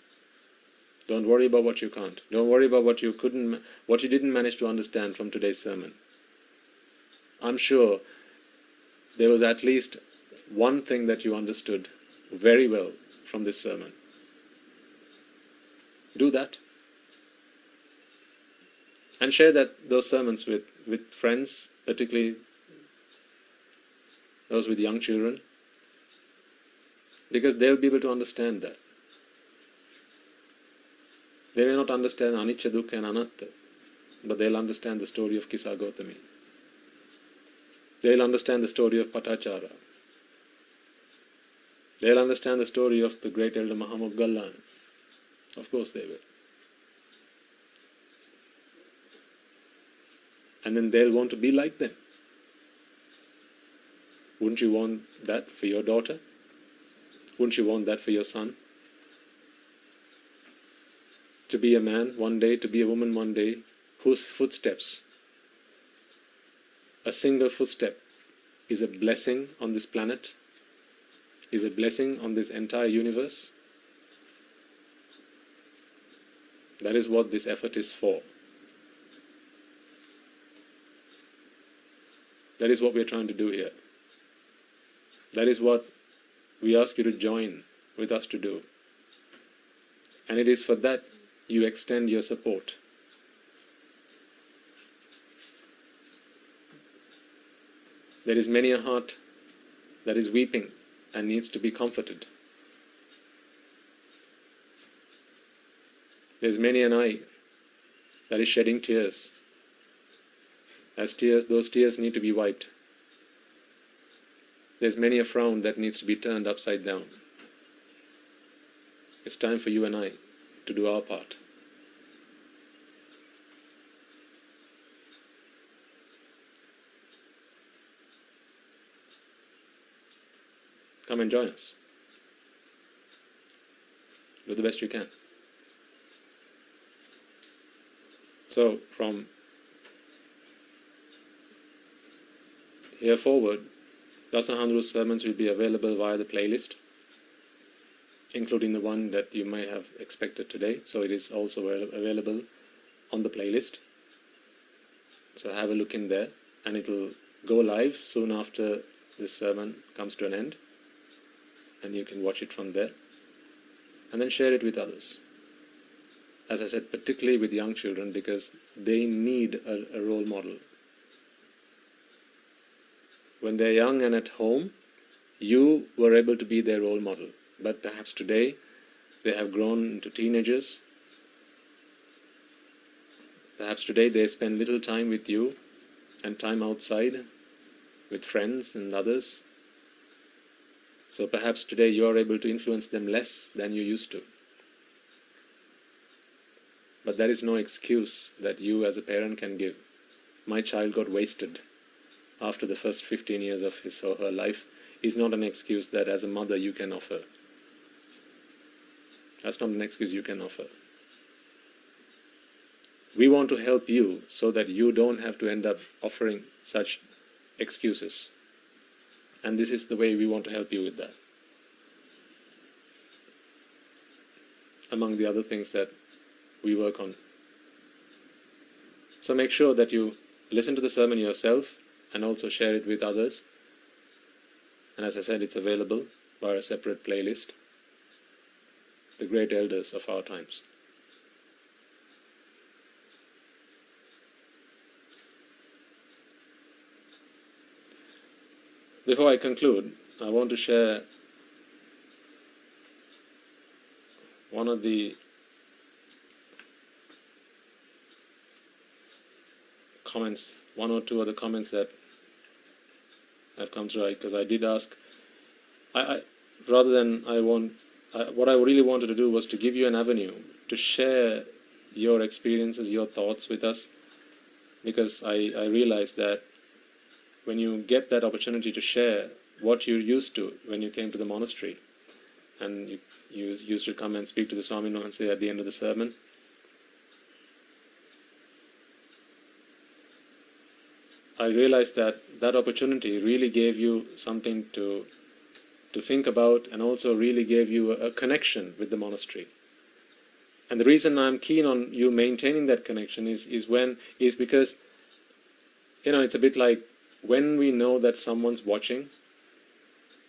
Don't worry about what you can't. Don't worry about what you didn't manage to understand from today's sermon. I'm sure there was at least one thing that you understood very well from this sermon. Do that. And share those sermons with with friends, particularly those with young children, because they'll be able to understand that. They may not understand anicca, dukkha and anatta, but they'll understand the story of Kisa Gautami. They'll understand the story of Patachara. They'll understand the story of the great elder Mahamoggallan. Of course they will. And then they'll want to be like them. Wouldn't you want that for your daughter? Wouldn't you want that for your son? To be a man one day, to be a woman one day, whose footsteps, a single footstep, is a blessing on this planet, is a blessing on this entire universe. That is what this effort is for. That is what we are trying to do here. That is what we ask you to join with us to do. And it is for that you extend your support. There is many a heart that is weeping and needs to be comforted. There is many an eye that is shedding tears. As tears, those tears need to be wiped. There's many a frown that needs to be turned upside down. It's time for you and I to do our part. Come and join us. Do the best you can. So, from here forward, Dasahandru's sermons will be available via the playlist, including the one that you may have expected today. So it is also available on the playlist. So have a look in there, and it will go live soon after this sermon comes to an end, and you can watch it from there. And then share it with others. As I said, particularly with young children, because they need a role model. When they're young and at home, you were able to be their role model. But perhaps today, they have grown into teenagers. Perhaps today they spend little time with you and time outside with friends and others. So perhaps today you are able to influence them less than you used to. But that is no excuse that you as a parent can give. My child got wasted after the first 15 years of his or her life is not an excuse that as a mother you can offer. That's not an excuse you can offer. We want to help you so that you don't have to end up offering such excuses. And this is the way we want to help you with that. Among the other things that we work on. So make sure that you listen to the sermon yourself and also share it with others. And as I said, it's available via a separate playlist. The great elders of our times. Before I conclude, I want to share one of the comments, one or two of the comments that come through, because I did ask, what I really wanted to do was to give you an avenue to share your experiences, your thoughts with us, because I realized that when you get that opportunity to share what you used to when you came to the monastery, and you used to come and speak to the Swami and say at the end of the sermon, I realized that that opportunity really gave you something to think about, and also really gave you a connection with the monastery. And the reason I'm keen on you maintaining that connection is because, it's a bit like when we know that someone's watching,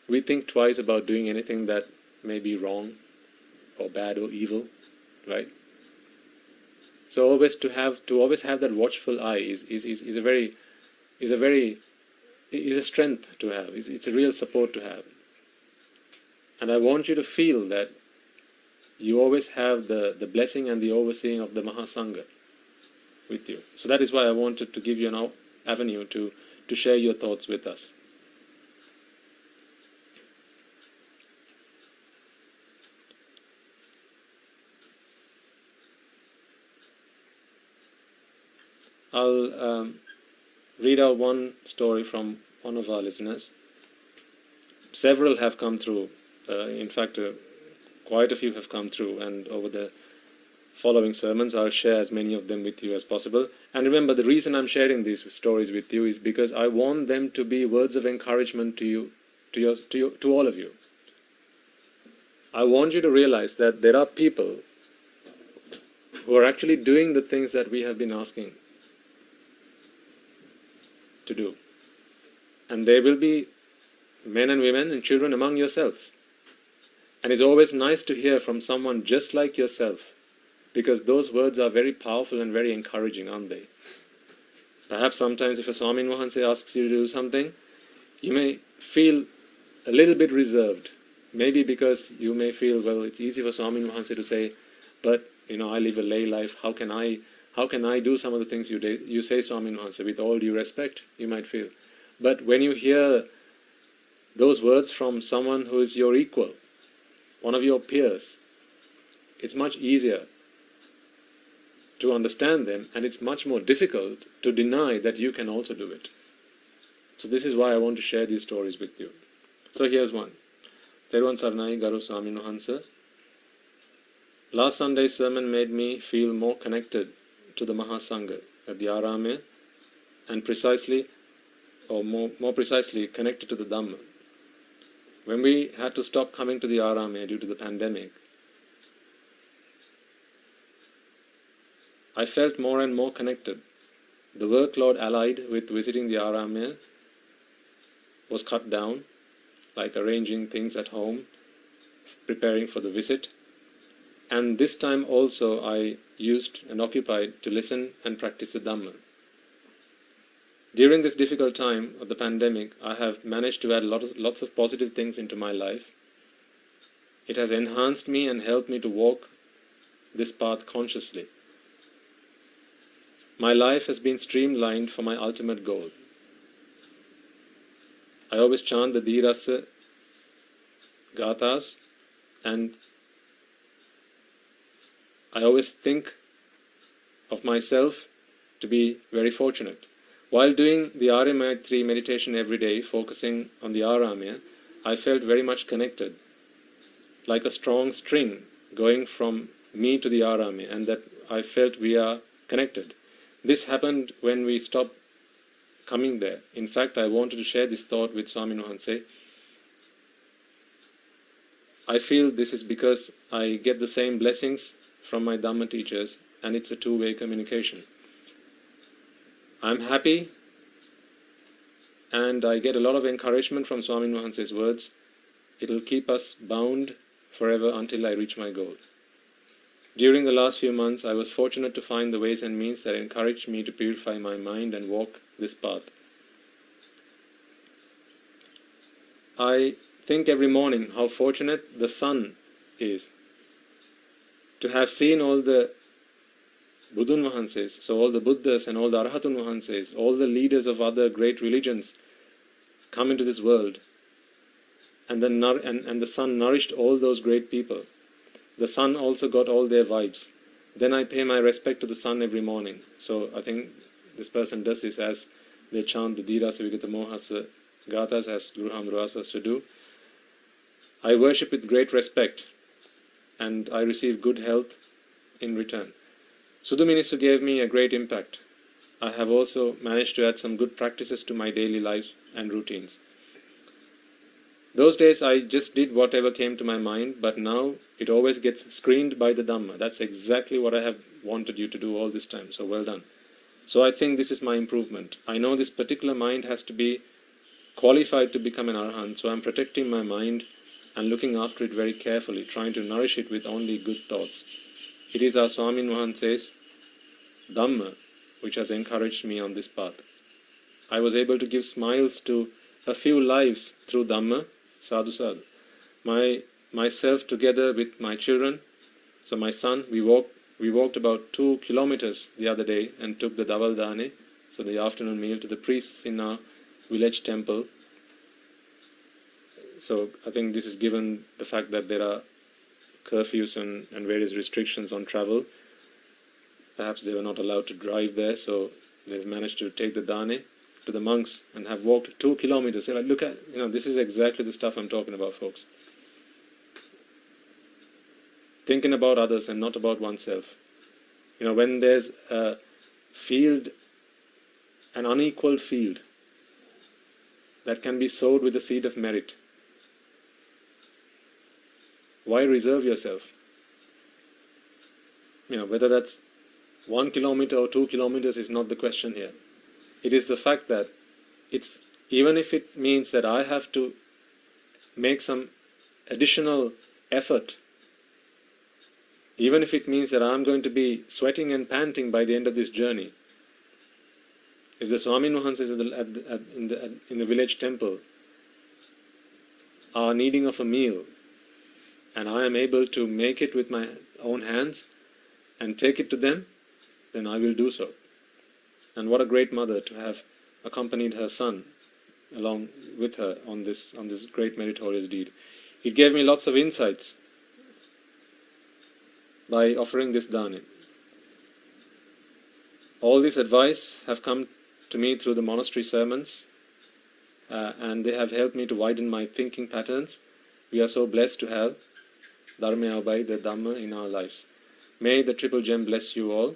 we think twice about doing anything that may be wrong or bad or evil, right? So always to have that watchful eye is a strength to have. It's a real support to have. And I want you to feel that you always have the blessing and the overseeing of the Mahasangha with you. So that is why I wanted to give you an avenue to share your thoughts with us. I'll read out one story from one of our listeners. Several have come through. In fact, quite a few have come through, and over the following sermons I'll share as many of them with you as possible. And remember, the reason I'm sharing these stories with you is because I want them to be words of encouragement to you, to all of you. I want you to realize that there are people who are actually doing the things that we have been asking to do. And there will be men and women and children among yourselves. And it's always nice to hear from someone just like yourself, because those words are very powerful and very encouraging, aren't they? Perhaps sometimes if a Swamin Wahanse asks you to do something, you may feel a little bit reserved. Maybe because you may feel, well, it's easy for Swamin Wahanse to say, but I live a lay life. How can I do some of the things you say, Swamin Wahanse? With all due respect, you might feel. But when you hear those words from someone who is your equal, one of your peers, it's much easier to understand them, and it's much more difficult to deny that you can also do it. So this is why I want to share these stories with you. So here's one. Teruvan Saranai Garu Swamin Wahanse. Last Sunday's sermon made me feel more connected to the Mahasangha at the Arame, and more precisely connected to the Dhamma. When we had to stop coming to the Arame due to the pandemic, I felt more and more connected. The workload allied with visiting the Arame was cut down, like arranging things at home, preparing for the visit. And this time also I used and occupied to listen and practice the Dhamma. During this difficult time of the pandemic, I have managed to add lots of positive things into my life. It has enhanced me and helped me to walk this path consciously. My life has been streamlined for my ultimate goal. I always chant the Dhirasa Gathas, and I always think of myself to be very fortunate. While doing the Arya Maitri meditation every day, focusing on the Aramya, I felt very much connected, like a strong string going from me to the Aramya, and that I felt we are connected. This happened when we stopped coming there. In fact, I wanted to share this thought with Swamin Wahanse. I feel this is because I get the same blessings from my Dhamma teachers, and it's a two-way communication. I'm happy, and I get a lot of encouragement from Swamin Wahanse's words. It'll keep us bound forever until I reach my goal. During the last few months, I was fortunate to find the ways and means that encouraged me to purify my mind and walk this path. I think every morning how fortunate the sun is to have seen all the Buddhun Wahanses, so all the Buddhas and all the Arhatun Wahanses, all the leaders of other great religions come into this world, and the sun nourished all those great people. The sun also got all their vibes. Then I pay my respect to the sun every morning. So I think this person does this as they chant the Dhirasa Vigata Mohasa Gathas as Guru Hamru asks us to do. I worship with great respect, and I receive good health in return. Sudhu Minister gave me a great impact. I have also managed to add some good practices to my daily life and routines. Those days I just did whatever came to my mind, but now it always gets screened by the Dhamma. That's exactly what I have wanted you to do all this time, so well done. So I think this is my improvement. I know this particular mind has to be qualified to become an Arahant, so I'm protecting my mind and looking after it very carefully, trying to nourish it with only good thoughts. It is our Swamin Wahanse's Dhamma which has encouraged me on this path. I was able to give smiles to a few lives through Dhamma, sadhu sadhu. Myself together with my children, so my son, we walked about 2 kilometers the other day and took the Daval Dane, so the afternoon meal, to the priests in our village temple. So I think this is given the fact that there are curfews and various restrictions on travel. Perhaps they were not allowed to drive there, so they've managed to take the Dane to the monks and have walked 2 kilometers. They're like, look at, this is exactly the stuff I'm talking about, folks. Thinking about others and not about oneself. When there's a field, an unequal field, that can be sowed with the seed of merit, why reserve yourself? Whether that's 1 kilometer or 2 kilometers is not the question here. It is the fact that even if it means that I have to make some additional effort, even if it means that I'm going to be sweating and panting by the end of this journey. If the Swamin Wahanses in the village temple are needing of a meal, and I am able to make it with my own hands and take it to them, then I will do so. And what a great mother to have accompanied her son along with her on this great meritorious deed. It gave me lots of insights by offering this dana. All this advice have come to me through the monastery sermons, and they have helped me to widen my thinking patterns. We are so blessed to have Dharma by the Dhamma in our lives. May the Triple Gem bless you all.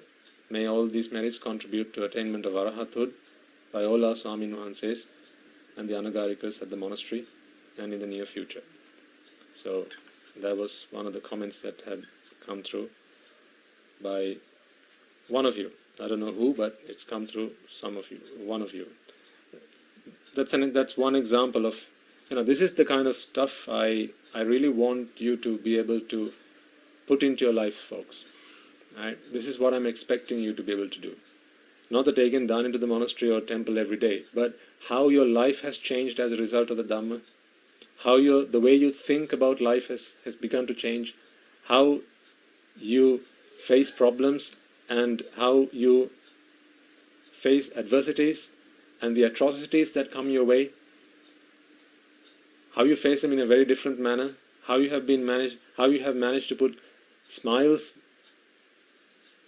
May all these merits contribute to attainment of Arahathood by all our Swamin Wahanses and the Anagarikas at the monastery and in the near future. So that was one of the comments that had come through by one of you. I don't know who, but it's come through some of you, one of you. That's one example of, this is the kind of stuff I really want you to be able to put into your life, folks. Right? This is what I'm expecting you to be able to do. Not that taking dana into the monastery or temple every day, but how your life has changed as a result of the Dhamma, how the way you think about life has begun to change, how you face problems and how you face adversities and the atrocities that come your way, how you face them in a very different manner, how you have managed to put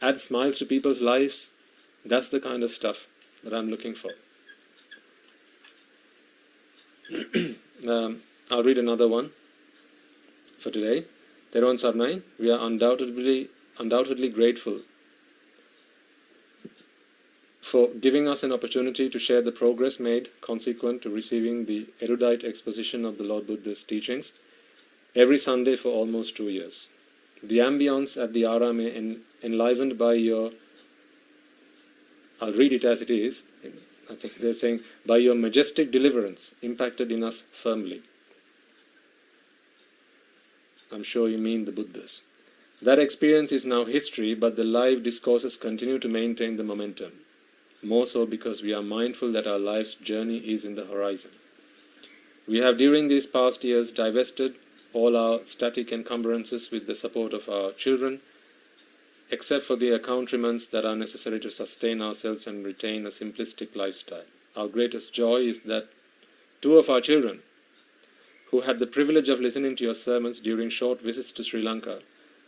add smiles to people's lives. That's the kind of stuff that I'm looking for. I'll read another one for today. Teruvan Saranai, we are undoubtedly grateful for giving us an opportunity to share the progress made consequent to receiving the erudite exposition of the Lord Buddha's teachings every Sunday for almost 2 years. The ambience at the Aram enlivened by your, I'll read it as it is, I think they're saying, by your majestic deliverance impacted in us firmly. I'm sure you mean the Buddhas. That experience is now history, but the live discourses continue to maintain the momentum. More so because we are mindful that our life's journey is in the horizon. We have during these past years divested all our static encumbrances with the support of our children, except for the accoutrements that are necessary to sustain ourselves and retain a simplistic lifestyle. Our greatest joy is that 2 of our children, who had the privilege of listening to your sermons during short visits to Sri Lanka,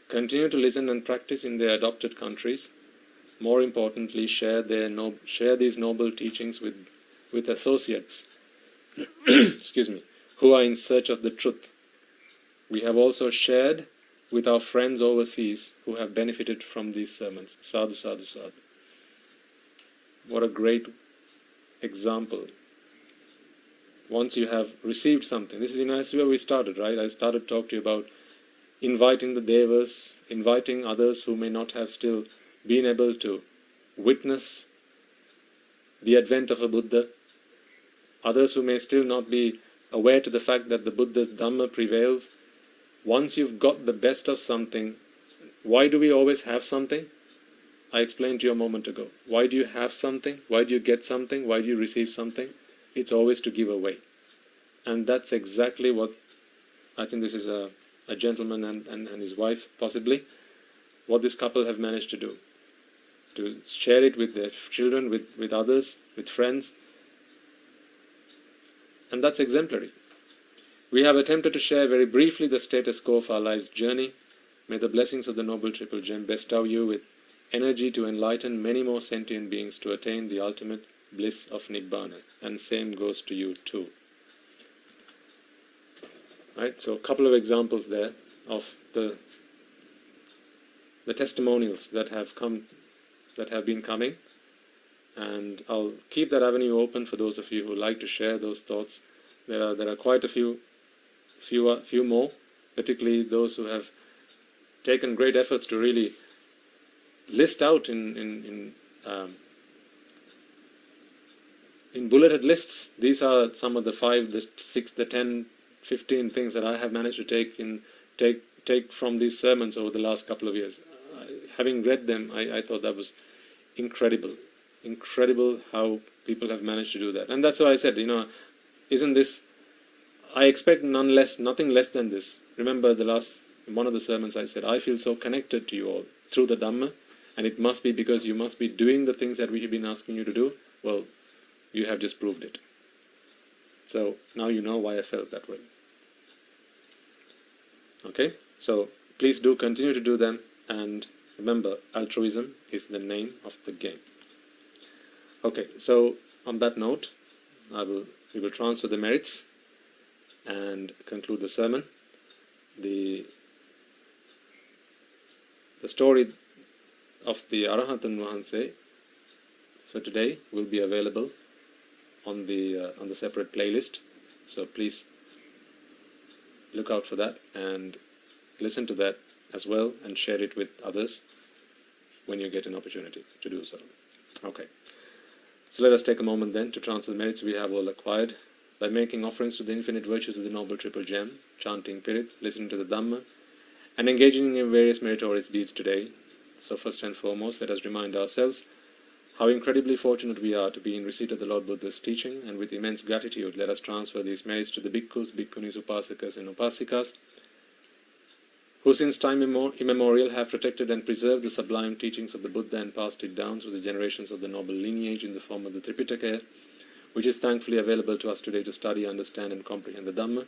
continue to listen and practice in their adopted countries. More importantly, share these noble teachings with associates who are in search of the truth. We have also shared with our friends overseas who have benefited from these sermons. Sadhu, sadhu, sadhu. What a great example. Once you have received something, this is where we started, right? I started to talk to you about inviting the devas, inviting others who may not have still been able to witness the advent of a Buddha, others who may still not be aware to the fact that the Buddha's Dhamma prevails. Once you've got the best of something, why do we always have something? I explained to you a moment ago. Why do you have something? Why do you get something? Why do you receive something? It's always to give away. And that's exactly what, I think this is a gentleman and his wife, possibly, what this couple have managed to do. To share it with their children, with others, with friends. And that's exemplary. We have attempted to share very briefly the status quo of our life's journey. May the blessings of the Noble Triple Gem bestow you with energy to enlighten many more sentient beings to attain the ultimate bliss of Nibbana. And same goes to you too. Right? So a couple of examples there of the testimonials that have been coming, and I'll keep that avenue open for those of you who like to share those thoughts. There are quite a few more, particularly those who have taken great efforts to really list out in bulleted lists. These are some of the 5, the 6, the 10, 15 things that I have managed to take from these sermons over the last couple of years. Having read them, I thought that was incredible how people have managed to do that. And that's why I said, isn't this, I expect nothing less than this. Remember in one of the sermons I said, I feel so connected to you all through the Dhamma, and it must be because you must be doing the things that we have been asking you to do. Well, you have just proved it. So now you know why I felt that way. Okay? So please do continue to do them, and remember, altruism is the name of the game. Okay, so on that note, we will transfer the merits and conclude the sermon. The story of the Arahatan Vahanse for today will be available on the separate playlist. So please look out for that and listen to that as well, and share it with others when you get an opportunity to do so. Okay. So let us take a moment then to transfer the merits we have all acquired by making offerings to the infinite virtues of the Noble Triple Gem, chanting Pirit, listening to the Dhamma, and engaging in various meritorious deeds today. So first and foremost, let us remind ourselves how incredibly fortunate we are to be in receipt of the Lord Buddha's teaching, and with immense gratitude, let us transfer these merits to the bhikkhus, bhikkhunis, upasakas and upasikas, who since time immemorial have protected and preserved the sublime teachings of the Buddha and passed it down through the generations of the noble lineage in the form of the Tripitaka, which is thankfully available to us today to study, understand and comprehend the Dhamma.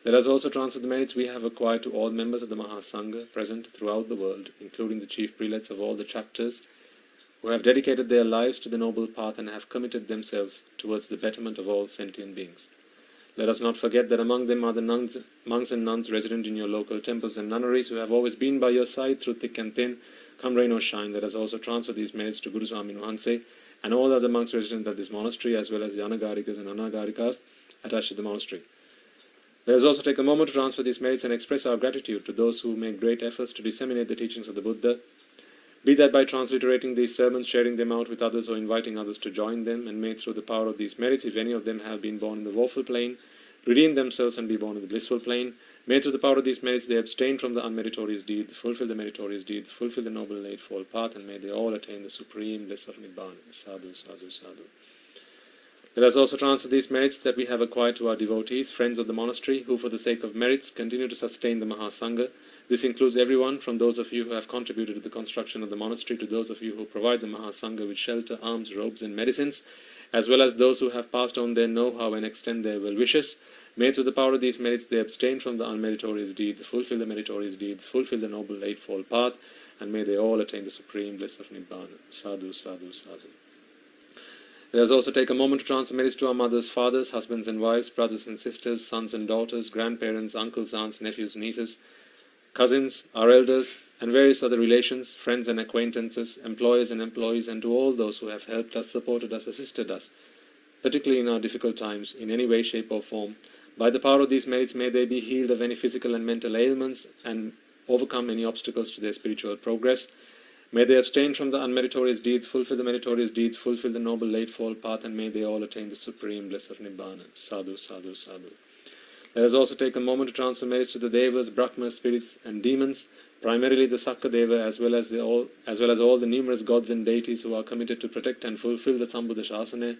Let us also transfer the merits we have acquired to all members of the Mahasangha present throughout the world, including the chief prelates of all the chapters, who have dedicated their lives to the noble path and have committed themselves towards the betterment of all sentient beings. Let us not forget that among them are the monks and nuns resident in your local temples and nunneries, who have always been by your side through thick and thin. Come rain or shine, let us also transfer these merits to Guru Swami Nuhanse and all other monks resident at this monastery, as well as the Anagarikas and Anagarikas attached to the monastery. Let us also take a moment to transfer these merits and express our gratitude to those who make great efforts to disseminate the teachings of the Buddha, be that by transliterating these sermons, sharing them out with others, or inviting others to join them. And may through the power of these merits, if any of them have been born in the woeful plane, redeem themselves and be born in the blissful plane. May through the power of these merits they abstain from the unmeritorious deed, fulfill the meritorious deed, fulfill the noble and eightfold path, and may they all attain the supreme bliss of Nibbana. Sadhu, sadhu, sadhu. Let us also transfer these merits that we have acquired to our devotees, friends of the monastery, who for the sake of merits continue to sustain the Mahasangha. This includes everyone, from those of you who have contributed to the construction of the monastery to those of you who provide the Mahasangha with shelter, arms, robes and medicines, as well as those who have passed on their know-how and extend their well wishes. May through the power of these merits they abstain from the unmeritorious deeds, fulfill the meritorious deeds, fulfill the noble eightfold path, and may they all attain the supreme bliss of Nibbana. Sadhu, sadhu, sadhu. Let us also take a moment to transfer merits to our mothers, fathers, husbands and wives, brothers and sisters, sons and daughters, grandparents, uncles, aunts, nephews, nieces, cousins, our elders, and various other relations, friends and acquaintances, employers and employees, and to all those who have helped us, supported us, assisted us, particularly in our difficult times, in any way, shape or form. By the power of these merits, may they be healed of any physical and mental ailments and overcome any obstacles to their spiritual progress. May they abstain from the unmeritorious deeds, fulfill the meritorious deeds, fulfill the noble eightfold path, and may they all attain the supreme bliss of Nibbana. Sadhu, sadhu, sadhu. Let us also take a moment to transfer merits to the Devas, Brahmas, spirits and demons, primarily the Sakadeva, as well as all the numerous gods and deities who are committed to protect and fulfill the Sambuddha Shasana.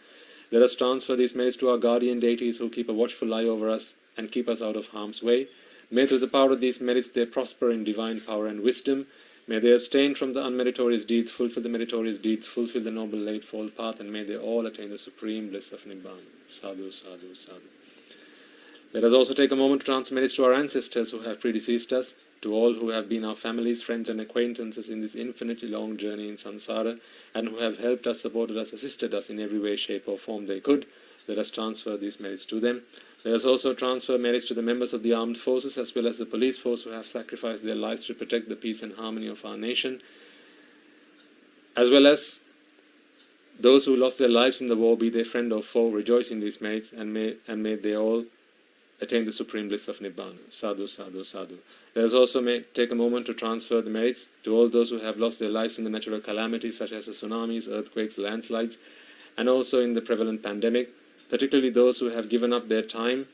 Let us transfer these merits to our guardian deities who keep a watchful eye over us and keep us out of harm's way. May through the power of these merits they prosper in divine power and wisdom. May they abstain from the unmeritorious deeds, fulfill the meritorious deeds, fulfill the noble eightfold path, and may they all attain the supreme bliss of Nibbana. Sadhu, sadhu, sadhu. Let us also take a moment to transfer merits to our ancestors who have predeceased us, to all who have been our families, friends and acquaintances in this infinitely long journey in samsara, and who have helped us, supported us, assisted us in every way, shape or form they could. Let us transfer these merits to them. Let us also transfer merits to the members of the armed forces as well as the police force who have sacrificed their lives to protect the peace and harmony of our nation, as well as those who lost their lives in the war, be they friend or foe. Rejoice in these merits, and may they all attain the supreme bliss of Nibbana. Sadhu, sadhu, sadhu. Let us also take a moment to transfer the merits to all those who have lost their lives in the natural calamities such as the tsunamis, earthquakes, landslides, and also in the prevalent pandemic, particularly those who have given up their time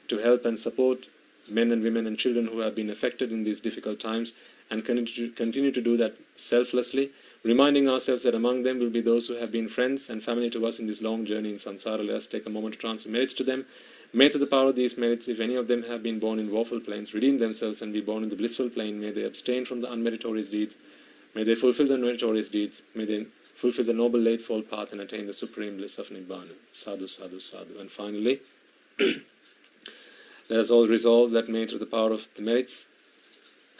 to help and support men and women and children who have been affected in these difficult times, and continue to do that selflessly, reminding ourselves that among them will be those who have been friends and family to us in this long journey in samsara. Let us take a moment to transfer merits to them. May through the power of these merits, if any of them have been born in woeful planes, redeem themselves and be born in the blissful plane. May they abstain from the unmeritorious deeds. May they fulfill the meritorious deeds. May they fulfill the noble eightfold path and attain the supreme bliss of Nibbana. Sadhu, sadhu, sadhu. And finally, let us all resolve that may through the power of the merits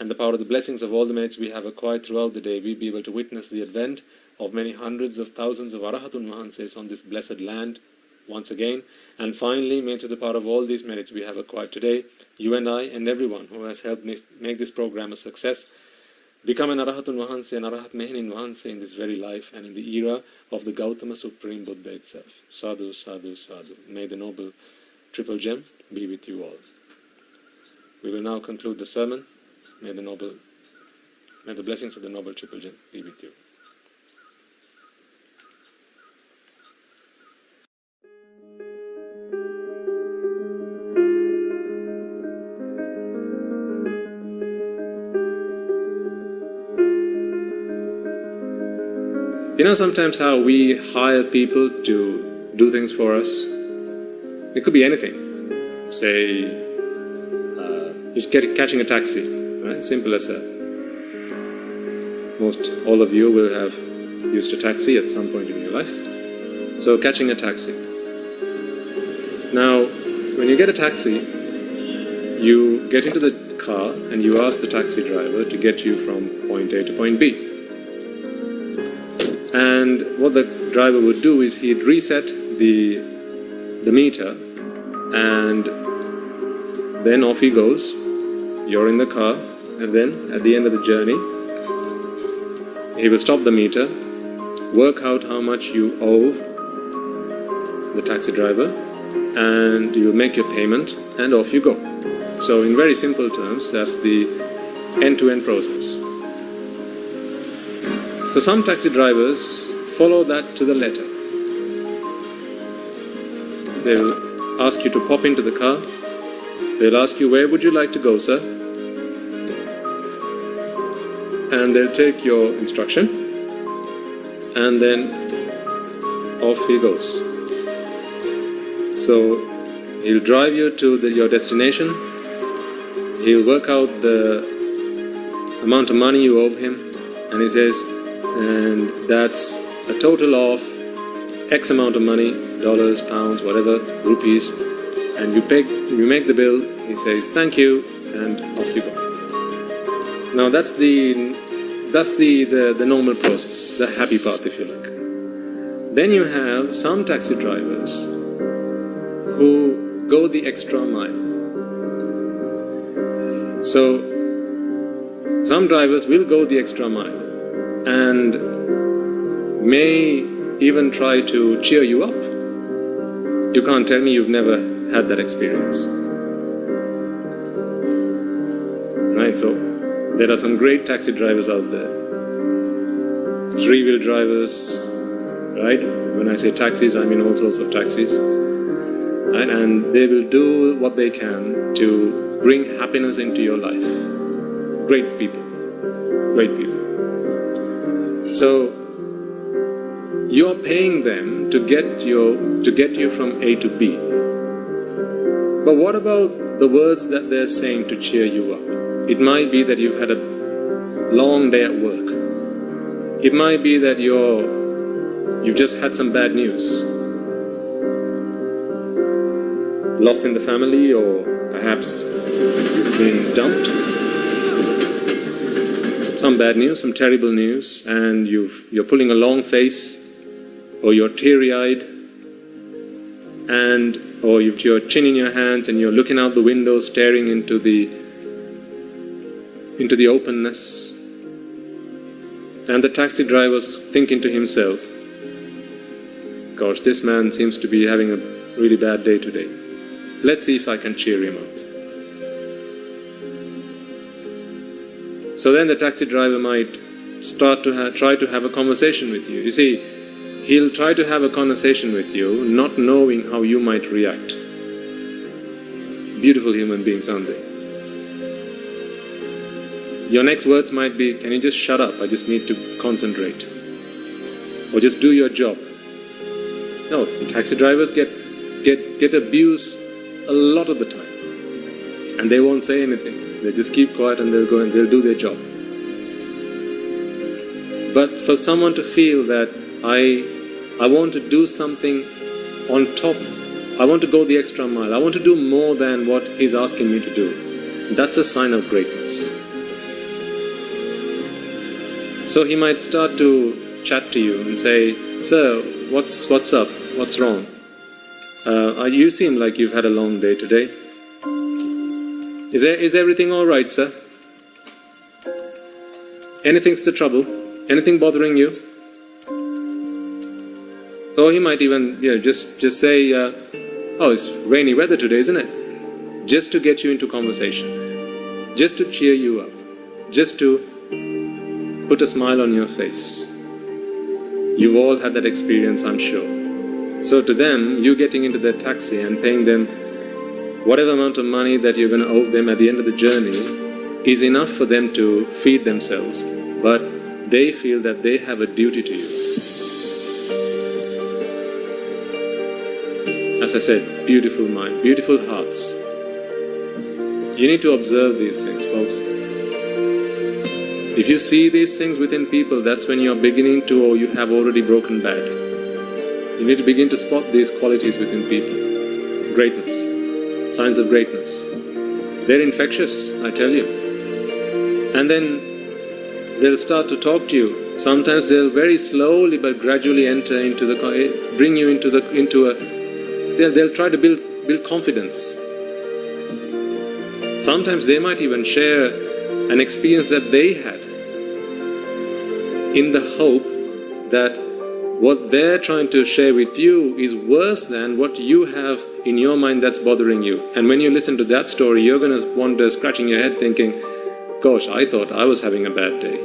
and the power of the blessings of all the merits we have acquired throughout the day, we be able to witness the advent of many hundreds of thousands of Arahatun Mahanses on this blessed land once again. And finally, may through the power of all these merits we have acquired today, you and I and everyone who has helped make this program a success, become an Arahatun Mahanse, an Arahat Mehinin Mahanse in this very life and in the era of the Gautama Supreme Buddha itself. Sadhu, sadhu, sadhu. May the noble triple gem be with you all. We will now conclude the sermon. May the blessings of the noble triple gem be with you. You know sometimes how we hire people to do things for us? It could be anything. Say, you're catching a taxi, right? Simple as that. All of you will have used a taxi at some point in your life. So catching a taxi. Now, when you get a taxi, you get into the car and you ask the taxi driver to get you from point A to point B. And what the driver would do is he'd reset the meter, and then off he goes. You're in the car, and then at the end of the journey, he will stop the meter, work out how much you owe the taxi driver, and you'll make your payment, and off you go. So in very simple terms, that's the end-to-end process. So some taxi drivers follow that to the letter. They'll ask you to pop into the car. They'll ask you, where would you like to go, sir? And they'll take your instruction, and then off he goes. So he'll drive you to your destination. He'll work out the amount of money you owe him, and he says, and that's a total of X amount of money, dollars, pounds, whatever, rupees, and you make the bill. He says thank you, and off you go. Now that's the normal process, the happy part, if you like. Then you have some taxi drivers who go the extra mile. So some drivers will go the extra mile and may even try to cheer you up. You can't tell me you've never had that experience. Right, so there are some great taxi drivers out there. Three-wheel drivers, right? When I say taxis, I mean all sorts of taxis. right? And they will do what they can to bring happiness into your life. Great people. Great people. So you're paying them to get you from A to B. But what about the words that they're saying to cheer you up? It might be that you've had a long day at work. It might be that you've just had some bad news. Loss in the family, or perhaps you've been dumped. Some bad news, some terrible news, and you're pulling a long face, or you're teary-eyed, or you've your chin in your hands and you're looking out the window staring into the openness. And the taxi driver's thinking to himself, gosh, this man seems to be having a really bad day today. Let's see if I can cheer him up. So then the taxi driver might start to try to have a conversation with you. You see, he'll try to have a conversation with you, not knowing how you might react. Beautiful human beings, aren't they? Your next words might be, can you just shut up? I just need to concentrate. Or just do your job. No, taxi drivers get abused a lot of the time. And they won't say anything. They just keep quiet and they'll go and they'll do their job. But for someone to feel that I want to do something on top, I want to go the extra mile, I want to do more than what he's asking me to do, that's a sign of greatness. So he might start to chat to you and say, sir, what's up? What's wrong? You seem like you've had a long day today. Is everything all right, sir? Anything's the trouble? Anything bothering you? Or he might even just say, oh, it's rainy weather today, isn't it? Just to get you into conversation. Just to cheer you up. Just to put a smile on your face. You've all had that experience, I'm sure. So to them, you getting into their taxi and paying them whatever amount of money that you're going to owe them at the end of the journey is enough for them to feed themselves, but they feel that they have a duty to you. As I said, beautiful mind, beautiful hearts. You need to observe these things, folks. If you see these things within people, that's when you're beginning to, or you have already broken bad. You need to begin to spot these qualities within people. Greatness, signs of greatness. They're infectious, I tell you. And then they'll start to talk to you. Sometimes they'll very slowly but gradually enter into bring you into a. They'll try to build confidence. Sometimes they might even share an experience that they had, in the hope that what they're trying to share with you is worse than what you have in your mind that's bothering you. And when you listen to that story, you're going to wander scratching your head thinking, gosh, I thought I was having a bad day.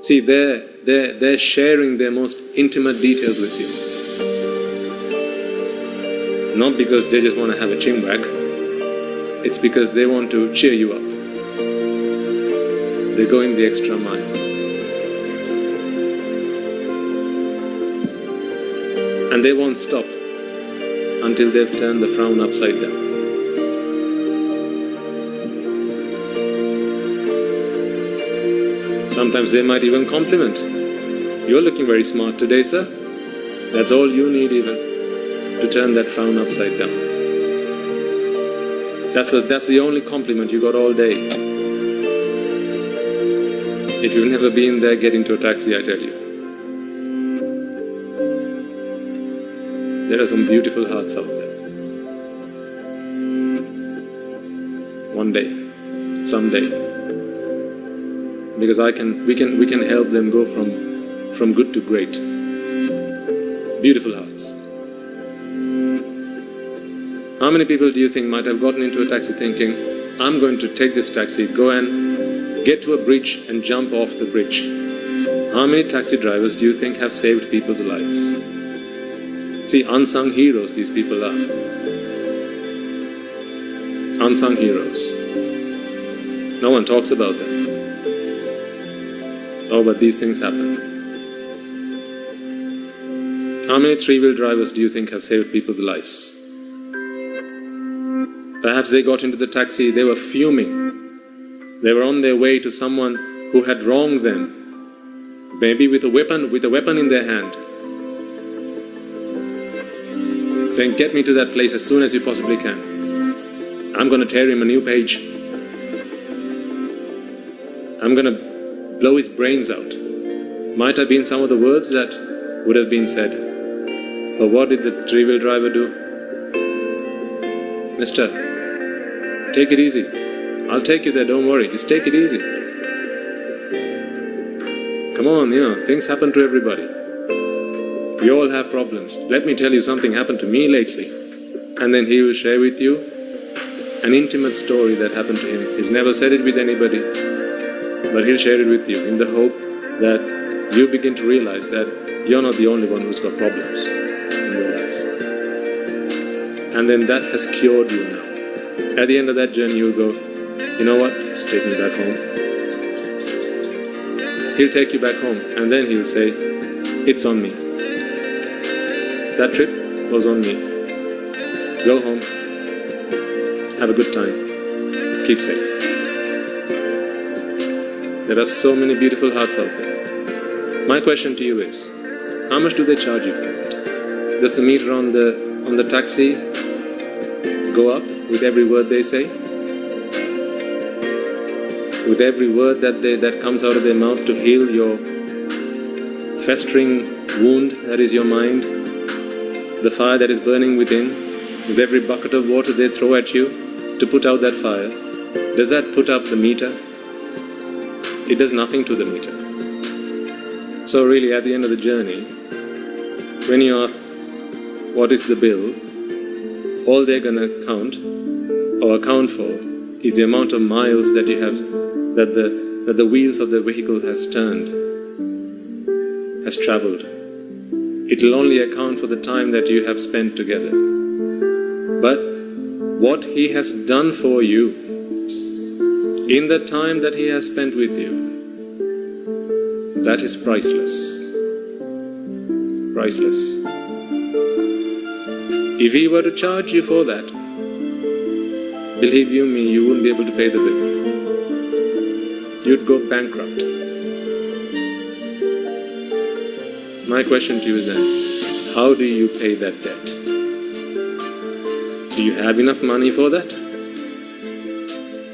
See, they're sharing their most intimate details with you. Not because they just want to have a chinwag. It's because they want to cheer you up. They're going the extra mile. And they won't stop until they've turned the frown upside down. Sometimes they might even compliment. You're looking very smart today, sir. That's all you need even to turn that frown upside down. That's the only compliment you got all day. If you've never been there, get into a taxi, I tell you. There are some beautiful hearts out there. One day, someday, because we can help them go from good to great. Beautiful hearts. How many people do you think might have gotten into a taxi thinking, I'm going to take this taxi, go and get to a bridge and jump off the bridge? How many taxi drivers do you think have saved people's lives? See, unsung heroes these people are. Unsung heroes. No one talks about them. Oh, but these things happen. How many three-wheel drivers do you think have saved people's lives? Perhaps they got into the taxi, they were fuming. They were on their way to someone who had wronged them, maybe with a weapon in their hand, saying, "Get me to that place as soon as you possibly can. I'm going to tear him a new page. I'm going to blow his brains out." Might have been some of the words that would have been said. But what did the three-wheel driver do? "Mister, take it easy. I'll take you there, don't worry. Just take it easy. Come on, things happen to everybody. We all have problems. Let me tell you something happened to me lately." And then he will share with you an intimate story that happened to him. He's never said it with anybody, but he'll share it with you in the hope that you begin to realize that you're not the only one who's got problems in your lives. And then that has cured you now. At the end of that journey, you'll go, "You know what? Just take me back home." He'll take you back home, and then he'll say, "It's on me. That trip was on me. Go home. Have a good time. Keep safe." There are so many beautiful hearts out there. My question to you is, how much do they charge you for it? Does the meter on the taxi go up with every word they say? With every word that comes out of their mouth to heal your festering wound that is your mind, the fire that is burning within, with every bucket of water they throw at you to put out that fire, does that put up the meter? It does nothing to the meter. So really, at the end of the journey, when you ask, what is the bill, all they're going to count or account for is the amount of miles that you have, that the wheels of the vehicle has turned, has traveled. It will only account for the time that you have spent together. But what he has done for you in the time that he has spent with you, that is priceless. Priceless. If he were to charge you for that, believe you me, you wouldn't be able to pay the bill. You'd go bankrupt. My question to you is then, how do you pay that debt? Do you have enough money for that?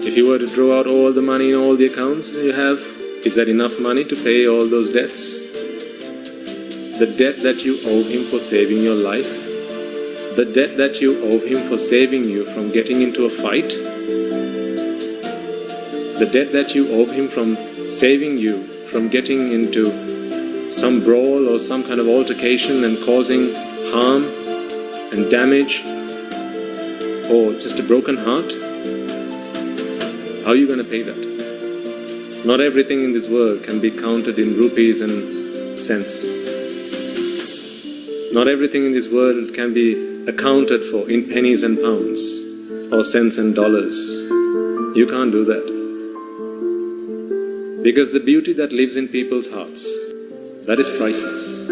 If you were to draw out all the money in all the accounts you have, is that enough money to pay all those debts? The debt that you owe him for saving your life, the debt that you owe him for saving you from getting into a fight, the debt that you owe him from saving you from getting into some brawl or some kind of altercation and causing harm and damage, or just a broken heart, how are you going to pay that? Not everything in this world can be counted in rupees and cents. Not everything in this world can be accounted for in pennies and pounds or cents and dollars. You can't do that. Because the beauty that lives in people's hearts, that is priceless.